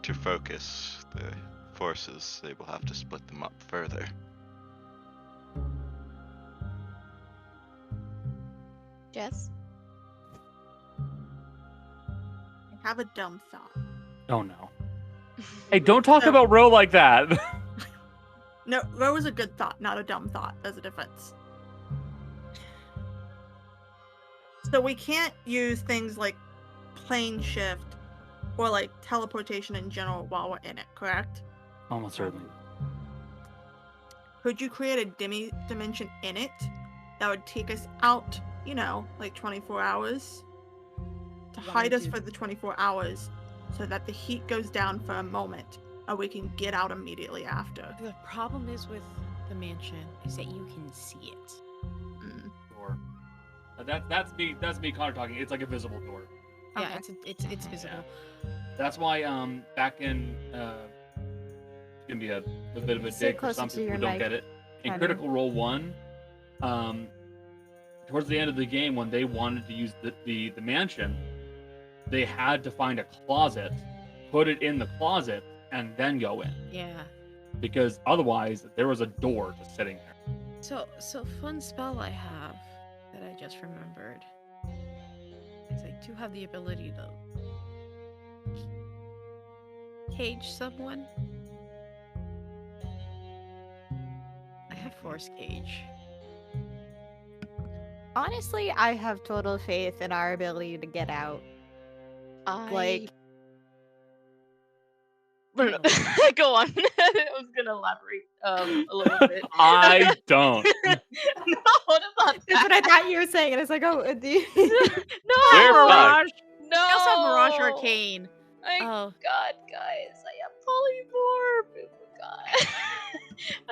to focus the forces, they will have to split them up further. Jess? I have a dumb thought. Oh no. Hey, don't talk about Row like that. No, that was a good thought, not a dumb thought. There's a difference. So we can't use things like plane shift or like teleportation in general while we're in it, correct? Almost certainly. Could you create a dimension in it that would take us out, like 24 hours? To hide us for the 24 hours so that the heat goes down for a moment and we can get out immediately after. The problem is with the mansion is that you can see it. Door. That's me Connor talking. It's like a visible door. Yeah, Okay. it's visible. That's why back in it's gonna be a bit of a Sit dig for closer some to people your who don't mic, get it. In Connor. Critical Role 1, towards the end of the game when they wanted to use the mansion, they had to find a closet, put it in the closet, and then go in. Yeah. Because otherwise there was a door just sitting there. So fun spell I have that I just remembered is I do have the ability to cage someone. I have force cage. Honestly, I have total faith in our ability to get out. Like, Go on. I was gonna elaborate a little bit. I don't. No, what about that's what I that? thought you were saying, and it's like, oh, do you... No, We're Mirage. no. I also have Mirage Arcane. My Oh, God, guys, I am polymorph. Oh God.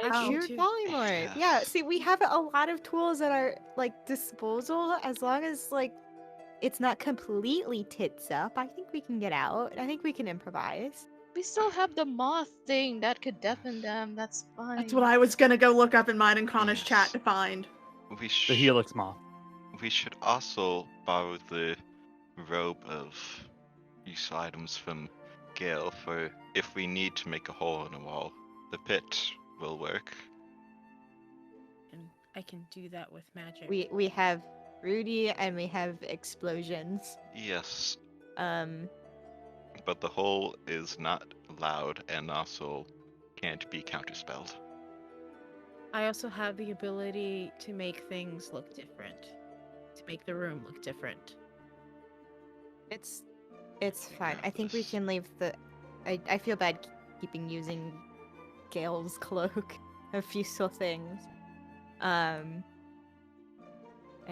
I Oh, should- You're too. polymorph. Yeah, see, we have a lot of tools at our, like, disposal. As long as, like, it's not completely tits up, I think we can get out. I think we can improvise. We still have the moth thing that could deafen them. That's fine. That's what I was gonna go look up in mine and Connor's Yes. chat to find. We The Helix Moth. We should also borrow the robe of useful items from Gale for if we need to make a hole in a wall. The pit will work. and I can do that with magic. We have Rudy and we have explosions. Yes, But but the hole is not loud and also can't be counterspelled. I also have the ability to make things look different. To make the room look different. it's fine. I think we can leave the. I feel bad keeping using Gale's cloak of useful things. I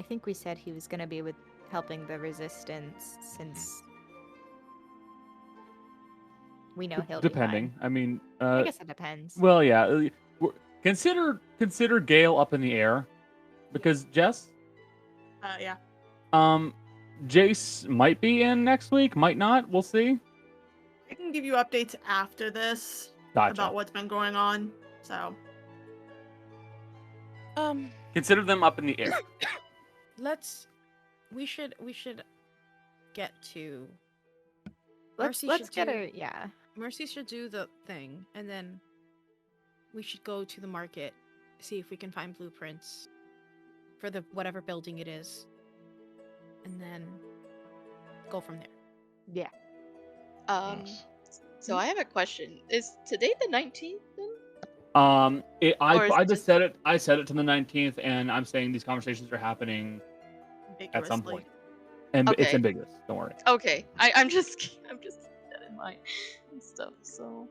think we said he was gonna be with helping the resistance since we know he'll Depending. be fine. I mean, I guess it depends. well, yeah. Consider Gale up in the air, because Jess, Yeah. Jace might be in next week, might not. We'll see. I can give you updates after this Gotcha. about what's been going on. So Consider them up in the air. We should get to Let's Mercy should get do- her. Yeah. Mercy should do the thing, and then we should go to the market, see if we can find blueprints for the whatever building it is, and then go from there. Yeah. Yes. So I have a question. Is today the 19th then? I Or is it just just- said it. I said it to the 19th, and I'm saying these conversations are happening at some ambiguously. point, and it's Okay. ambiguous. Don't worry. Okay. I'm just keeping that in mind and stuff. So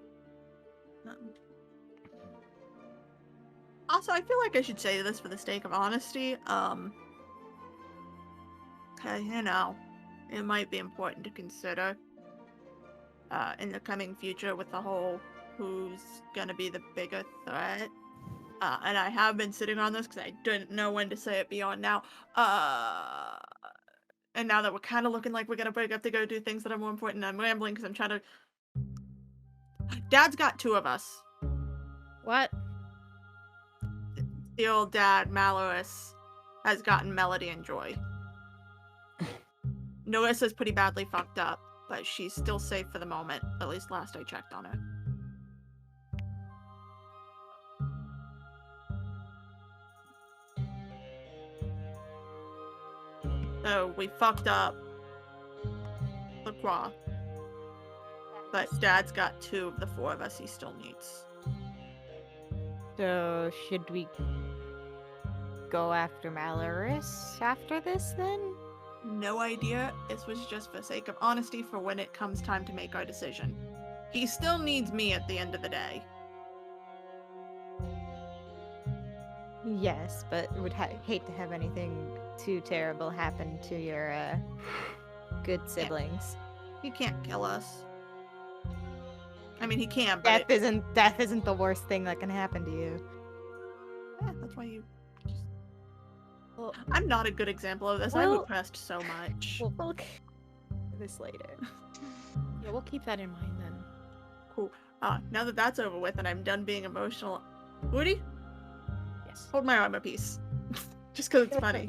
Also, I feel like I should say this for the sake of honesty. Okay, you know, it might be important to consider in the coming future with the whole who's gonna be the bigger threat. And I have been sitting on this because I didn't know when to say it beyond now. And now that we're kind of looking like we're gonna break up to go do things that are more important, I'm rambling because I'm trying to. Dad's got two of us. What? The old dad, Malorus, has gotten Melody and Joy. Norissa's pretty badly fucked up, but she's still safe for the moment. At least last I checked on her. So we fucked up LaCroix. But Dad's got two of the four of us he still needs. So should we go after Malorus after this then? No idea. This was just for sake of honesty for when it comes time to make our decision. He still needs me at the end of the day. Yes, but would hate to have anything too terrible happen to your good siblings. He can't kill us. I mean, he can, but Death isn't the worst thing that can happen to you. that's why you. Well, I'm not a good example of this. I Well- repressed so much. We'll get to this later. yeah, we'll keep that in mind then. Cool. Now that that's over with and I'm done being emotional, Woody, Yes. hold my armor piece. Just because it's funny.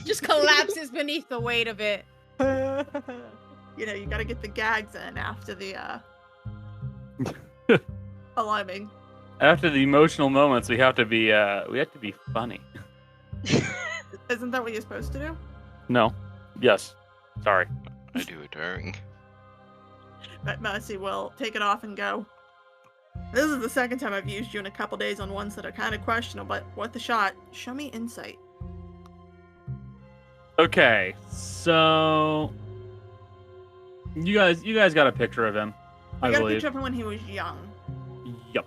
Just collapses beneath the weight of it. You know, you gotta get the gags in after the alarming. After the emotional moments, we have to be funny. Isn't that what you're supposed to do? No. Yes. Sorry. I do it during. But Mercy will take it off and go. This is the second time I've used you in a couple days on ones that are kind of questionable, but worth a shot. Show me insight. Okay, so you guys got a picture of him, I I got a believe. picture of him when he was young. Yep.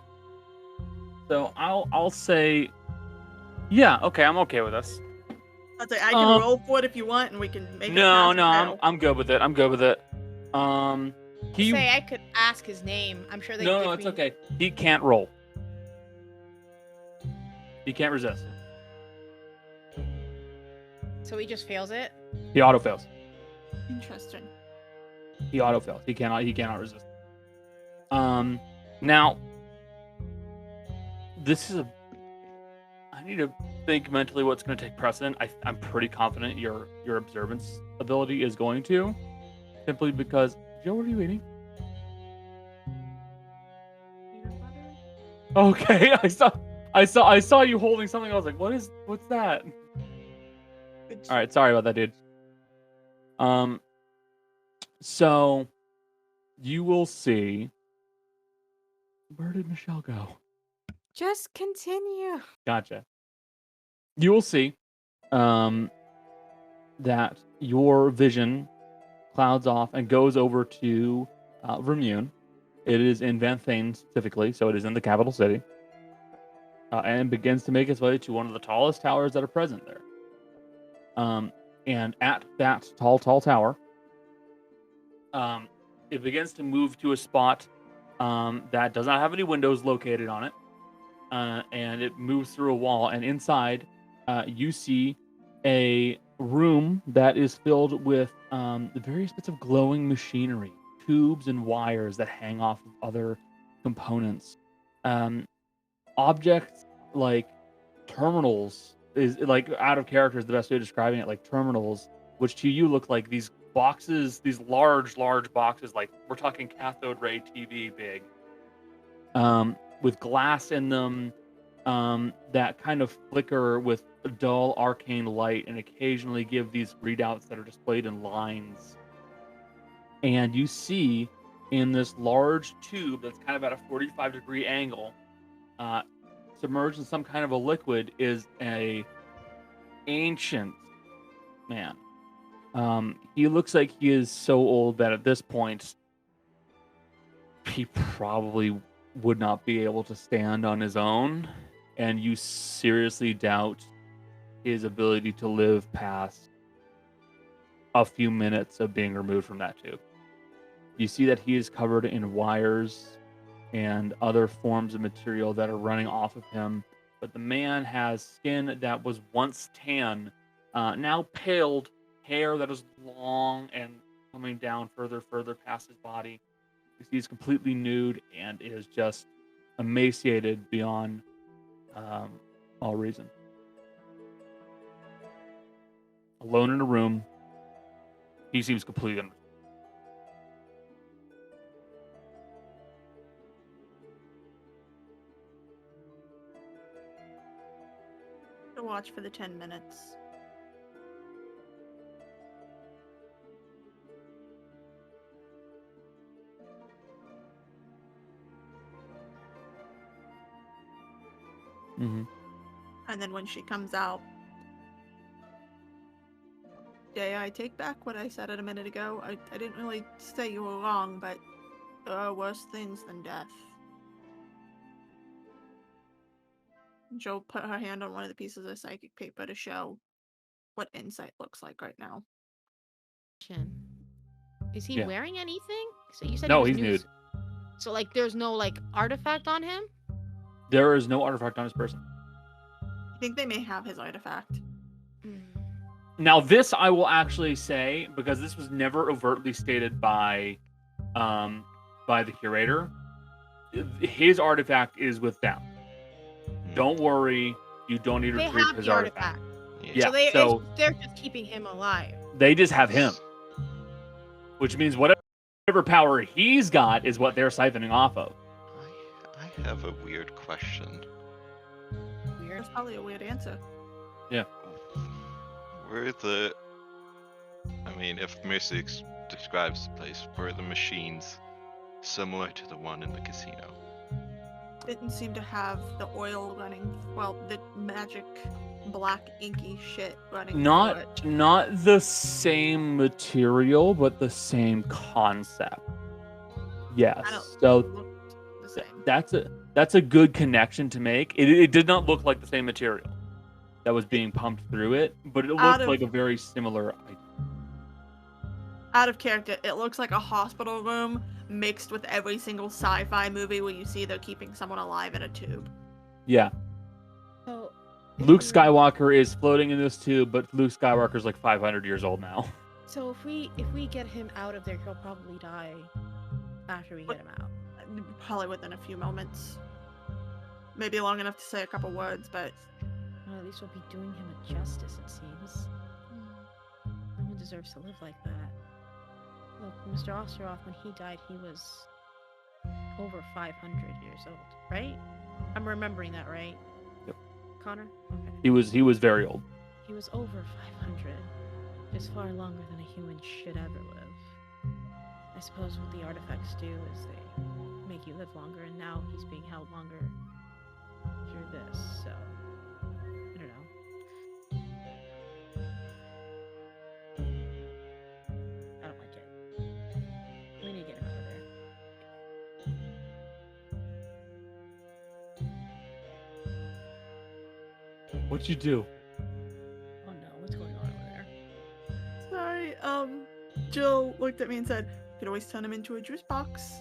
So I'll say, yeah. Okay, I'm okay with this. I'd say I can roll for it if you want, and we can make it. No, pass I'm good with it. I'm good with it. He Say I could ask his name. I'm sure they. no, give it's me... okay. He can't roll. He can't resist. So he just fails it. He auto fails. Interesting. He auto fails. He cannot resist. Now this is I need to think mentally what's going to take precedent. I'm pretty confident your observance ability is going to, simply because. Joe, what are you eating? Peanut butter? Okay, I saw you holding something. I was like, what's that? All right, sorry about that, dude. So you will see. Where did Michelle go? Just continue. Gotcha. You will see, that your vision clouds off and goes over to Vremune. It is in Van Thane specifically, so it is in the capital city, and begins to make its way to one of the tallest towers that are present there. And at that tall tower, it begins to move to a spot that does not have any windows located on it, and it moves through a wall. And inside, you see a room that is filled with various bits of glowing machinery, tubes and wires that hang off of other components. Objects like terminals is like out of character is the best way of describing it. Like terminals, which to you look like these boxes, these large boxes. Like we're talking cathode ray TV big, with glass in them. That kind of flicker with a dull arcane light and occasionally give these readouts that are displayed in lines. And you see in this large tube that's kind of at a 45-degree angle, submerged in some kind of a liquid, is a ancient man. He looks like he is so old that at this point he probably would not be able to stand on his own. And you seriously doubt his ability to live past a few minutes of being removed from that tube. You see that he is covered in wires and other forms of material that are running off of him. But the man has skin that was once tan, now paled, hair that is long and coming down further past his body. You see he's completely nude and is just emaciated beyond all reason. Alone in a room, he seems completely under. To watch for the 10 minutes. Mm-hmm. And then when she comes out, Deah, I take back what I said a minute ago. I didn't really say you were wrong, but there are worse things than death. She'll put her hand on one of the pieces of psychic paper to show what insight looks like right now. Is he Yeah. wearing anything? So you said No, he was he's nude. So like, there's no like artifact on him. There is no artifact on his person. I think they may have his artifact. Now, this I will actually say, because this was never overtly stated by the curator. His artifact is with them. Don't worry, you don't need to They retrieve have his the artifact. artifact. Yeah, So they're just keeping him alive. They just have him, which means whatever power he's got is what they're siphoning off of. I have a weird question. Weird. That's probably a weird answer. Yeah. Were the... I mean, if Mercy describes the place, were the machines similar to the one in the casino? Didn't seem to have the oil running, well, the magic black inky shit running through it. Not the same material, but the same concept. Yes. I don't So looked the same. that's a good connection to make. It did not look like the same material that was being pumped through it, but it looked like a very similar item. Out of character, it looks like a hospital room mixed with every single sci-fi movie where you see they're keeping someone alive in a tube. Yeah. So, Luke Skywalker is floating in this tube, but Luke Skywalker's like 500 years old now. So if we get him out of there, he'll probably die after we get him out. Probably within a few moments. Maybe long enough to say a couple words, but... Well, at least we'll be doing him a justice, it seems. No one deserves to live like that. Look, Mr. Osteroff, when he died, he was over 500 years old, right? I'm remembering that, right? Yep. Connor? Okay. He was very old. He was over 500. It's far longer than a human should ever live. I suppose what the artifacts do is they make you live longer, and now he's being held longer through this, so... I don't know. I don't like it. We need to get him out of there. What'd you do? Oh no, what's going on over there? Sorry, Jill looked at me and said, you could always turn him into a juice box.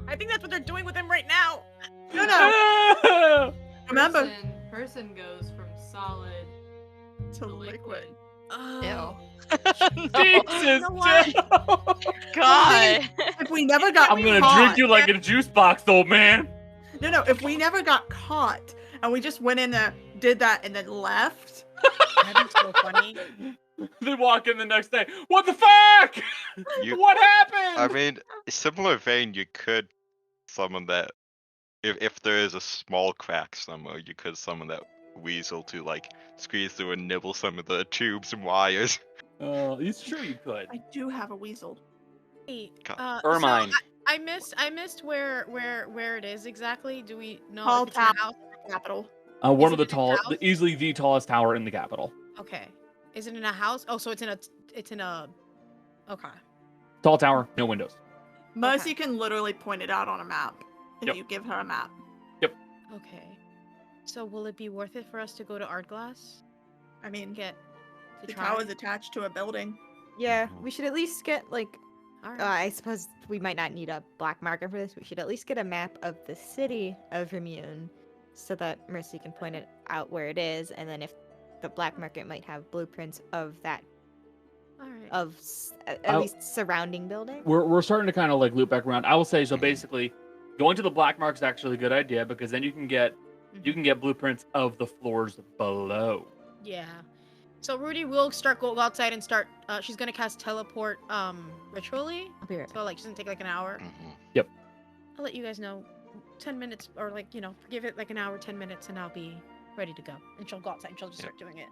I think that's what they're doing with him right now! No! Remember, Person goes from solid to liquid. Oh. Jesus, You know what? Jill! God. If we never got I'm gonna caught, drink you like a juice box, old man. No, if we never got caught and we just went in there, did that, and then left, That'd be so funny. They walk in the next day. What the fuck? What happened? I mean, similar vein, you could summon that. If there is a small crack somewhere, you could summon that weasel to like squeeze through and nibble some of the tubes and wires. It's true you could. I do have a weasel. Hey, God. Ermine. So I missed where it is exactly. Do we know Tall if it's in a tower. house? Capital. One Is of it the in a tallest, house? easily the tallest tower in the capital. Okay. Is it in a house? Oh, so it's in a okay. Tall tower, no windows. Mercy can literally point it out on a map if Yep. you give her a map. Okay. So will it be worth it for us to go to Art Glass? I mean, Get to the try? tower's attached to a building. Yeah, we should at least get like Alright. I suppose we might not need a black marker for this. We should at least get a map of the city of Vremune so that Mercy can point it out where it is, and then if the black market might have blueprints of that Alright. at least surrounding building. We're starting to kind of like loop back around. I will say so. Basically, going to the black mark is actually a good idea because then you can get blueprints of the floors below. Yeah. So Rudy will go outside and start. She's gonna cast teleport ritually. I'll be right So back. like, she's gonna take like an hour. Mhm. I'll let you guys know. 10 minutes or like give it like an hour, 10 minutes, and I'll be ready to go. And she'll go outside and she'll just Yep. start doing it.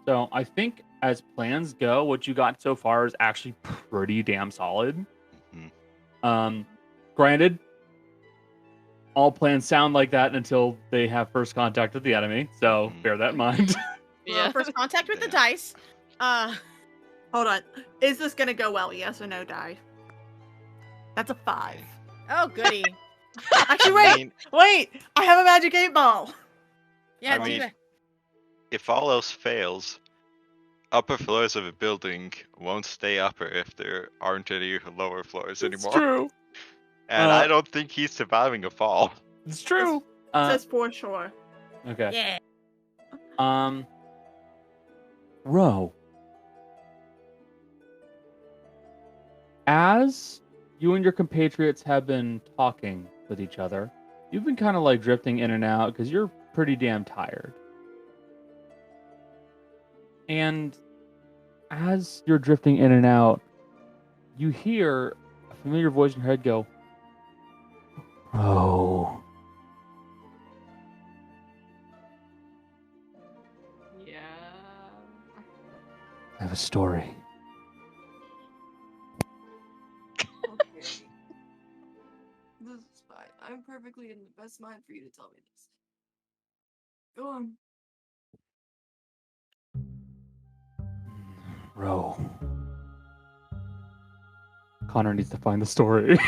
So I think as plans go, what you got so far is actually pretty damn solid. Mhm. Granted, all plans sound like that until they have first contact with the enemy. So bear that in mind. Well, first contact with the dice. Hold on. Is this gonna go well? Yes or no, die? That's a 5. Oh goody. Actually, I wait. mean, Wait. I have a magic 8 ball. Yeah, I do mean, that. if all else fails, upper floors of a building won't stay upper if there aren't any lower floors It's anymore. true. And I don't think he's surviving a fall. It's true. It says for sure. Okay. Yeah. Ro. As you and your compatriots have been talking with each other, you've been kind of like drifting in and out because you're pretty damn tired. And as you're drifting in and out, you hear a familiar voice in your head go, "Oh." Yeah. I have a story. Okay. This is fine. I'm perfectly in the best mind for you to tell me this. Go on. Ro. Connor needs to find the story.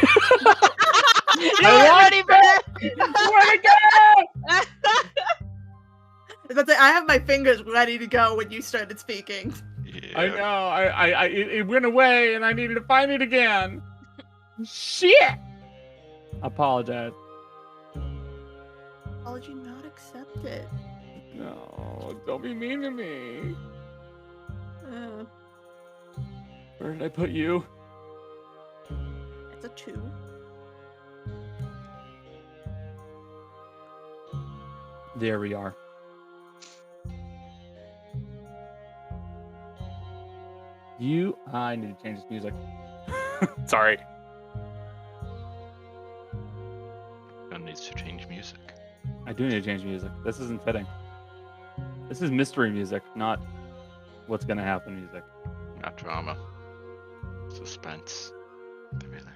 You're ready for that. Where'd it go? But I have my fingers ready to go when you started speaking. Yeah. I know. It went away, and I needed to find it again. Shit. Apologize. Apology not accepted. No, don't be mean to me. Uh, Where did I put you? it's a 2. There we are. I need to change this music. Sorry. One needs to change music. I do need to change music. This isn't fitting. This is mystery music, not what's gonna happen music. Not drama. Suspense. Thriller.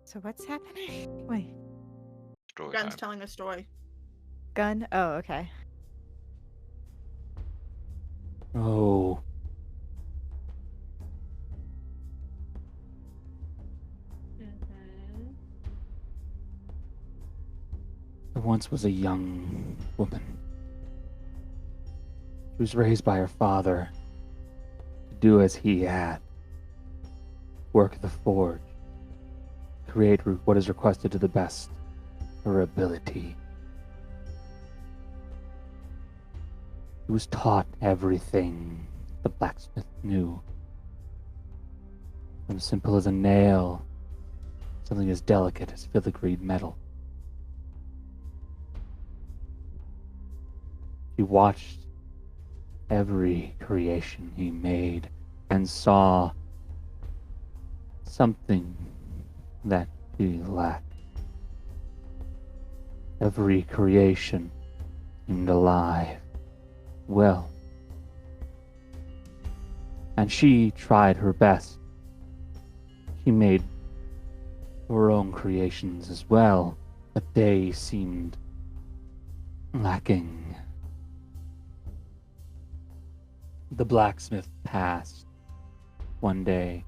So what's happening? Wait. Story Gun's time. telling a story. Gun? Oh, okay. Oh. There once was a young woman. She was raised by her father to do as he had. Work the forge. Create what is requested to the best of her ability. He was taught everything the blacksmith knew. From simple as a nail, something as delicate as filigreed metal. She watched every creation he made and saw something that he lacked. Every creation seemed alive, well, and she tried her best. She made her own creations as well, but they seemed lacking. The blacksmith passed one day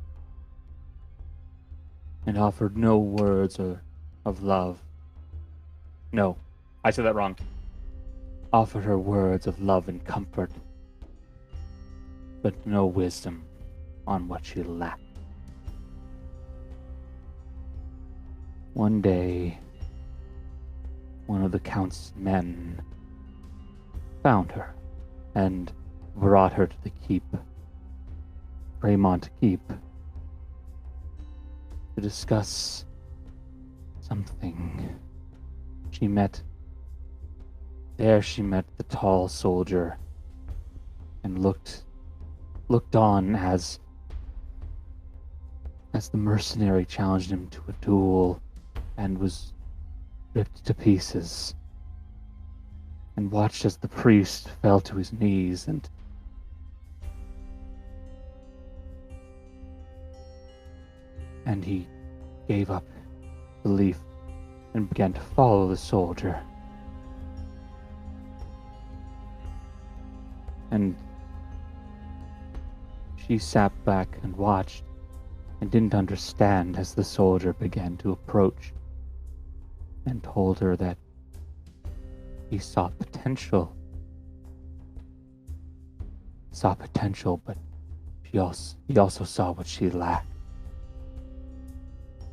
and offered no words of love. No, I said that wrong. Offered her words of love and comfort, but no wisdom on what she lacked. One day, one of the Count's men found her and brought her to the keep, Greymont Keep, to discuss something. She met the tall soldier and looked on as the mercenary challenged him to a duel and was ripped to pieces, and watched as the priest fell to his knees and he gave up belief and began to follow the soldier. And she sat back and watched and didn't understand as the soldier began to approach and told her that he saw potential, but he also saw what she lacked.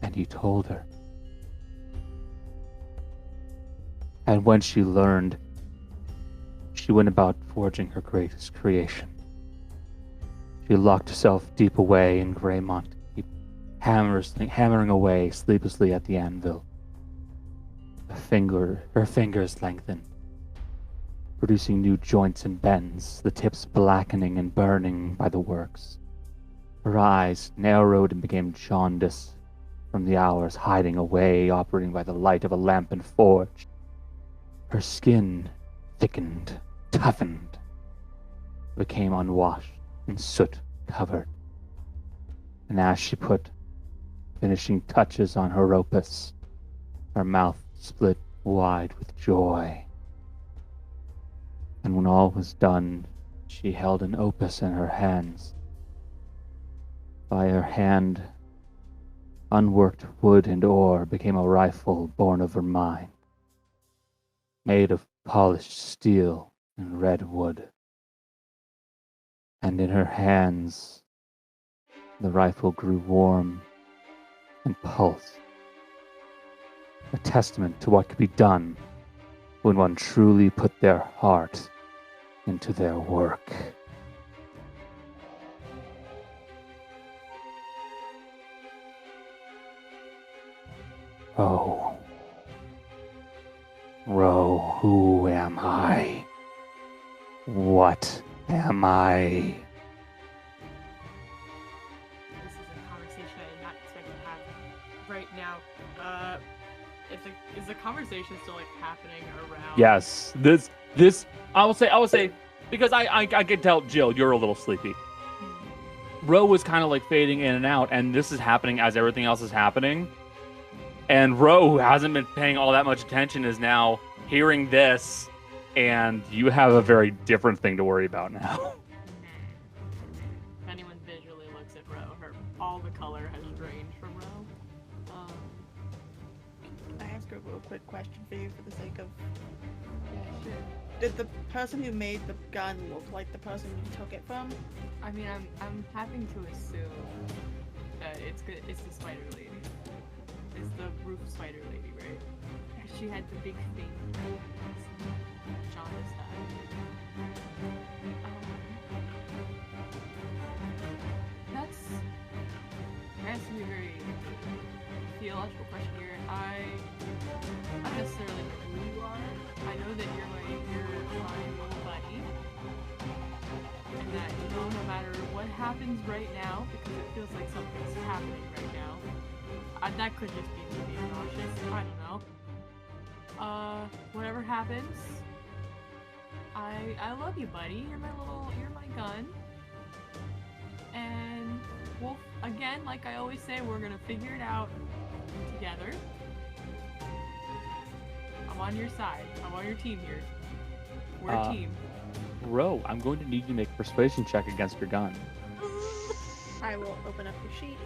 And he told her. And when she learned, she went about forging her greatest creation. She locked herself deep away in Greymont, hammering away sleeplessly at the anvil. Her fingers lengthened, producing new joints and bends, the tips blackening and burning by the works. Her eyes narrowed and became jaundiced from the hours hiding away, operating by the light of a lamp and forge. Her skin thickened, toughened, became unwashed and soot-covered. And as she put finishing touches on her opus, her mouth split wide with joy. And when all was done, she held an opus in her hands. By her hand, unworked wood and ore became a rifle born of her mind, made of polished steel and red wood. And in her hands, the rifle grew warm and pulsed, a testament to what could be done when one truly put their heart into their work. Oh, Ro, who am I? What am I? This is a conversation I did not expect to have right now. Is the conversation still like happening around? Yes, this I will say because I could tell, Jill, you're a little sleepy. Ro was kind of like fading in and out, and this is happening as everything else is happening. And Ro, who hasn't been paying all that much attention, is now hearing this, and you have a very different thing to worry about now. If anyone visually looks at Ro, all the color has drained from Ro. Can I ask a real quick question for you for the sake of... Yeah, sure. Did the person who made the gun look like the person you took it from? I mean, I'm having to assume that it's the spider lady. It's the roof spider lady, right? She had the big thing. Jaundice that's asking me a very theological question here. I don't necessarily know who you are. I know that you're my little buddy. And that, no matter what happens right now, because it feels like something's happening right now. That could just be me being nauseous. I don't know. Whatever happens, I love you, buddy. You're my gun. And well, again, like I always say, we're gonna figure it out together. I'm on your side. I'm on your team here. We're a team. Ro, I'm going to need you to make a persuasion check against your gun. I will open up your sheet.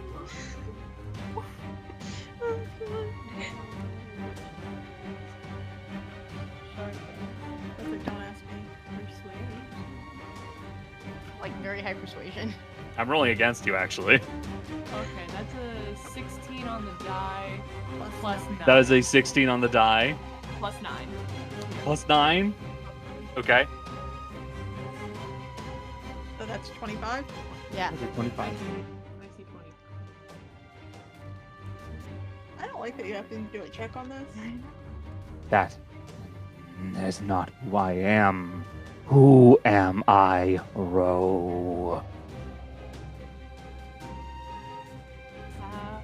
Sorry, but don't ask me. Persuade. Like very high persuasion. I'm rolling against you, actually. Okay, that's a 16 on the die. Plus 9. That is a 16 on the die. Plus 9. Plus 9? Okay. So that's 25? Yeah. 25. I see 20. I don't like that you have to do a check on this. That is not who I am. Who am I, Ro? I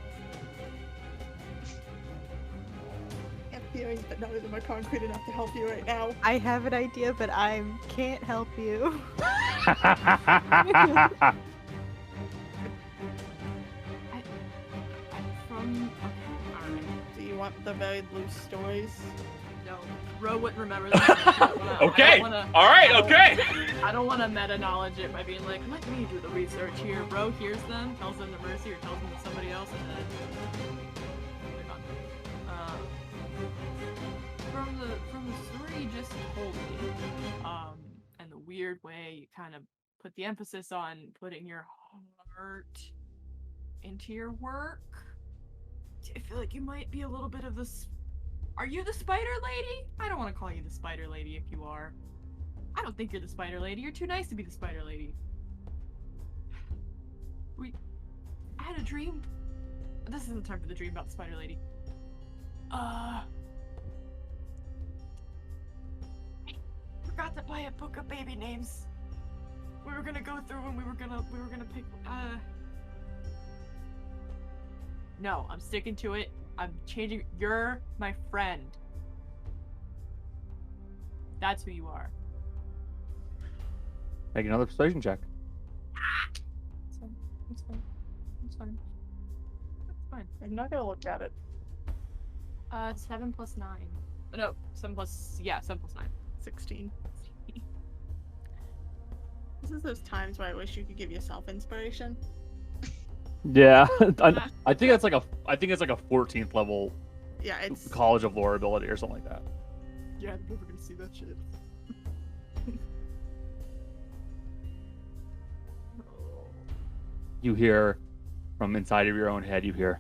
have theories, but none of them are concrete enough to help you right now. I have an idea, but I can't help you. Do you want the very loose stories? No, Ro wouldn't remember that. Okay. All right. Okay. I don't want to meta knowledge it by being like, let me do the research here. Ro hears them, tells them to Mercy, or tells them to somebody else, and then they're gone. From the story you just told me, and the weird way you kind of put the emphasis on putting your heart into your work. I feel like you might be a little bit of this. Are you the spider lady? I don't want to call you the spider lady if you are. I don't think you're the spider lady. You're too nice to be the spider lady. I had a dream. This isn't the time for the dream about the spider lady. I forgot to buy a book of baby names. We were gonna go through and we were gonna pick. No, I'm sticking to it. I'm changing. You're my friend. That's who you are. Make another persuasion check. It's fine. It's fine. It's fine. It's fine. I'm not gonna look at it. 7 plus 9. No, 7 plus 9. 16. This is those times where I wish you could give yourself inspiration. Yeah, I think it's like a 14th level Yeah, it's College of Lore ability or something like that. yeah, I'm never gonna see that shit. You hear from inside of your own head. You hear.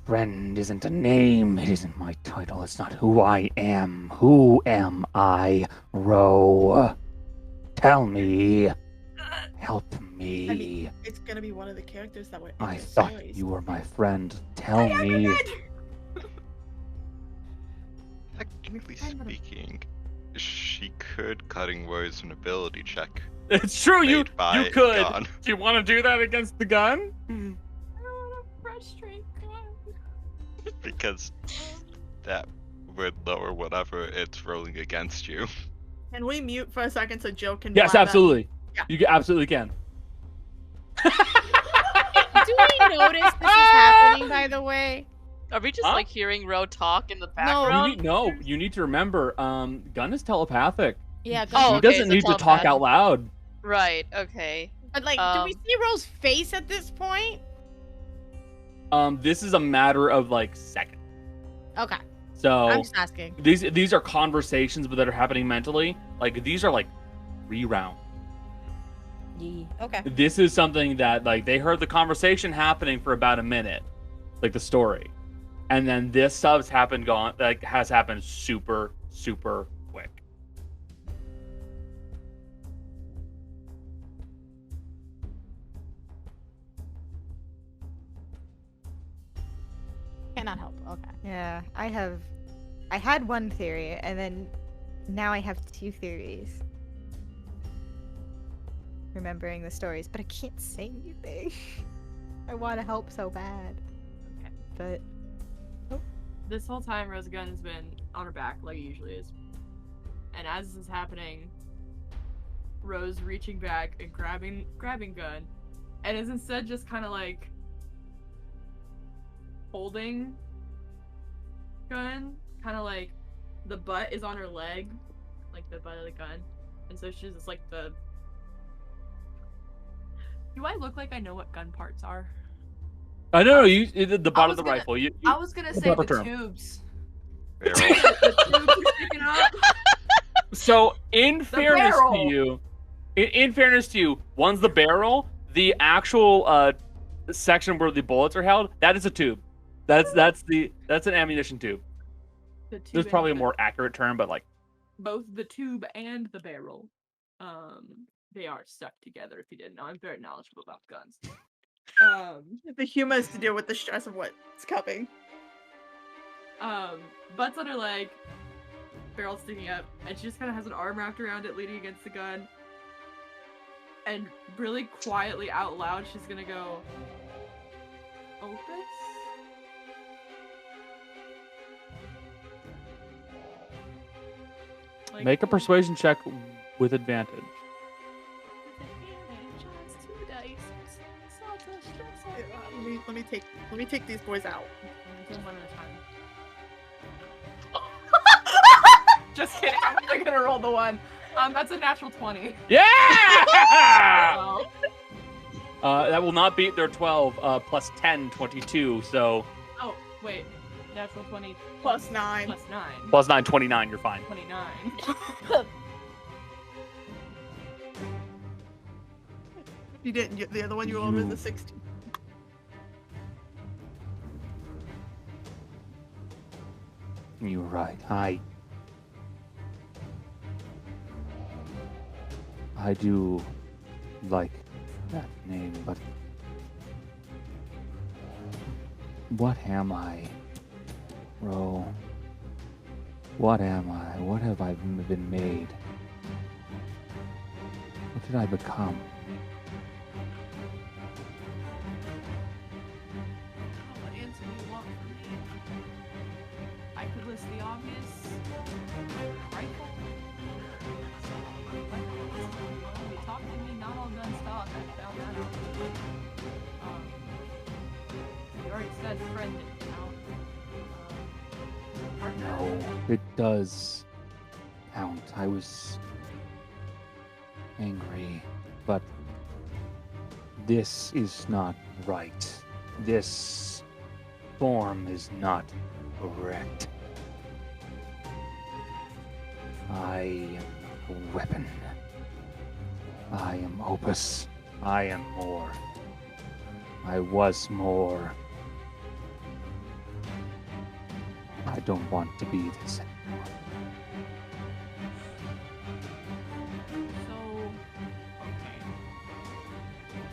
Friend isn't a name. It isn't my title. It's not who I am. Who am I, Ro? Tell me. Help me. I mean, it's gonna be one of the characters that were in I the thought stories. you were my friend. Tell me. Technically speaking, she could cutting words an ability check. It's true. You made by could. Gon. Do you want to do that against the gun? I don't want to frustrate God. Because that would lower whatever it's rolling against you. Can we mute for a second so Joe can? Yes, blab that? absolutely. Yeah. You absolutely can. Do we notice this is happening, by the way? Are we just Huh? like hearing Ro talk in the You background? need to remember. Gun is telepathic. Yeah. Oh, He okay, doesn't so need to talk telepathic. out loud. Right. Okay. But like, do we see Ro's face at this point? This is a matter of like seconds. Okay. So I'm just asking. these are conversations, but that are happening mentally. Like these are like 3 rounds. Okay. This is something that like they heard the conversation happening for about a minute, like the story, and then this stuff's has happened super quick. Cannot help. Okay. Yeah, I had one theory, and then now I have 2 theories. Remembering the stories, but I can't say anything. I want to help so bad. Okay. But This whole time, Rose Gun's been on her back like it usually is. And as this is happening, Rose reaching back and grabbing Gun, and is instead just kind of like holding Gun, kind of like the butt is on her leg, like the butt of the gun, and so she's just like the. Do I look like I know what gun parts are? I know the butt of the was gonna- rifle. I was gonna the say proper the term. tubes. Barrel. The tubes are sticking up. So in fairness to barrel. you, in fairness to you, one's the barrel. The actual section where the bullets are held, that is a tube. That's an ammunition tube. The tube There's and probably a the- more accurate term, but like both the tube and the barrel. They are stuck together. If you didn't know, I'm very knowledgeable about guns. The humor is to deal with the stress of what's coming. Butt's on her leg, barrel sticking up, and she just kind of has an arm wrapped around it, leaning against the gun. And really quietly out loud, she's gonna go, Opus? Like, make a persuasion check with advantage. Let me take these boys out. One at a time. Just kidding. I'm only gonna roll the one. That's a natural 20. Yeah! So, That will not beat their 12 plus 10, 22. So oh wait, natural 20 Plus 9. plus 9. plus 9, 29. You're fine. 29. You didn't. The other one you rolled was a 16. You're right. I do like that name, but what am I, Ro? What am I? What have I been made? What did I become? What answer do you want from me? I could list the obvious. Rifle. Weapons. You talked to me, not all gun stock. I found that out. You already said friend didn't count. Partner. No, it does count. I was angry, but this is not right. This form is not correct. I am a weapon. I am Opus. I am more. I was more. I don't want to be this anymore. So, okay.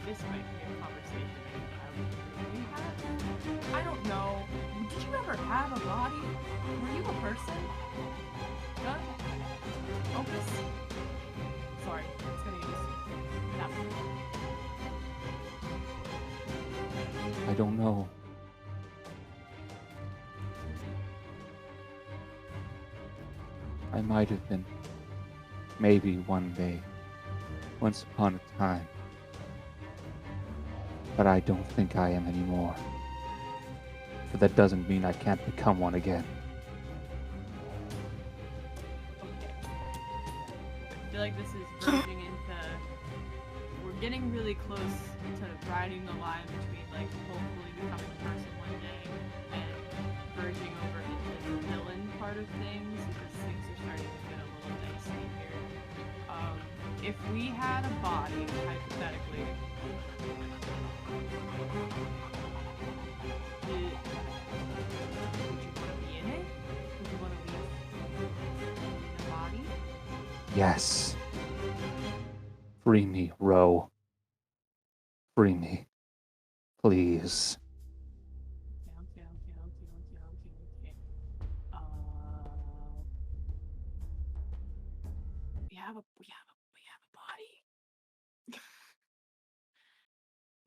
This might be a conversation we have. I don't know. Did you ever have a body? Were you a person? Huh? Opus? Sorry, it's gonna use that one. I don't know. I might have been. Maybe one day. Once upon a time. But I don't think I am anymore. But that doesn't mean I can't become one again. Okay. I feel like this is verging into. We're getting really close to riding the line between, like, hopefully becoming a person one day and verging over into the villain part of things, because things are starting to get a little dicey here. If we had a body, hypothetically, would you want to be in it? Would you want to leave the body? Yes. Free me, Ro. Free me. Please. Okay. We have a body.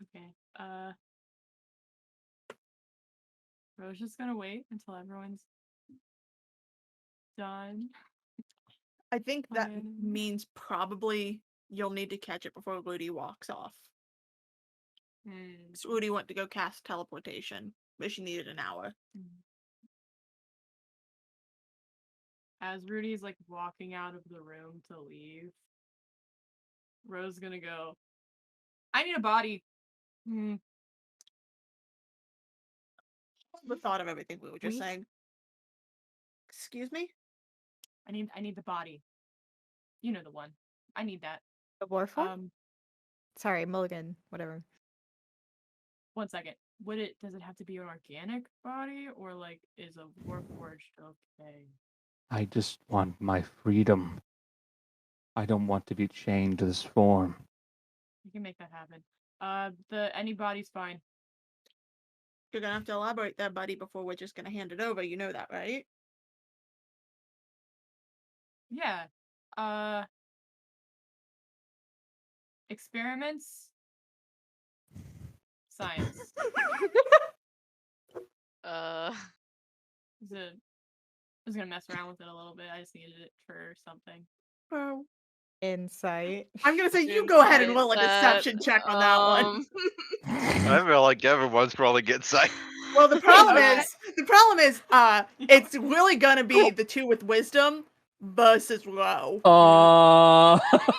Okay. Ro's just gonna wait until everyone's done. I think that Fine. means probably you'll need to catch it before Rudy walks off. So Rudy went to go cast teleportation, but she needed an hour. As Rudy's like walking out of the room to leave, Ro's gonna go, I need a body. The thought of everything we were just saying. Excuse me? I need the body. You know the one. I need that. The war form? Sorry, Mulligan, whatever. 1 second. Does it have to be an organic body, or like is a warforged okay? I just want my freedom. I don't want to be chained to this form. You can make that happen. Any body's fine. You're gonna have to elaborate that, buddy, before we're just gonna hand it over. You know that, right? Yeah. Experiments. Science. I was gonna mess around with it a little bit. I just needed it for something. Oh. Insight. I'm gonna say you go ahead and roll a deception check on that one. I feel like everyone's rolling insight. Well, the problem is, it's really gonna be the two with wisdom versus Ro. You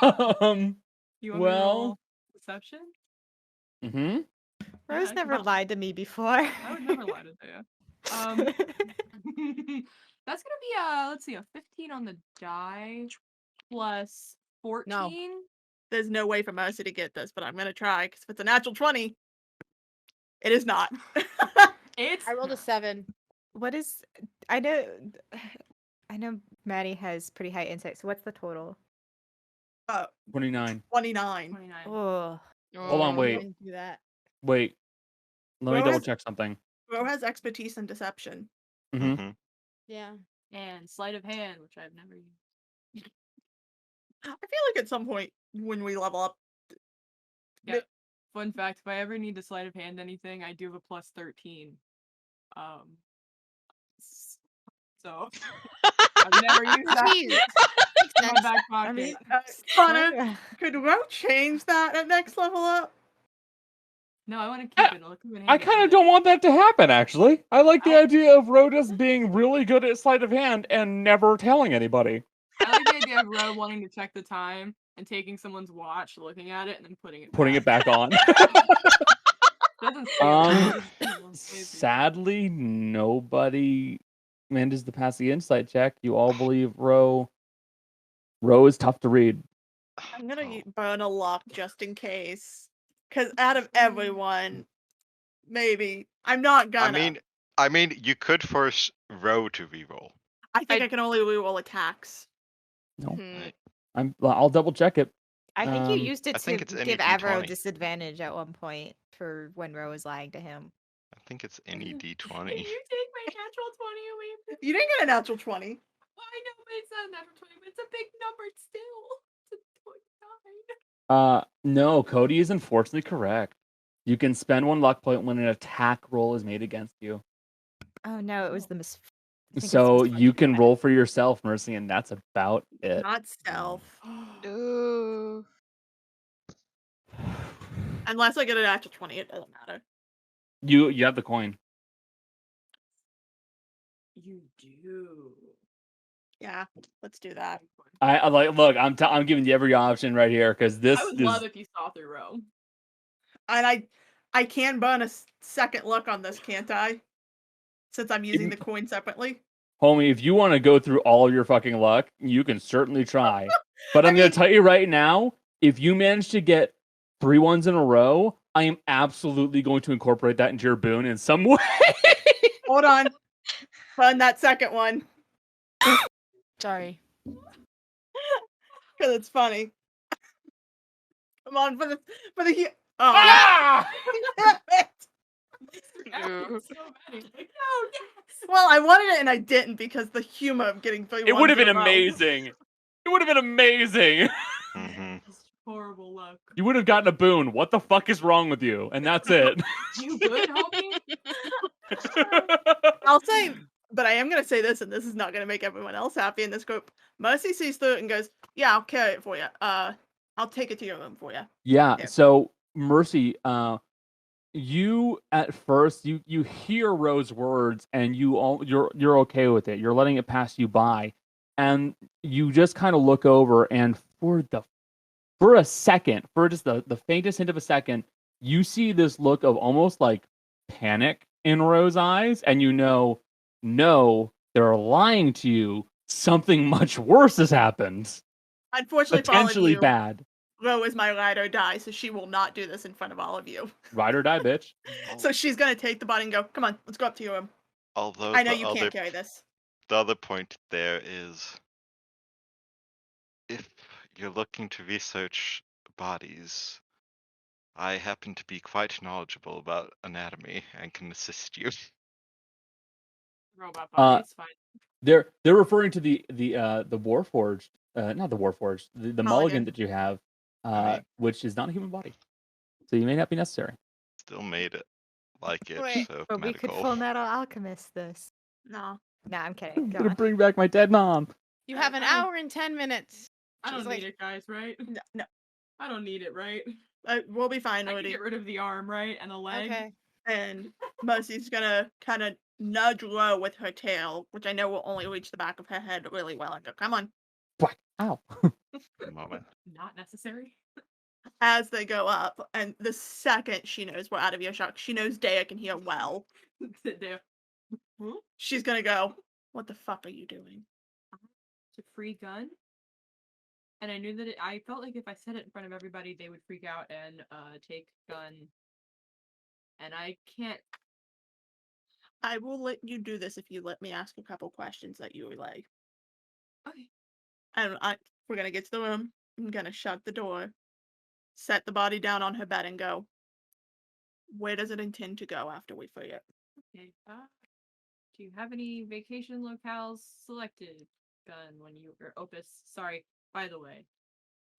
want me to roll deception? Mm-hmm. Rose never lied to me before. I would never lie to you. That's gonna be let's see, a 15 on the die plus 14. No. There's no way for Mercy to get this, but I'm gonna try, because if it's a natural 20, it is not. I rolled a 7. What is... I know Maddie has pretty high insight, so what's the total? 29. 29. Oh. Hold on, wait. Didn't do that. Wait. Let me double check something. Ro has expertise in deception. Mm-hmm. Yeah. And sleight of hand, which I've never used. I feel like at some point when we level up. Yeah. Fun fact: if I ever need to sleight of hand anything, I do have a plus 13. So I've never used that. Jeez. Makes In my sense. back pocket. I mean, Connor, could Ro change that at next level up? No, I want to keep it. Look, I kind of don't want that to happen, actually. I like the idea of Ro just being really good at sleight of hand and never telling anybody. I like the idea of Ro wanting to check the time and taking someone's watch, looking at it, and then putting it back on. Doesn't scare me. Sadly, nobody manages to pass the insight check. You all believe Ro is tough to read. I'm gonna burn a luck just in case. Because out of everyone, maybe. I'm not gonna. I mean, you could force Ro to reroll. I think I can only reroll attacks. No. Hmm. I'll double check it. I think you used it I think to it's any give Avro D20. disadvantage at one point for when Ro was lying to him. I think it's any D20. You take my natural 20 away from me. You didn't get a natural 20. Well, I know, but it's not a natural 20, but it's a big number still. It's a 29. No, Cody is unfortunately correct. You can spend 1 luck point when an attack roll is made against you. Oh no, it was the So you can roll for yourself, Mercy, and that's about it. Not stealth. Ooh. Unless I get a natural 20, it doesn't matter. You have the coin. You do. Yeah, let's do that. I like. Look, I'm giving you every option right here because this I would is. love if you saw through Ro. And I can burn a second luck on this, can't I? Since I'm using the coin separately. Homie, if you want to go through all of your fucking luck, you can certainly try. But I'm going to tell you right now, if you manage to get 3 ones in a row, I am absolutely going to incorporate that into your boon in some way. Hold on. Burn that second one. Sorry. Because it's funny. Come on, for the oh. Ah! Ooh. So many. Like, no, yes. Well, I wanted it and I didn't because the humor of getting 3 It would have ones been in a row. amazing. It would have been amazing. Horrible luck. You would have gotten a boon. What the fuck is wrong with you? And that's it. You good, homie? I'll say, but I am going to say this, and this is not going to make everyone else happy in this group. Mercy sees through it and goes, yeah, I'll carry it for you. I'll take it to your room for you. Yeah, There. so Mercy, you at first you hear Ro's words and you're okay with it. You're letting it pass you by, and you just kind of look over, and for a second, for just the faintest hint of a second, you see this look of almost like panic in Ro's eyes, and you know, no, they're lying to you. Something much worse has happened. Unfortunately, Potentially for all of you, bad. Ro is my ride or die, so she will not do this in front of all of you. Ride or die, bitch. So she's going to take the body and go, come on, let's go up to your room. Although I know the you can't carry this. The other point there is, if you're looking to research bodies, I happen to be quite knowledgeable about anatomy and can assist you. Robot bodies, fine. They're referring to the Warforged, not the Warforged, the mulligan that you have, which is not a human body, so you may not be necessary. Still made it like it. Wait, so but medical. we could Full Metal Alchemist this. No. Nah, I'm kidding. I'm Go gonna on. bring back my dead mom. You have an hour and 10 minutes. I don't She's need like- it, guys, right? No. I don't need it, right? We'll be fine I can already. get rid of the arm, right? And the leg. Okay. And Mercy's gonna kind of nudge Ro with her tail, which I know will only reach the back of her head really well, and go, come on. Ow. Moment. Not necessary. As they go up, and the second she knows we're out of earshot, she knows Deah can hear well. Sit there. She's gonna go, what the fuck are you doing? It's a free gun. And I knew that I felt like if I said it in front of everybody, they would freak out and take gun. And I can't. I will let you do this if you let me ask a couple questions that you relay. Okay. And we're gonna get to the room. I'm gonna shut the door, set the body down on her bed, and go, where does it intend to go after we free it? Okay. Do you have any vacation locales selected? Gun when you or Opus? Sorry. By the way,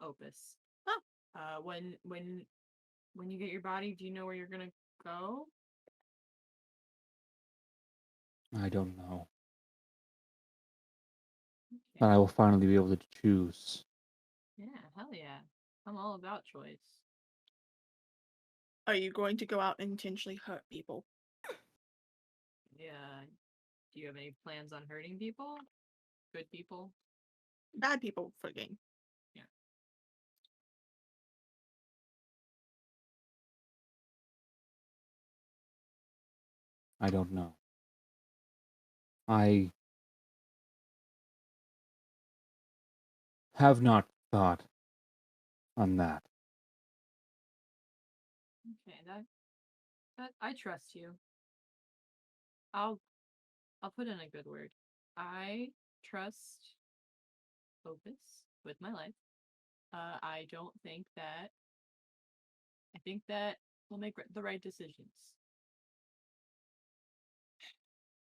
Opus. When you get your body, do you know where you're gonna go? I don't know. Okay. But I will finally be able to choose. Yeah, hell yeah. I'm all about choice. Are you going to go out and intentionally hurt people? Yeah. Do you have any plans on hurting people? Good people? Bad people for game. I don't know. I have not thought on that. Okay, that I trust you. I'll put in a good word. I trust Opus with my life. I think that we'll make the right decisions.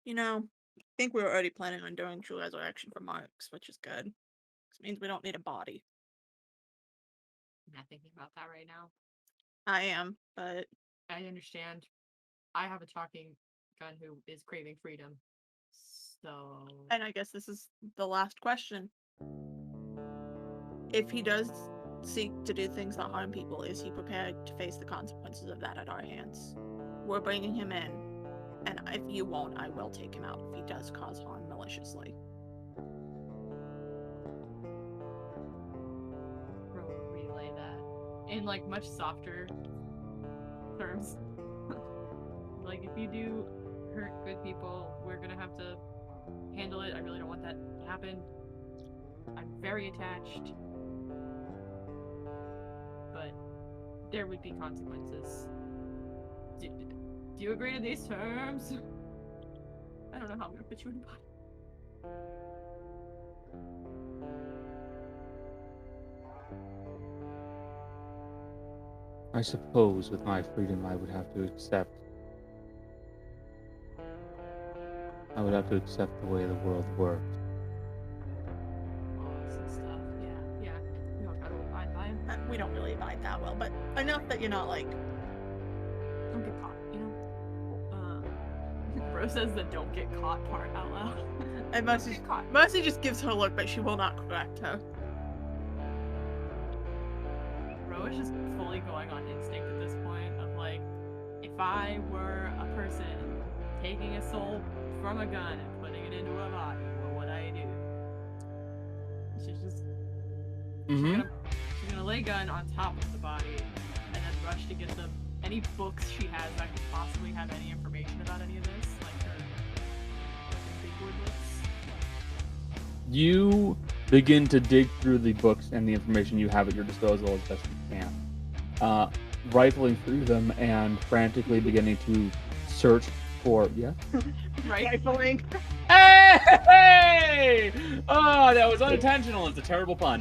You know, I think we were already planning on doing true resurrection for Marks, which is good. This means we don't need a body. I'm not thinking about that right now. I am, but I understand. I have a talking gun who is craving freedom. So. and I guess this is the last question. If he does seek to do things that harm people, is he prepared to face the consequences of that at our hands? We're bringing him in, and if you won't, I will take him out if he does cause harm maliciously. Relay that in like much softer terms. Like if you do hurt good people, we're gonna have to handle it. I really don't want that to happen. I'm very attached, but there would be consequences. Do you agree to these terms? I don't know how I'm gonna put you in a body. I suppose with my freedom I would have to accept. I would have to accept the way the world works. Laws and stuff. Yeah. We don't gotta abide by them. We don't really abide that well, but enough that you're not like. Don't get caught, you know? Bro says the don't get caught part out loud. And Mercy just gives her a look, but she will not correct her. Bro is just fully going on instinct at this point of like, if I were a person taking a soul from a gun and putting it into a body, what would I do? She's just she's gonna lay gun on top of the body and then rush to get any books she has that could possibly have any information about any of this, like her big word books. You begin to dig through the books and the information you have at your disposal as best you can, rifling through them and frantically beginning to search for Rifling. Hey! Oh, that was unintentional. It's a terrible pun.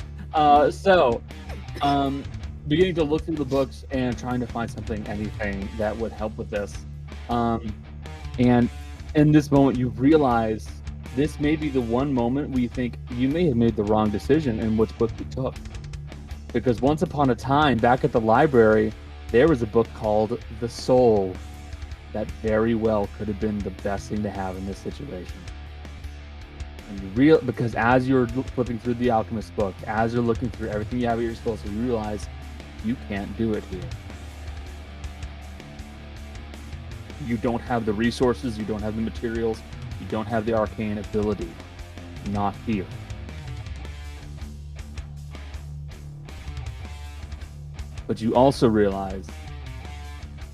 Beginning to look through the books and trying to find anything that would help with this. And in this moment, you realize this may be the one moment where you think you may have made the wrong decision in which book you took. Because once upon a time, back at the library, there was a book called The Soul that very well could have been the best thing to have in this situation. And because as you're flipping through the Alchemist book, as you're looking through everything you have at your disposal, you realize you can't do it here. You don't have the resources, you don't have the materials, you don't have the arcane ability. Not here. But you also realize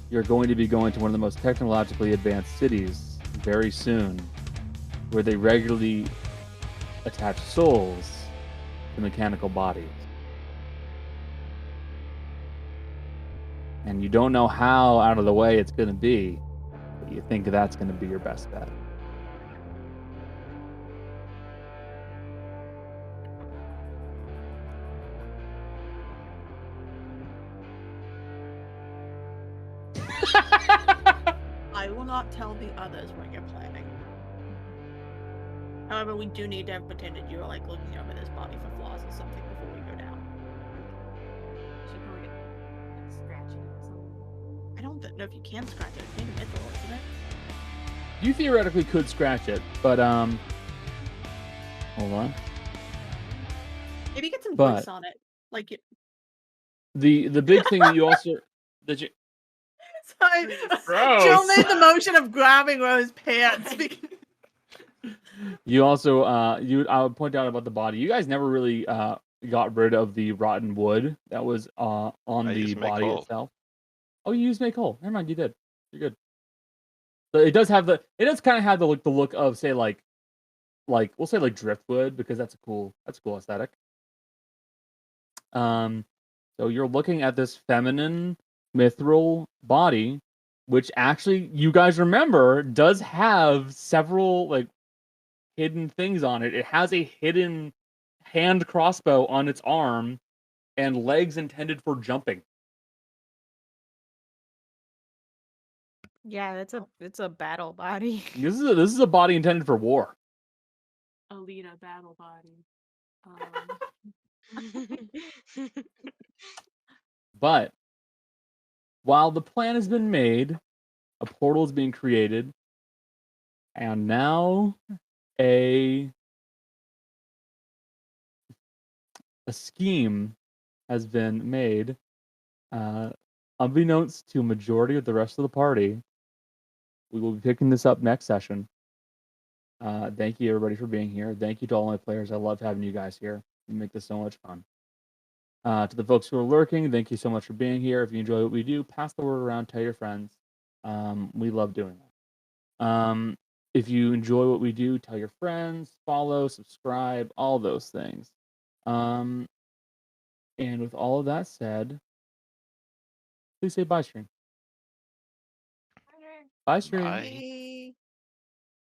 you're going to be going to one of the most technologically advanced cities very soon, where they regularly attach souls to mechanical bodies. And you don't know how out of the way it's going to be, but you think that's going to be your best bet. I will not tell the others what you're planning. However, we do need to have pretended you are like looking over this body for flaws or something before we go down. Should probably don't know if you can scratch it. It's made of mithril, isn't it? You theoretically could scratch it, but hold on. Maybe get some But- grease on it. Like it. The big thing that you also that you Sorry, Gross. Jill made the motion of grabbing Rose's pants. you also I would point out about the body. You guys never really got rid of the rotten wood that was on I the used make body whole. itself. Oh, you used make whole. Never mind, you did. You're good. So it does kind of have the look of say like we'll say like driftwood because that's a cool aesthetic. So you're looking at this feminine mithril body, which actually you guys remember does have several like hidden things on it. It has a hidden hand crossbow on its arm and legs intended for jumping. Yeah, it's a battle body. This is a body intended for war. Alita battle body. But while the plan has been made, a portal is being created, and now a scheme has been made, unbeknownst to a majority of the rest of the party. We will be picking this up next session. Thank you everybody for being here. Thank you to all my players. I love having you guys here. You make this so much fun. To the folks who are lurking, thank you so much for being here. If you enjoy what we do, pass the word around, tell your friends. We love doing that. If you enjoy what we do, tell your friends, follow, subscribe, all those things. And with all of that said, please say bye, stream. Bye, stream. Bye.